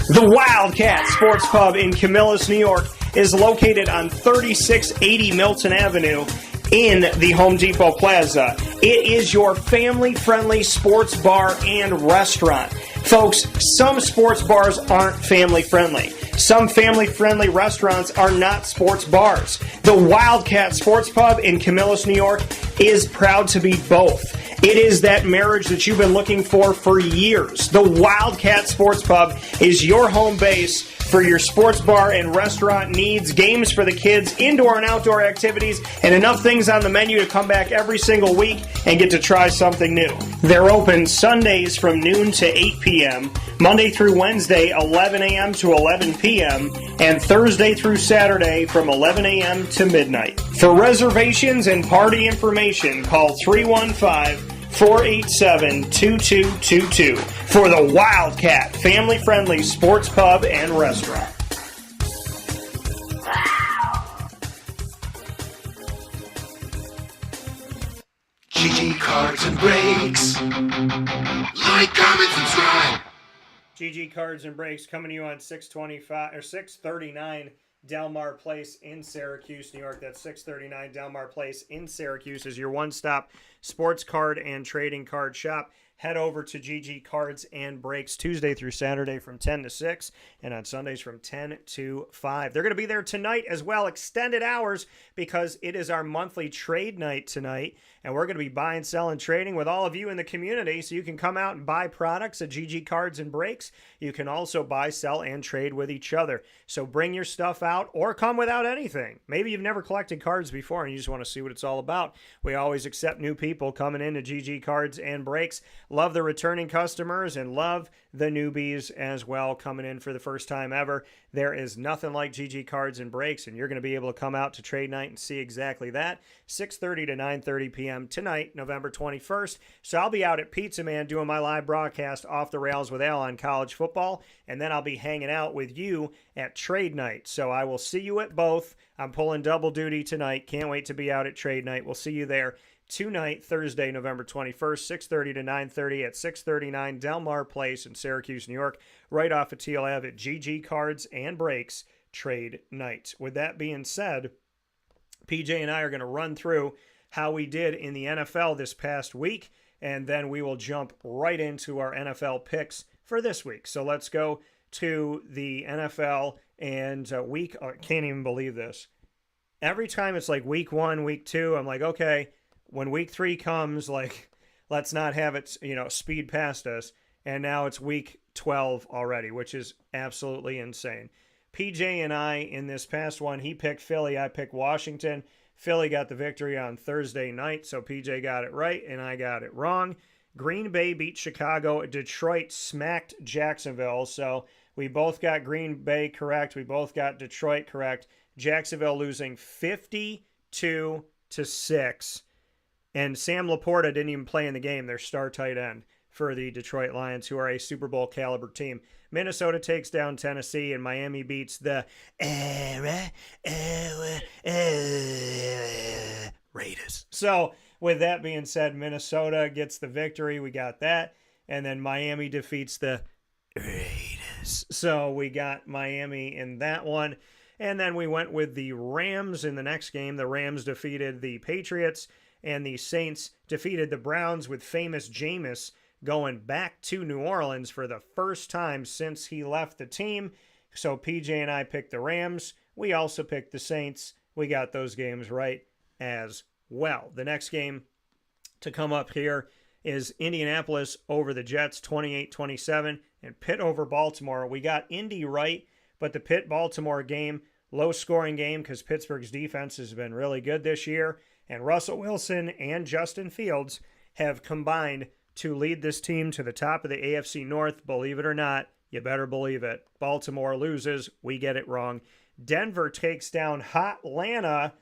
The Wildcat Sports Pub in Camillus, New York is located on 3680 Milton Avenue in the Home Depot Plaza. It is your family-friendly sports bar and restaurant. Folks, some sports bars aren't family-friendly. Some family-friendly restaurants are not sports bars. The Wildcat Sports Pub in Camillus, New York is proud to be both. It is that marriage that you've been looking for years. The Wildcat Sports Pub is your home base for your sports bar and restaurant needs, games for the kids, indoor and outdoor activities, and enough things on the menu to come back every single week and get to try something new. They're open Sundays from noon to 8 p.m., Monday through Wednesday, 11 a.m. to 11 p.m., and Thursday through Saturday from 11 a.m. to midnight. For reservations and party information, call 315-487-2222 for the Wildcat family-friendly sports pub and restaurant. GG Cards and Breaks. Like, comment, subscribe. GG Cards and Breaks coming to you on 639 Delmar Place in Syracuse, New York. That's 639 Delmar Place in Syracuse is your one-stop sports card and trading card shop. Head over to GG Cards and Breaks Tuesday through Saturday from 10 to 6 and on Sundays from 10 to 5. They're going to be there tonight as well, extended hours, because it is our monthly trade night tonight, and we're going to be buying, selling, trading with all of you in the community, so you can come out and buy products at GG Cards and Breaks. You can also buy, sell, and trade with each other. So bring your stuff out or come without anything. Maybe you've never collected cards before and you just want to see what it's all about. We always accept new people coming into GG Cards and Breaks. Love the returning customers and love the newbies as well coming in for the first time ever. There is nothing like GG Cards and Breaks, and you're going to be able to come out to trade night and see exactly that. 6:30 to 9:30 p.m. tonight, November 21st. So I'll be out at Pizza Man doing my live broadcast Off the Rails with Al on college football, and then I'll be hanging out with you at trade night. So I will see you at both. I'm pulling double duty tonight. Can't wait to be out at trade night. We'll see you there tonight, Thursday, November 21st, 6:30 to 9:30 at 639 Delmar Place in Syracuse, New York, right off of Teal Ave at GG Cards and Breaks Trade Night. With that being said, PJ and I are going to run through how we did in the NFL this past week, and then we will jump right into our NFL picks for this week. So let's go to the NFL and week. I can't even believe this. Every time it's like week 1, week 2, I'm like, okay, when week 3 comes, like, let's not have it, speed past us. And now it's week 12 already, which is absolutely insane. PJ and I, in this past one, he picked Philly, I picked Washington. Philly got the victory on Thursday night, so PJ got it right and I got it wrong. Green Bay beat Chicago. Detroit smacked Jacksonville, so we both got Green Bay correct. We both got Detroit correct. Jacksonville losing 52-6. And Sam Laporta didn't even play in the game, their star tight end, for the Detroit Lions, who are a Super Bowl caliber team. Minnesota takes down Tennessee, and Miami beats the Raiders. So with that being said, Minnesota gets the victory. We got that. And then Miami defeats the Raiders. So we got Miami in that one. And then we went with the Rams in the next game. The Rams defeated the Patriots, and the Saints defeated the Browns, with famous Jameis going back to New Orleans for the first time since he left the team. So PJ and I picked the Rams. We also picked the Saints. We got those games right as well. The next game to come up here is Indianapolis over the Jets, 28-27, and Pitt over Baltimore. We got Indy right, but the Pitt-Baltimore game, low-scoring game because Pittsburgh's defense has been really good this year, and Russell Wilson and Justin Fields have combined to lead this team to the top of the AFC North. Believe it or not, you better believe it. Baltimore loses. We get it wrong. Denver takes down Hotlanta,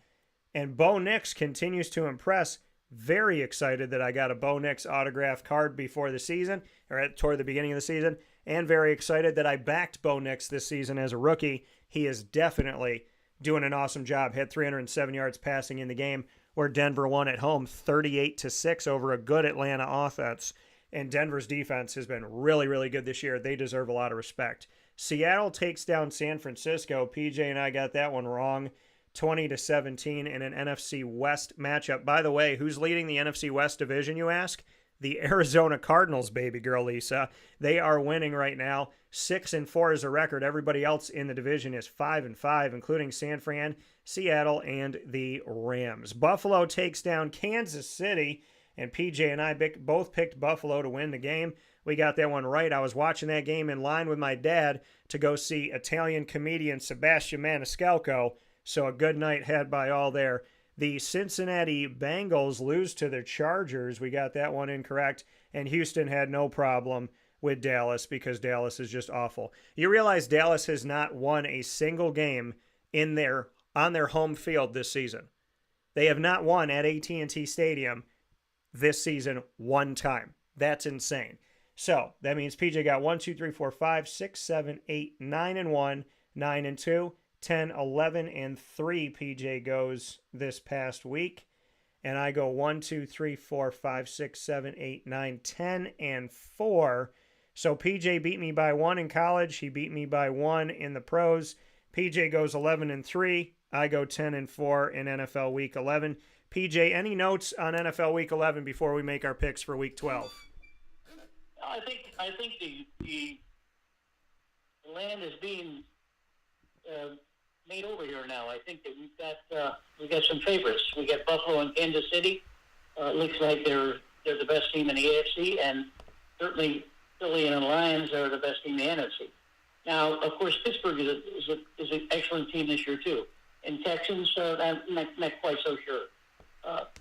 and Bo Nix continues to impress. Very excited that I got a Bo Nix autograph card before the season, or toward the beginning of the season, and very excited that I backed Bo Nix this season as a rookie. He is definitely doing an awesome job. Had 307 yards passing in the game where Denver won at home 38-6 over a good Atlanta offense. And Denver's defense has been really, really good this year. They deserve a lot of respect. Seattle takes down San Francisco. PJ and I got that one wrong. 20-17 in an NFC West matchup. By the way, who's leading the NFC West division, you ask? The Arizona Cardinals, baby girl Lisa. They are winning right now. 6-4 is a record. Everybody else in the division is 5-5, including San Fran, Seattle, and the Rams. Buffalo takes down Kansas City, and PJ and I both picked Buffalo to win the game. We got that one right. I was watching that game in line with my dad to go see Italian comedian Sebastian Maniscalco. So a good night had by all there. The Cincinnati Bengals lose to the Chargers. We got that one incorrect. And Houston had no problem with Dallas because Dallas is just awful. You realize Dallas has not won a single game on their home field this season. They have not won at AT&T Stadium this season one time. That's insane. So that means PJ got 1, 2, 3, 4, 5, 6, 7, 8, 9 and 1, 9 and 2. 10, 11, and 3 PJ goes this past week. And I go 1, 2, 3, 4, 5, 6, 7, 8, 9, 10, and 4. So PJ beat me by 1 in college. He beat me by 1 in the pros. PJ goes 11 and 3. I go 10 and 4 in NFL Week 11. PJ, any notes on NFL Week 11 before we make our picks for Week 12? I think the land is being made over here now. I think that we've got some favorites. We got Buffalo and Kansas City. Looks like they're the best team in the AFC, and certainly Philly and the Lions are the best team in the NFC. Now, of course, Pittsburgh is an excellent team this year too, and Texans I'm not quite so sure.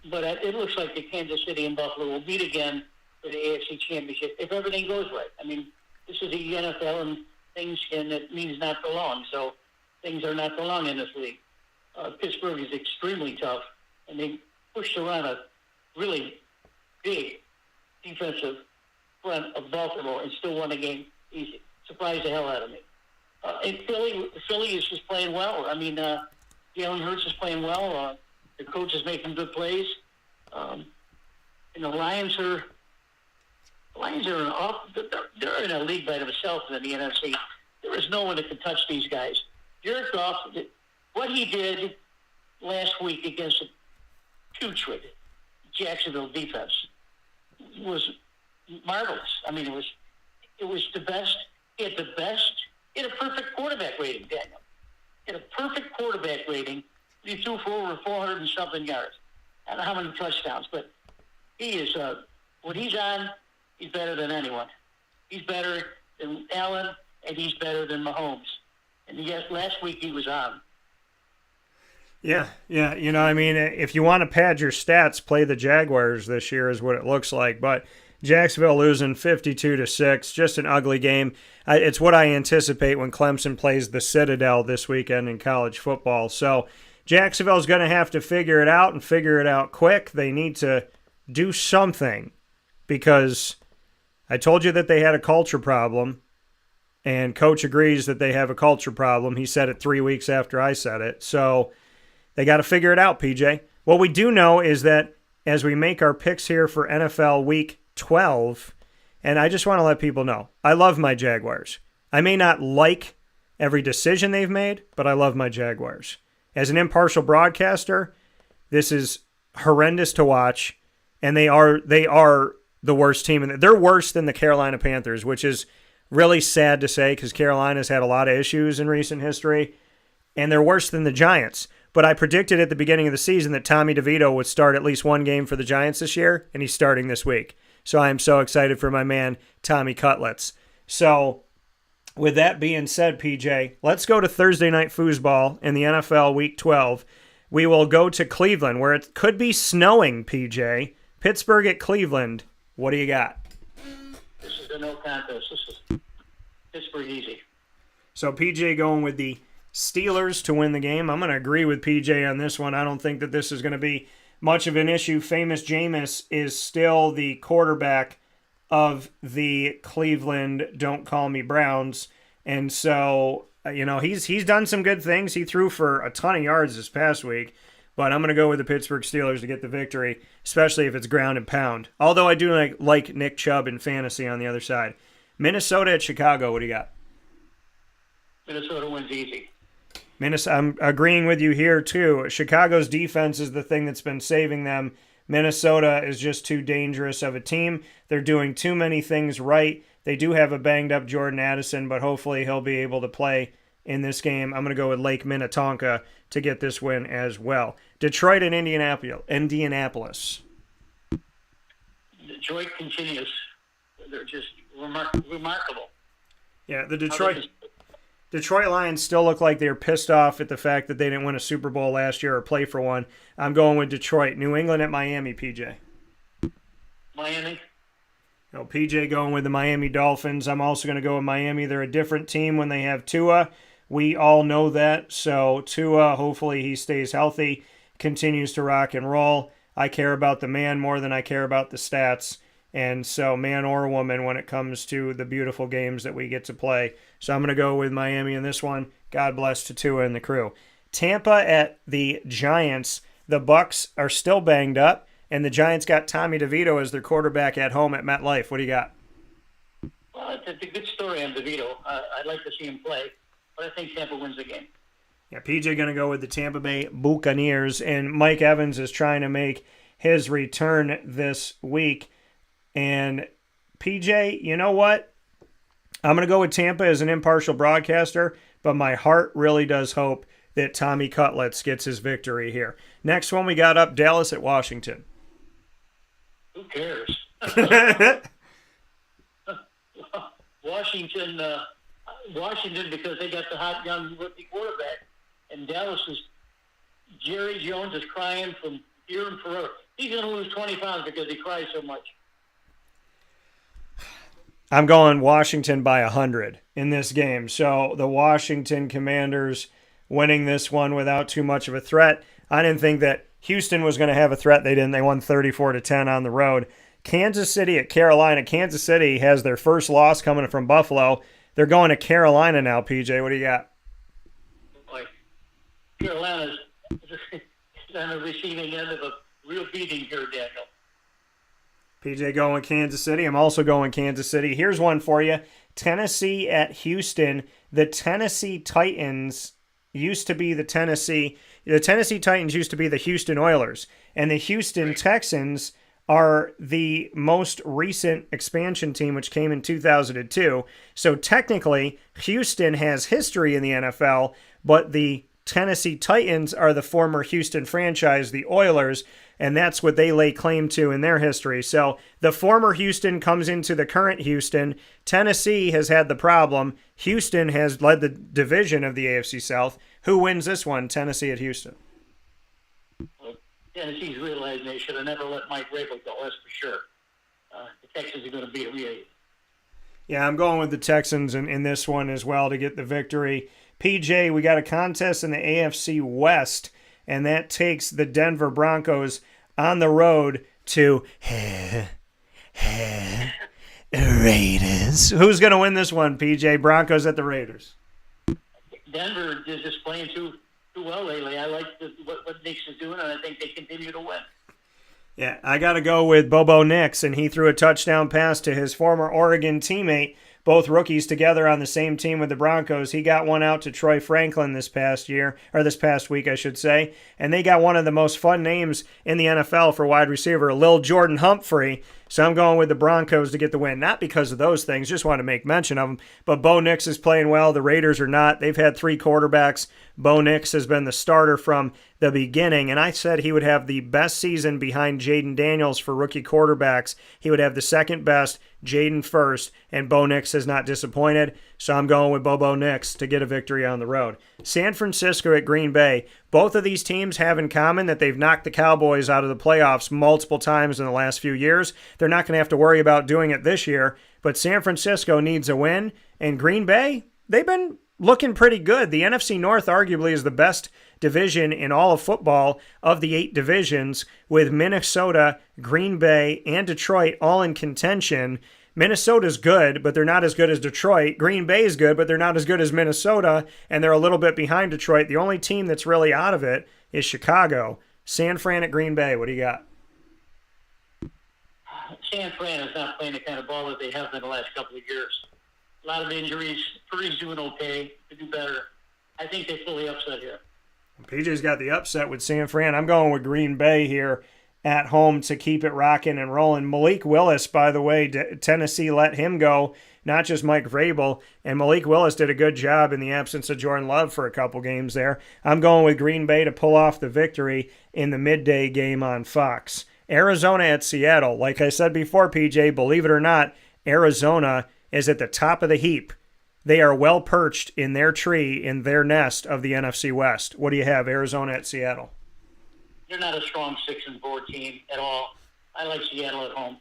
But it looks like the Kansas City and Buffalo will meet again for the AFC Championship if everything goes right. I mean, this is the NFL, and it means not for long. So things are not for long in this league. Pittsburgh is extremely tough, and they pushed around a really big defensive front of Baltimore and still won the game easy. Surprised the hell out of me. And Philly is just playing well. I mean, Jalen Hurts is playing well. The coach is making good plays. And the Lions are they're in a league by themselves in the NFC. There is no one that can touch these guys. Jared Goff, what he did last week against a putrid Jacksonville defense was marvelous. I mean, it was the best. He had the best. He had a perfect quarterback rating, Daniel. He had a perfect quarterback rating. He threw for over 400 and something yards. I don't know how many touchdowns, but he is, when he's on, he's better than anyone. He's better than Allen, and he's better than Mahomes. And yes, last week he was on. Yeah. You know, I mean, if you want to pad your stats, play the Jaguars this year is what it looks like. But Jacksonville losing 52-6, just an ugly game. It's what I anticipate when Clemson plays the Citadel this weekend in college football. So Jacksonville's going to have to figure it out and figure it out quick. They need to do something because I told you that they had a culture problem, and Coach agrees that they have a culture problem. He said it 3 weeks after I said it. So they got to figure it out, PJ. What we do know is that as we make our picks here for NFL Week 12, and I just want to let people know, I love my Jaguars. I may not like every decision they've made, but I love my Jaguars. As an impartial broadcaster, this is horrendous to watch, and they are the worst team. And they're worse than the Carolina Panthers, which is really sad to say because Carolina's had a lot of issues in recent history, and they're worse than the Giants. But I predicted at the beginning of the season that Tommy DeVito would start at least one game for the Giants this year, and he's starting this week. So I am so excited for my man, Tommy Cutlets. So with that being said, PJ, let's go to Thursday Night Foosball in the NFL Week 12. We will go to Cleveland, where it could be snowing, PJ. Pittsburgh at Cleveland. What do you got? This is a no contest. This is Pittsburgh easy. So PJ going with the Steelers to win the game. I'm going to agree with PJ on this one. I don't think that this is going to be much of an issue. Famous Jameis is still the quarterback of the Cleveland Don't Call Me Browns. And so, he's done some good things. He threw for a ton of yards this past week. But I'm going to go with the Pittsburgh Steelers to get the victory, especially if it's ground and pound. Although I do like Nick Chubb in fantasy on the other side. Minnesota at Chicago, what do you got? Minnesota wins easy. I'm agreeing with you here, too. Chicago's defense is the thing that's been saving them. Minnesota is just too dangerous of a team. They're doing too many things right. They do have a banged-up Jordan Addison, but hopefully he'll be able to play in this game. I'm going to go with Lake Minnetonka to get this win as well. Detroit and Indianapolis. Detroit continues. They're just remarkable. Yeah, the Detroit Lions still look like they're pissed off at the fact that they didn't win a Super Bowl last year or play for one. I'm going with Detroit. New England at Miami, PJ. Miami. No, PJ going with the Miami Dolphins. I'm also going to go with Miami. They're a different team when they have Tua. We all know that. So Tua, hopefully he stays healthy, continues to rock and roll. I care about the man more than I care about the stats. And so man or woman when it comes to the beautiful games that we get to play. So I'm going to go with Miami in this one. God bless to Tua and the crew. Tampa at the Giants. The Bucs are still banged up, and the Giants got Tommy DeVito as their quarterback at home at MetLife. What do you got? Well, it's a good story on DeVito. I'd like to see him play, but I think Tampa wins the game. Yeah, PJ going to go with the Tampa Bay Buccaneers, and Mike Evans is trying to make his return this week. And PJ, you know what? I'm going to go with Tampa as an impartial broadcaster, but my heart really does hope that Tommy Cutlets gets his victory here. Next one we got up, Dallas at Washington. Who cares? Washington because they got the hot young rookie quarterback, and Dallas is Jerry Jones is crying from ear and forever. He's going to lose 20 pounds because he cries so much. I'm going Washington by 100 in this game. So the Washington Commanders winning this one without too much of a threat. I didn't think that Houston was going to have a threat. They didn't. They won 34-10 on the road. Kansas City at Carolina. Kansas City has their first loss coming from Buffalo. They're going to Carolina now, PJ. What do you got? Boy, Carolina's on the receiving end of a real beating here, Daniel. PJ going Kansas City. I'm also going Kansas City. Here's one for you. Tennessee at Houston. The Tennessee Titans used to be the Tennessee Titans used to be the Houston Oilers. And the Houston Texans are the most recent expansion team, which came in 2002. So technically, Houston has history in the NFL, but the Tennessee Titans are the former Houston franchise, the Oilers, and that's what they lay claim to in their history. So the former Houston comes into the current Houston. Tennessee has had the problem. Houston has led the division of the AFC South. Who wins this one, Tennessee at Houston? Well, Tennessee's realizing they should have never let Mike Vrabel go, that's for sure. The Texans are going to be really. Yeah, I'm going with the Texans in this one as well to get the victory. PJ, we got a contest in the AFC West, and that takes the Denver Broncos on the road to Raiders. Who's going to win this one, PJ? Broncos at the Raiders. Denver is just playing too well lately. I like what Nix is doing, and I think they continue to win. Yeah, I got to go with Bobo Nix, and he threw a touchdown pass to his former Oregon teammate, both rookies together on the same team with the Broncos. He got one out to Troy Franklin this past week, I should say, and they got one of the most fun names in the NFL for wide receiver, Lil Jordan Humphrey. So I'm going with the Broncos to get the win. Not because of those things, just want to make mention of them. But Bo Nix is playing well. The Raiders are not. They've had 3 quarterbacks. Bo Nix has been the starter from the beginning, and I said he would have the best season behind Jaden Daniels for rookie quarterbacks. He would have the second best, Jaden first, and Bo Nix has not disappointed. So I'm going with Bobo Nix to get a victory on the road. San Francisco at Green Bay. Both of these teams have in common that they've knocked the Cowboys out of the playoffs multiple times in the last few years. They're not going to have to worry about doing it this year, but San Francisco needs a win, and Green Bay, they've been looking pretty good. The NFC North arguably is the best division in all of football of the 8 divisions, with Minnesota, Green Bay, and Detroit all in contention. Minnesota's good, but they're not as good as Detroit. Green Bay is good, but they're not as good as Minnesota, and they're a little bit behind Detroit. The only team that's really out of it is Chicago. San Fran at Green Bay, what do you got? San Fran is not playing the kind of ball that they have in the last couple of years. A lot of injuries. Purdy's doing okay. Could do better. I think they fully upset here. PJ's got the upset with San Fran. I'm going with Green Bay here at home to keep it rocking and rolling. Malik Willis, by the way, Tennessee let him go, not just Mike Vrabel, and Malik Willis did a good job in the absence of Jordan Love for a couple games there. I'm going with Green Bay to pull off the victory in the midday game on Fox. Arizona at Seattle. Like I said before, PJ, believe it or not, Arizona is at the top of the heap. They are well perched in their tree, in their nest of the NFC West. What do you have, Arizona at Seattle? They're not a strong 6-4 team at all. I like Seattle at home.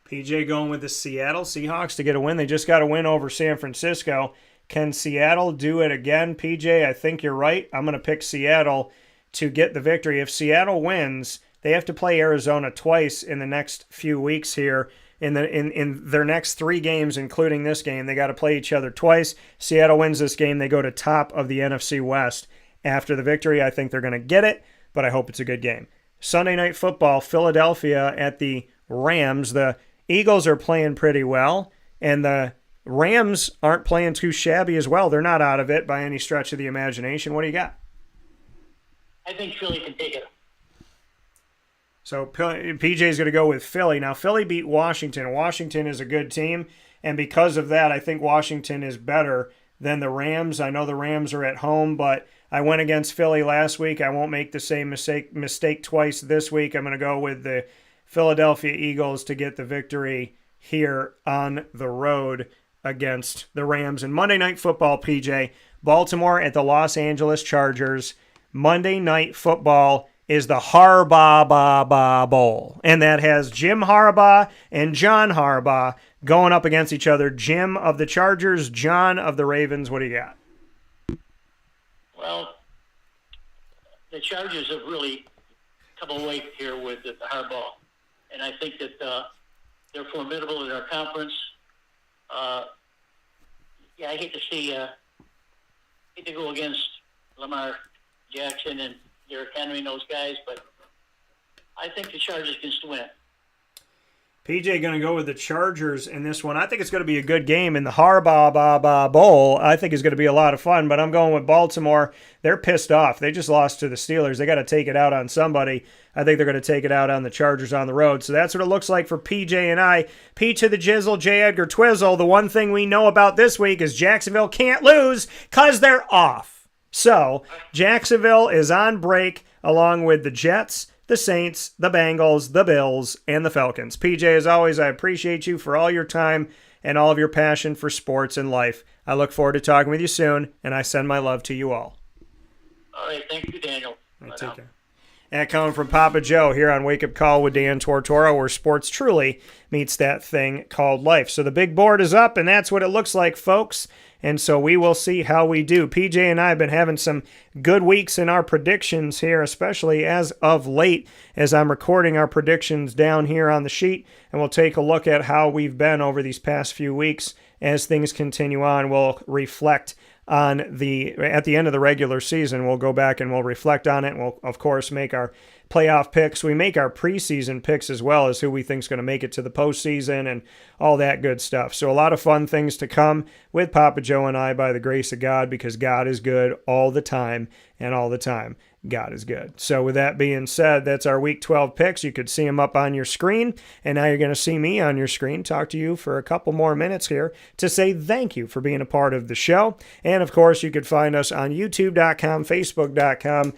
PJ going with the Seattle Seahawks to get a win. They just got a win over San Francisco. Can Seattle do it again, PJ? I think you're right. I'm going to pick Seattle to get the victory. If Seattle wins, they have to play Arizona twice in the next few weeks here. In their next 3 games, including this game, they got to play each other twice. Seattle wins this game. They go to top of the NFC West after the victory. I think they're going to get it, but I hope it's a good game. Sunday Night Football, Philadelphia at the Rams. The Eagles are playing pretty well, and the Rams aren't playing too shabby as well. They're not out of it by any stretch of the imagination. What do you got? I think Philly can take it. So PJ's going to go with Philly. Now, Philly beat Washington. Washington is a good team, and because of that, I think Washington is better than the Rams. I know the Rams are at home, but I went against Philly last week. I won't make the same mistake twice this week. I'm going to go with the Philadelphia Eagles to get the victory here on the road against the Rams. And Monday Night Football, PJ, Baltimore at the Los Angeles Chargers. Monday Night Football is the Harbaugh Bowl. And that has Jim Harbaugh and John Harbaugh going up against each other. Jim of the Chargers, John of the Ravens. What do you got? Well, the Chargers have really come away here with the Harbaugh. And I think that they're formidable in our conference. I hate to see hate to go against Lamar Jackson and Derrick Henry and those guys, but I think the Chargers can still win it. PJ going to go with the Chargers in this one. I think it's going to be a good game in the Harbaugh Bowl. I think it's going to be a lot of fun, but I'm going with Baltimore. They're pissed off. They just lost to the Steelers. They got to take it out on somebody. I think they're going to take it out on the Chargers on the road. So that's what it looks like for PJ and I. P to the Jizzle, J. Edgar Twizzle. The one thing we know about this week is Jacksonville can't lose because they're off. So Jacksonville is on break along with the Jets, the Saints, the Bengals, the Bills, and the Falcons. PJ, as always, I appreciate you for all your time and all of your passion for sports and life. I look forward to talking with you soon, and I send my love to you all. All right. Thank you, Daniel. All right, take care. And coming from Papa Joe here on Wake Up Call with Dan Tortora, where sports truly meets that thing called life. So the big board is up, and that's what it looks like, folks. And so we will see how we do. PJ and I have been having some good weeks in our predictions here, especially as of late, as I'm recording our predictions down here on the sheet. And we'll take a look at how we've been over these past few weeks as things continue on. We'll reflect on at the end of the regular season. We'll go back and we'll reflect on it. And we'll, of course, make our playoff picks. We make our preseason picks as well as who we think is going to make it to the postseason and all that good stuff. So a lot of fun things to come with Papa Joe and I by the grace of God, because God is good all the time, and all the time God is good. So with that being said, that's our Week 12 picks. You could see them up on your screen, and now you're going to see me on your screen talk to you for a couple more minutes here to say thank you for being a part of the show. And of course, you could find us on youtube.com, facebook.com,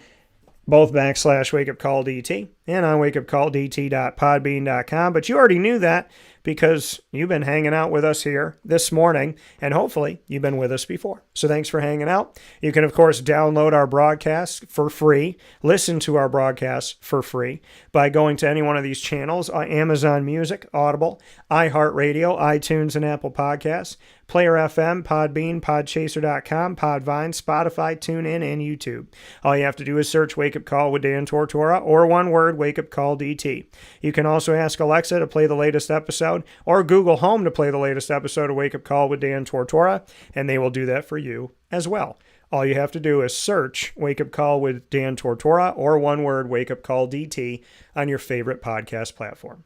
both /WakeUpCallDT, and on wakeupcalldt.podbean.com. But you already knew that because you've been hanging out with us here this morning, and hopefully you've been with us before. So thanks for hanging out. You can, of course, download our broadcast for free, listen to our broadcast for free by going to any one of these channels: Amazon Music, Audible, iHeartRadio, iTunes, and Apple Podcasts, Player FM, Podbean, Podchaser.com, Podvine, Spotify, TuneIn, and YouTube. All you have to do is search Wake Up Call with Dan Tortora, or one word, Wake Up Call DT. You can also ask Alexa to play the latest episode, or Google Home to play the latest episode of Wake Up Call with Dan Tortora, and they will do that for you as well. All you have to do is search Wake Up Call with Dan Tortora, or one word, Wake Up Call DT, on your favorite podcast platform.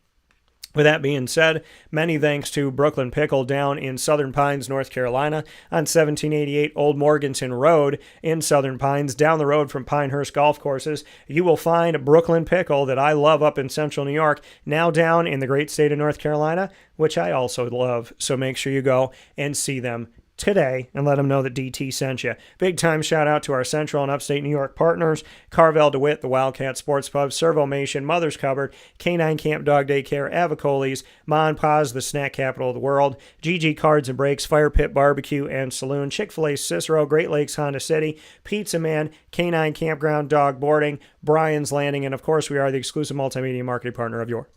With that being said, many thanks to Brooklyn Pickle down in Southern Pines, North Carolina, on 1788 Old Morganton Road in Southern Pines. Down the road from Pinehurst Golf Courses, you will find Brooklyn Pickle that I love up in Central New York, now down in the great state of North Carolina, which I also love. So make sure you go and see them today and let them know that DT sent you. Big time shout out to our Central and Upstate New York partners: Carvel DeWitt, the Wildcat Sports Pub, Servomation, Mother's Cupboard, Canine Camp Dog Daycare, Avicoli's, Ma and Pa's, the snack capital of the world, GG Cards and Breaks, Fire Pit Barbecue and Saloon, Chick-fil-A Cicero, Great Lakes Honda City, Pizza Man, Canine Campground Dog Boarding, Brian's Landing, and of course we are the exclusive multimedia marketing partner of your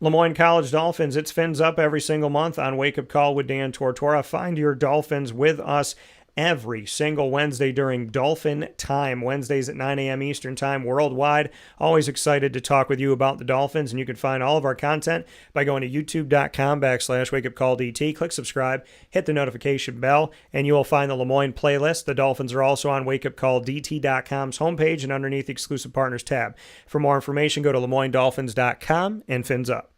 Lemoyne College Dolphins. It's Fins Up every single month on Wake Up Call with Dan Tortora. Find your Dolphins with us every single Wednesday during Dolphin Time. Wednesdays at 9 a.m. Eastern Time worldwide. Always excited to talk with you about the Dolphins, and you can find all of our content by going to youtube.com/WakeUpCallDT. Click subscribe, hit the notification bell, and you will find the Lemoyne playlist. The Dolphins are also on WakeUpCallDT.com's homepage and underneath the Exclusive Partners tab. For more information, go to LeMoyneDolphins.com and Fins Up.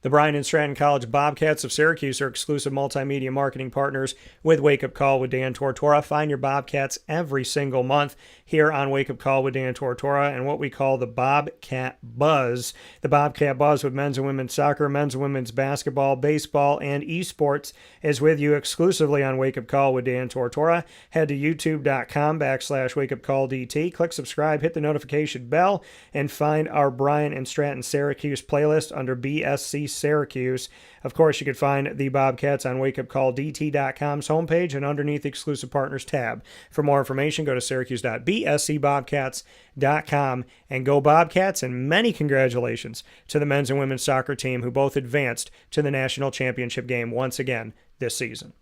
The Bryan and Stratton College Bobcats of Syracuse are exclusive multimedia marketing partners with Wake Up Call with Dan Tortora. Find your Bobcats every single month here on Wake Up Call with Dan Tortora and what we call the Bobcat Buzz. The Bobcat Buzz with men's and women's soccer, men's and women's basketball, baseball, and esports is with you exclusively on Wake Up Call with Dan Tortora. Head to youtube.com/WakeUpCallDT. Click subscribe, hit the notification bell, and find our Bryan and Stratton Syracuse playlist under BSC Syracuse. Of course, you can find the Bobcats on WakeUpCallDT.com's homepage and underneath the Exclusive Partners tab. For more information, go to Syracuse.bscbobcats.com, and go Bobcats, and many congratulations to the men's and women's soccer team who both advanced to the national championship game once again this season.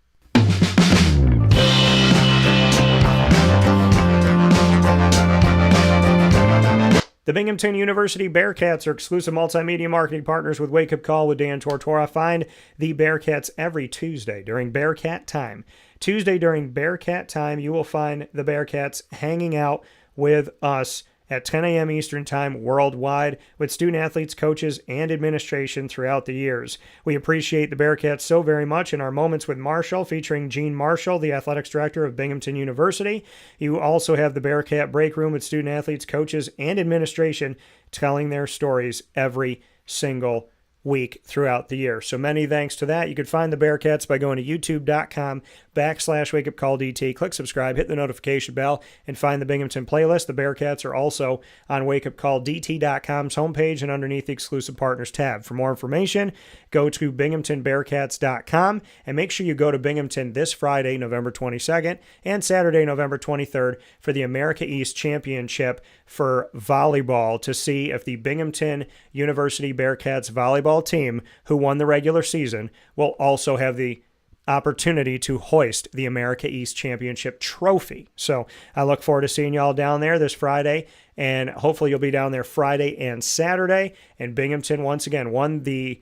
The Binghamton University Bearcats are exclusive multimedia marketing partners with Wake Up Call with Dan Tortora. Find the Bearcats every Tuesday during Bearcat Time. Tuesday during Bearcat Time, you will find the Bearcats hanging out with us at 10 a.m. Eastern Time worldwide with student athletes, coaches, and administration throughout the years. We appreciate the Bearcats so very much in our Moments with Marshall featuring Gene Marshall, the athletics director of Binghamton University. You also have the Bearcat Break Room with student athletes, coaches, and administration telling their stories every single week throughout the year. So many thanks to that. You can find the Bearcats by going to youtube.com/wakeupcalldt. Click subscribe, hit the notification bell, and find the Binghamton playlist. The Bearcats are also on wakeupcalldt.com's homepage and underneath the exclusive partners tab. For more information, go to binghamtonbearcats.com and make sure you go to Binghamton this Friday, November 22nd and Saturday, November 23rd for the America East Championship for volleyball to see if the Binghamton University Bearcats volleyball team, who won the regular season, will also have the opportunity to hoist the America East Championship trophy. So I look forward to seeing y'all down there this Friday, and hopefully you'll be down there Friday and Saturday. And Binghamton, once again, won the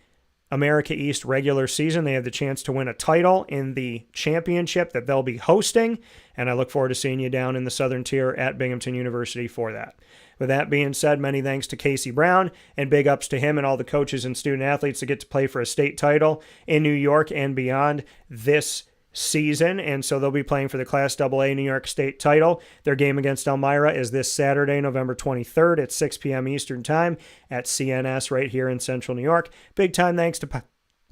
America East regular season. They have the chance to win a title in the championship that they'll be hosting, and I look forward to seeing you down in the Southern Tier at Binghamton University for that. With that being said, many thanks to Casey Brown, and big ups to him and all the coaches and student athletes that get to play for a state title in New York and beyond this season. And so they'll be playing for the Class AA New York State title. Their game against Elmira is this Saturday, November 23rd at 6 p.m. Eastern Time at CNS right here in Central New York. Big time thanks to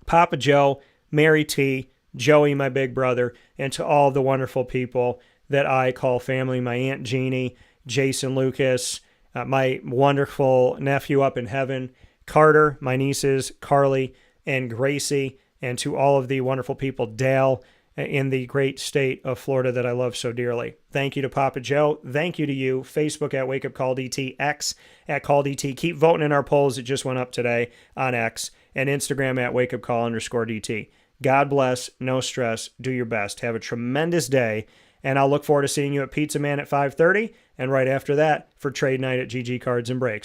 Papa Joe, Mary T., Joey, my big brother, and to all the wonderful people that I call family, my Aunt Jeannie, Jason Lucas, my wonderful nephew up in heaven, Carter, my nieces, Carly and Gracie, and to all of the wonderful people, Dale, in the great state of Florida that I love so dearly. Thank you to Papa Joe. Thank you to you. Facebook at Wake Up Call DT, X at Call DT. Keep voting in our polls. It just went up today on X, and Instagram at Wake Up Call _DT. God bless. No stress. Do your best. Have a tremendous day. And I'll look forward to seeing you at Pizza Man at 5:30, and right after that for trade night at GG Cards and Breaks.